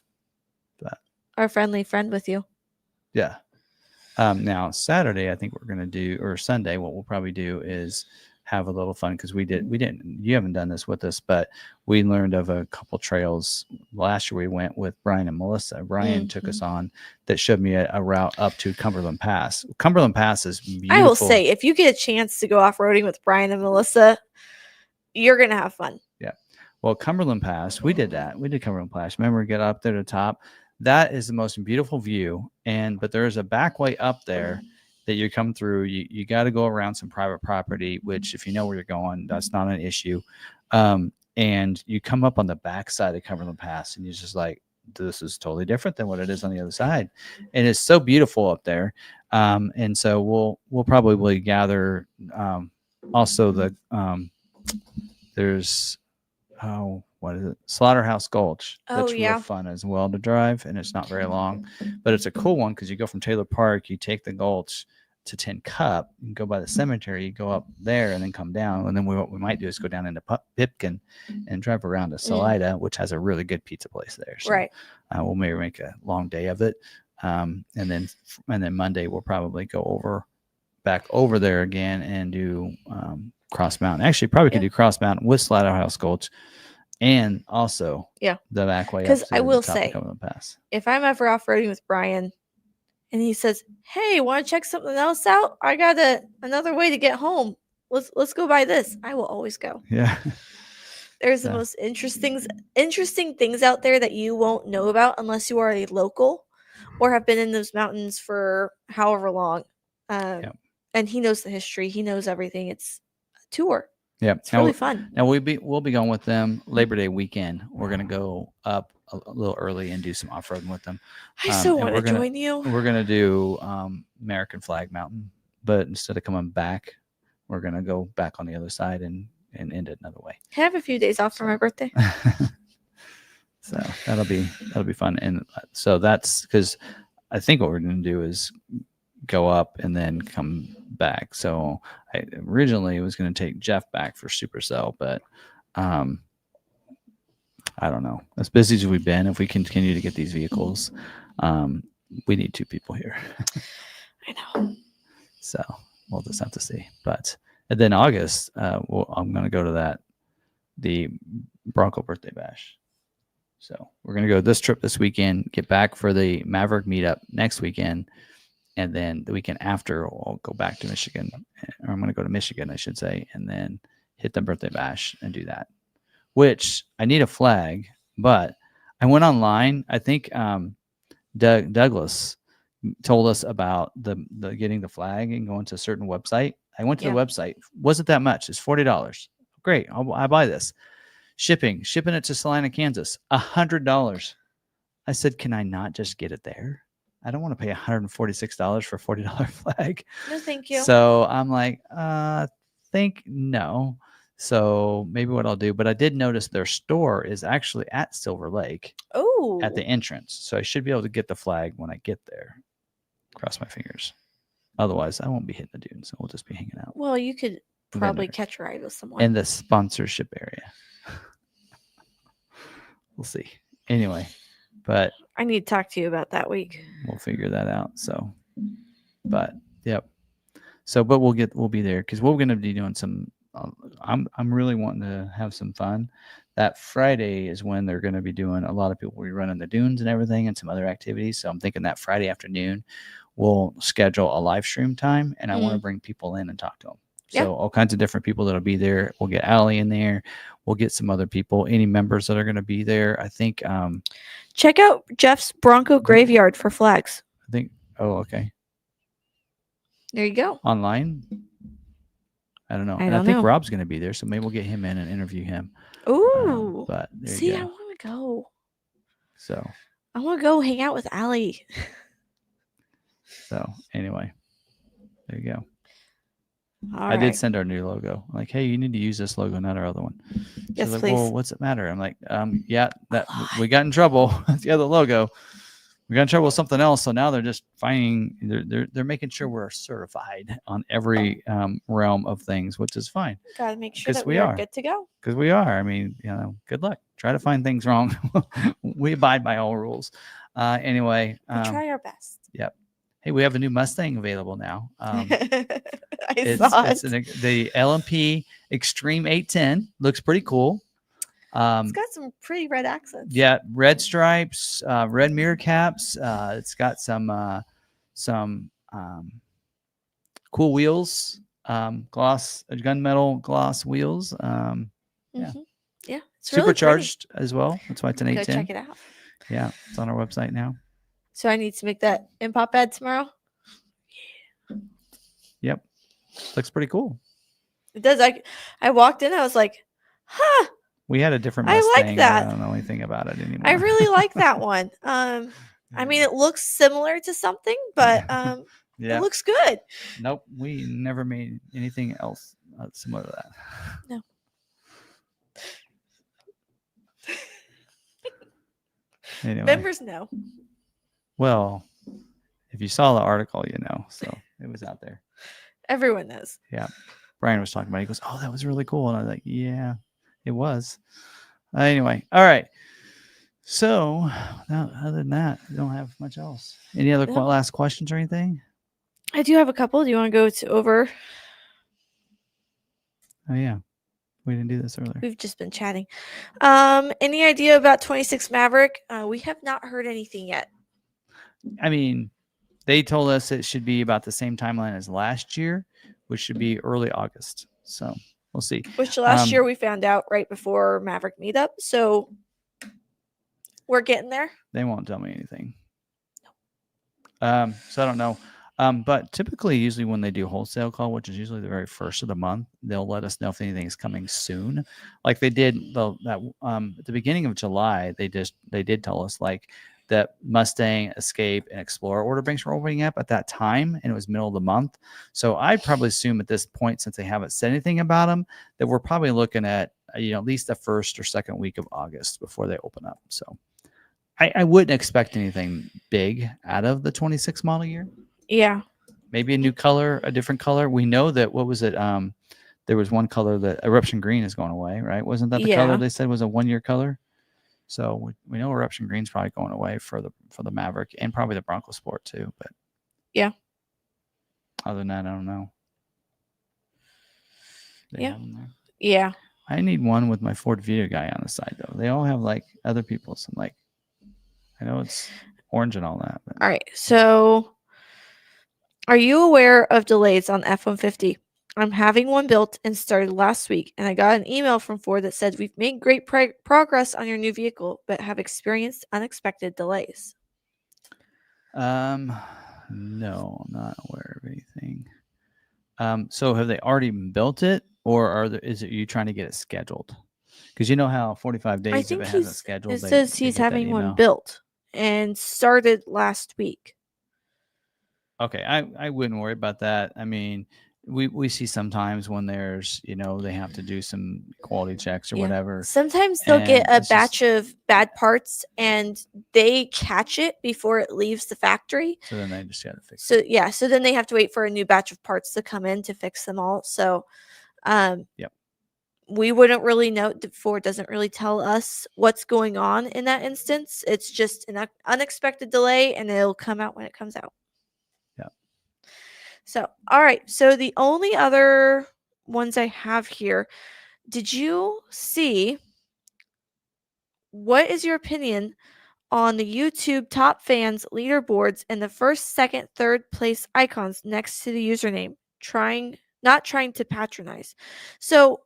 Speaker 2: our friendly friend with you.
Speaker 1: Yeah. Now Saturday, I think we're going to do, or Sunday, what we'll probably do is have a little fun because you haven't done this with us, but we learned of a couple trails. Last year we went with Brian and Melissa. Brian took us on that showed me a route up to Cumberland Pass. Cumberland Pass is beautiful.
Speaker 2: I will say, if you get a chance to go off-roading with Brian and Melissa, you're going to have fun.
Speaker 1: Yeah. Well, Cumberland Pass, we did that. We did Cumberland Pass. Remember, we get up there to the top. That is the most beautiful view. But there is a back way up there that you come through. You got to go around some private property, which if you know where you're going, that's not an issue. And you come up on the back side of Cumberland Pass, and you're just like, this is totally different than what it is on the other side. And it's so beautiful up there. And so we'll probably gather also there's what is it? Slaughterhouse Gulch. That's real fun as well to drive, and it's not very long, but it's a cool one because you go from Taylor Park, you take the Gulch to 10 Cup, you go by the cemetery, you go up there and then come down, and then what we might do is go down into Pipkin and drive around to Salina, which has a really good pizza place there. So, we'll maybe make a long day of it, and then Monday we'll probably go back over there again and do Cross Mountain. Actually, probably could do Cross Mountain with Slaughterhouse Gulch. And also, the back way.
Speaker 2: Because I will say, if I'm ever off-roading with Brian and he says, hey, want to check something else out? I got another way to get home. Let's go by this. I will always go.
Speaker 1: Yeah.
Speaker 2: There's the most interesting things out there that you won't know about unless you are a local or have been in those mountains for however long. And he knows the history. He knows everything. It's a tour.
Speaker 1: Yeah,
Speaker 2: it's really fun.
Speaker 1: Now we'll be going with them Labor Day weekend. We're gonna go up a little early and do some off roading with them.
Speaker 2: I so want to join you.
Speaker 1: We're gonna do American Flag Mountain, but instead of coming back, we're gonna go back on the other side and end it another way.
Speaker 2: I have a few days off for my birthday,
Speaker 1: so that'll be fun. And so that's because I think what we're gonna do is go up and then come back. So I originally was going to take Jeff back for Supercell, but I don't know. As busy as we've been, if we continue to get these vehicles, we need 2 people here.
Speaker 2: I know.
Speaker 1: So we'll just have to see. But and then August, I'm going to go to the Bronco birthday bash. So we're going to go this trip this weekend, get back for the Maverick meetup next weekend. And then the weekend after, I'll go back to Michigan, or I'm going to go to Michigan, I should say, and then hit the birthday bash and do that, which I need a flag, but I went online. I think Douglas told us about the getting the flag and going to a certain website. I went to the website. Wasn't that much. It's $40. Great. I buy this. Shipping it to Salina, Kansas, $100. I said, can I not just get it there? I don't want to pay $146 for a $40 flag.
Speaker 2: No, thank you.
Speaker 1: So I'm like, think no. So maybe what I'll do, but I did notice their store is actually at Silver Lake.
Speaker 2: Oh.
Speaker 1: At the entrance. So I should be able to get the flag when I get there. Cross my fingers. Otherwise, I won't be hitting the dunes. We'll just be hanging out.
Speaker 2: Well, you could probably catch a ride with someone.
Speaker 1: In the sponsorship area. We'll see. Anyway, but
Speaker 2: I need to talk to you about that week.
Speaker 1: We'll figure that out. So, but yep. So, but we'll be there because we're going to be doing some. I'm really wanting to have some fun. That Friday is when they're going to be doing a lot of people will be running the dunes and everything and some other activities. So I'm thinking that Friday afternoon we'll schedule a live stream time, and I want to bring people in and talk to them. So all kinds of different people that'll be there. We'll get Allie in there. We'll get some other people, any members that are going to be there. I think.
Speaker 2: Check out Jeff's Bronco Graveyard for flags.
Speaker 1: I think. Oh, okay.
Speaker 2: There you go.
Speaker 1: Online. I don't know. I think Rob's going to be there, so maybe we'll get him in and interview him.
Speaker 2: Ooh.
Speaker 1: But
Speaker 2: see, I want to go.
Speaker 1: So.
Speaker 2: I want to go hang out with Allie.
Speaker 1: So anyway, there you go.
Speaker 2: All
Speaker 1: I did send our new logo. I'm like, hey, you need to use this logo, not our other one.
Speaker 2: Yes,
Speaker 1: like,
Speaker 2: please.
Speaker 1: well, what's it matter? I'm like, yeah, that we got in trouble. The other logo. We got in trouble with something else, so now they're just finding. They're making sure we're certified on every realm of things, which is fine.
Speaker 2: Gotta make sure that we are good to go.
Speaker 1: Because we are. I mean, good luck. Try to find things wrong. We abide by all rules. Anyway,
Speaker 2: we try our best.
Speaker 1: Yep. Hey, we have a new Mustang available now.
Speaker 2: It's
Speaker 1: the LMP Extreme 810. Looks pretty cool.
Speaker 2: It's got some pretty red accents.
Speaker 1: Yeah, red stripes, red mirror caps. It's got some cool wheels, gloss, gunmetal gloss wheels.
Speaker 2: Yeah, it's
Speaker 1: supercharged
Speaker 2: really
Speaker 1: as well. That's why it's an 810.
Speaker 2: Go check it out.
Speaker 1: Yeah, it's on our website now.
Speaker 2: So I need to make that in-pop ad tomorrow.
Speaker 1: Yep, looks pretty cool.
Speaker 2: It does. I walked in. I was like, huh.
Speaker 1: We had a different Mustang.
Speaker 2: I like that.
Speaker 1: I don't know anything about it anymore.
Speaker 2: I really like that one. I mean, it looks similar to something, but it looks good.
Speaker 1: Nope, we never made anything else similar to that.
Speaker 2: No.
Speaker 1: Anyway.
Speaker 2: Members know.
Speaker 1: Well, if you saw the article, you know. So it was out there.
Speaker 2: Everyone knows.
Speaker 1: Yeah. Brian was talking about it. He goes, oh, that was really cool. And I was like, yeah, it was. Anyway. All right. So other than that, we don't have much else. Any other last questions or anything?
Speaker 2: I do have a couple. Do you want to go over?
Speaker 1: Oh, yeah. We didn't do this earlier.
Speaker 2: We've just been chatting. Any idea about 26 Maverick? We have not heard anything yet.
Speaker 1: I mean, they told us it should be about the same timeline as last year, which should be early August. So we'll see.
Speaker 2: Which last year we found out right before Maverick meetup. So we're getting there.
Speaker 1: They won't tell me anything. So I don't know. But typically, usually when they do wholesale call, which is usually the very first of the month, they'll let us know if anything is coming soon. Like they did at the beginning of July, they did tell us like that Mustang, Escape, and Explorer order banks were opening up at that time, and it was middle of the month. So I'd probably assume at this point, since they haven't said anything about them, that we're probably looking at at least the first or second week of August before they open up. So I wouldn't expect anything big out of the 26 model year.
Speaker 2: Yeah.
Speaker 1: Maybe a new color, a different color. We know that, what was it? There was one color that Eruption Green is going away, right? Wasn't that the color they said was a 1-year color? So we know Eruption Green's probably going away for the Maverick and probably the Bronco Sport too. But
Speaker 2: yeah.
Speaker 1: Other than that, I don't know.
Speaker 2: Yeah.
Speaker 1: I need one with my Ford Vita guy on the side though. They all have like other people's. I'm like, I know it's orange and all that. But.
Speaker 2: All right. So are you aware of delays on F-150? I'm having one built and started last week, and I got an email from Ford that said we've made great progress on your new vehicle, but have experienced unexpected delays.
Speaker 1: No, I'm not aware of anything. So have they already built it, or is it you trying to get it scheduled? Because you know how 45 days if it hasn't scheduled.
Speaker 2: It says he's having one built. and started last week.
Speaker 1: Okay, I wouldn't worry about that. I mean, we see sometimes when there's, they have to do some quality checks or whatever.
Speaker 2: Sometimes they'll get a batch of bad parts and they catch it before it leaves the factory.
Speaker 1: So then they just got to fix it.
Speaker 2: So then they have to wait for a new batch of parts to come in to fix them all. So
Speaker 1: yep.
Speaker 2: We wouldn't really know. Ford doesn't really tell us what's going on in that instance. It's just an unexpected delay and it'll come out when it comes out.
Speaker 1: Yeah.
Speaker 2: So, all right. So the only other ones I have here, did you see, what is your opinion on the YouTube top fans leaderboards and the first, second, third place icons next to the username? Not trying to patronize. So,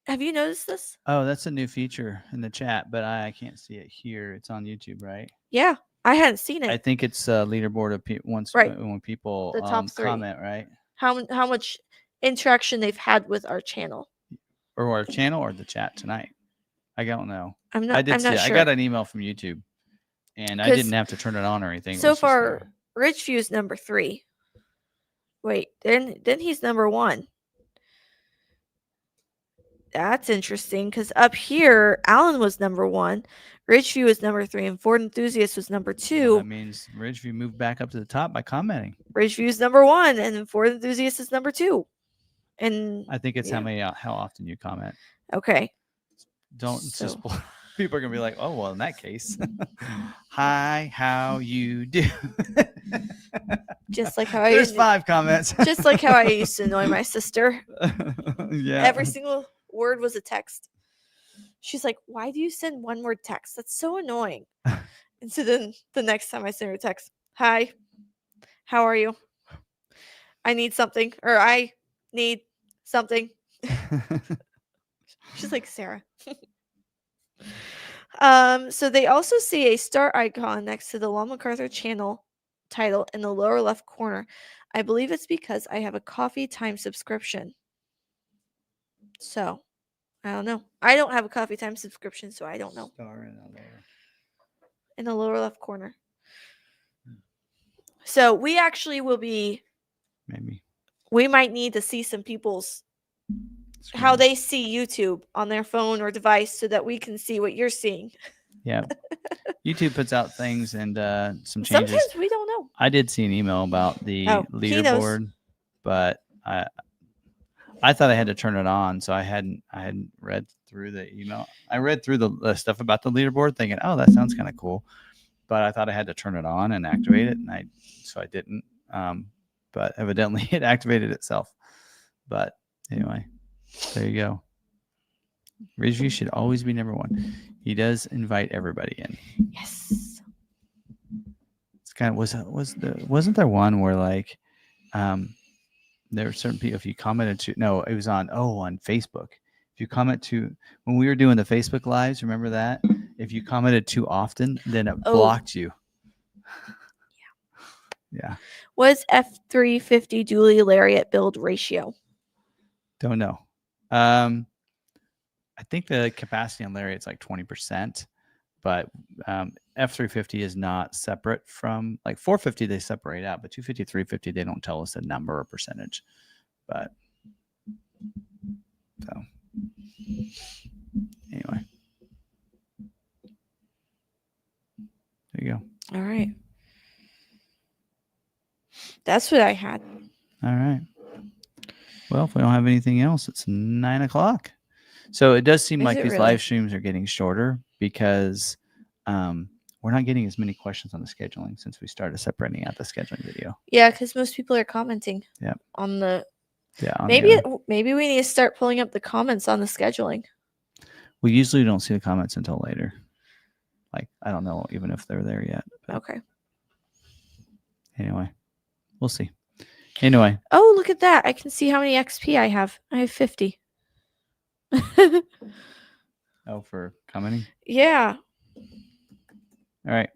Speaker 2: have you noticed this?
Speaker 1: Oh, that's a new feature in the chat, but I can't see it here. It's on YouTube, right?
Speaker 2: Yeah, I hadn't seen it.
Speaker 1: I think it's a leaderboard of when people
Speaker 2: the top
Speaker 1: comment, right?
Speaker 2: How much interaction they've had with our channel,
Speaker 1: or our channel, or the chat tonight. I don't know.
Speaker 2: I'm not
Speaker 1: see it.
Speaker 2: Sure.
Speaker 1: I got an email from YouTube, and I didn't have to turn it on or anything.
Speaker 2: So far, Ridgeview's number 3. Wait, then he's number 1. That's interesting because up here, Alan was number 1, Ridgeview was number 3, and Ford Enthusiast was number 2.
Speaker 1: Well, that means Ridgeview moved back up to the top by commenting.
Speaker 2: Ridgeview's number 1, and then Ford Enthusiast is number 2. And
Speaker 1: I think it's how often you comment.
Speaker 2: Okay.
Speaker 1: Don't just. People are gonna be like, oh well, in that case, hi, how you do?
Speaker 2: Just like how
Speaker 1: there's 5 comments.
Speaker 2: Just like how I used to annoy my sister.
Speaker 1: Yeah.
Speaker 2: Every single word was a text. She's like, why do you send one word text? That's so annoying. And so then the next time I send her a text, hi, how are you? I need something, or I need something. She's like, Sarah. So they also see a star icon next to the McArthur channel title in the lower left corner. I believe it's because I have a Coffee Time subscription. So, I don't know. I don't have a Coffee Time subscription, so I don't know.
Speaker 1: Star
Speaker 2: in the lower left corner. So we actually will be.
Speaker 1: Maybe.
Speaker 2: We might need to see some people's how they see YouTube on their phone or device so that we can see what you're seeing.
Speaker 1: Yeah. YouTube puts out things and some changes.
Speaker 2: Sometimes we don't know.
Speaker 1: I did see an email about the leaderboard, but I thought I had to turn it on, so I hadn't read through the email. I read through the stuff about the leaderboard, thinking, "Oh, that sounds kind of cool," but I thought I had to turn it on and activate it, and I didn't. But evidently, it activated itself. But anyway, there you go. Ridgeview should always be number 1. He does invite everybody in.
Speaker 2: Yes.
Speaker 1: It's kind of wasn't there one where like there were certain people, if you commented to, no, it was on Facebook. If you comment to, when we were doing the Facebook lives, remember that? If you commented too often, then it blocked you. Yeah.
Speaker 2: What's F350 dually lariat build ratio?
Speaker 1: Don't know. I think the capacity on lariat's like 20%, but F350 is not separate from, like 450 they separate out, but 250, 350 they don't tell us a number or percentage. But so anyway, there you go.
Speaker 2: All right. That's what I had.
Speaker 1: All right. Well, if we don't have anything else, it's 9:00. So it does seem like these live streams are getting shorter because we're not getting as many questions on the scheduling since we started separating out the scheduling video.
Speaker 2: Yeah, because most people are commenting.
Speaker 1: Yeah.
Speaker 2: On the.
Speaker 1: Yeah.
Speaker 2: Maybe we need to start pulling up the comments on the scheduling.
Speaker 1: We usually don't see the comments until later. Like, I don't know even if they're there yet.
Speaker 2: Okay.
Speaker 1: Anyway, we'll see. Anyway.
Speaker 2: Oh, look at that. I can see how many XP I have. I have 50.
Speaker 1: Oh, for commenting?
Speaker 2: Yeah.
Speaker 1: All right.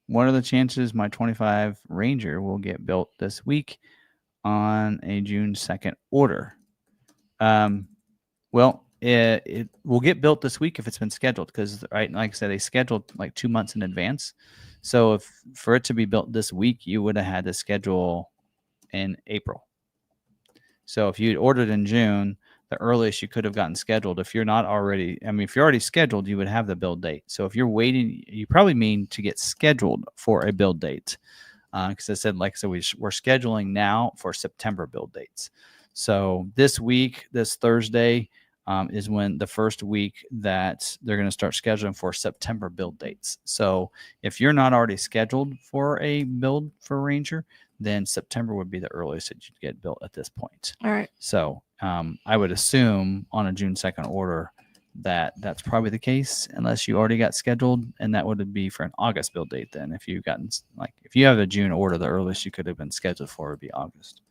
Speaker 1: What are the chances my 25 Ranger will get built this week on a June 2nd order? Well, it will get built this week if it's been scheduled because, right, like I said, they scheduled like 2 months in advance. So if for it to be built this week, you would have had to schedule in April. So if you'd ordered in June, the earliest you could have gotten scheduled, if you're not already, I mean, if you're already scheduled, you would have the build date. So if you're waiting, you probably mean to get scheduled for a build date. Because I said, like, so we're scheduling now for September build dates. So this week, this Thursday, is when the first week that they're going to start scheduling for September build dates. So if you're not already scheduled for a build for Ranger, then September would be the earliest that you'd get built at this point.
Speaker 2: All right.
Speaker 1: So I would assume on a June 2nd order that that's probably the case, unless you already got scheduled, and that would be for an August build date. Then if you've gotten, like, if you have a June order, the earliest you could have been scheduled for would be August.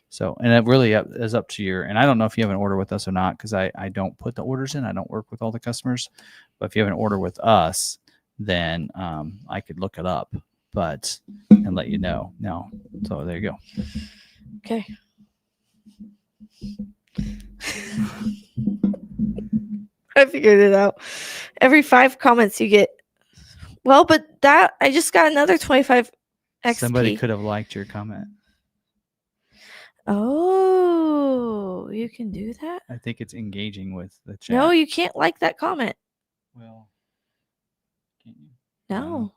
Speaker 1: So, and it really is up to your, and I don't know if you have an order with us or not, because I don't put the orders in. I don't work with all the customers. But if you have an order with us, then I could look it up, but and let you know. No, so there you go.
Speaker 2: Okay. I figured it out. Every 5 comments you get. Well, but that I just got another 25 XP.
Speaker 1: Somebody could have liked your comment.
Speaker 2: Oh, you can do that?
Speaker 1: I think it's engaging with the chat.
Speaker 2: No, you can't like that comment.
Speaker 1: Well, can't you?
Speaker 2: No.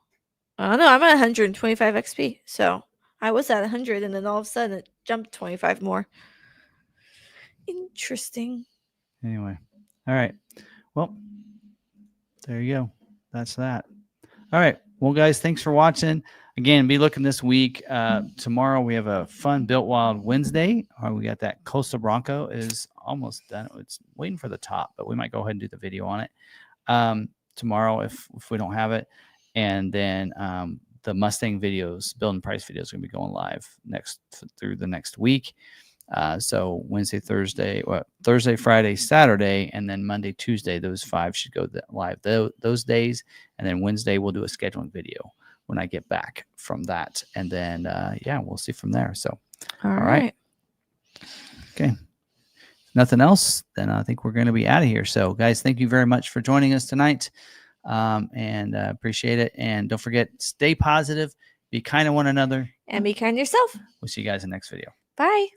Speaker 2: I don't know. I'm at 125 XP. So I was at 100, and then all of a sudden it jumped 25 more. Interesting.
Speaker 1: Anyway. All right. Well, there you go. That's that. All right. Well, guys, thanks for watching. Again, be looking this week. Tomorrow we have a fun Built Wild Wednesday. We got that Coastal Bronco is almost done. It's waiting for the top, but we might go ahead and do the video on it tomorrow if we don't have it. And then the Mustang videos, build and price videos, are going to be going live through the next week. So Wednesday, Thursday, Friday, Saturday, and then Monday, Tuesday, those 5 should go live those days. And then Wednesday, we'll do a scheduling video when I get back from that. And then, yeah, we'll see from there. So,
Speaker 2: all right.
Speaker 1: Okay. Nothing else, then I think we're going to be out of here. So, guys, thank you very much for joining us tonight. And appreciate it. And don't forget, stay positive, be kind to one another,
Speaker 2: and be kind to yourself.
Speaker 1: We'll see you guys in the next video.
Speaker 2: Bye.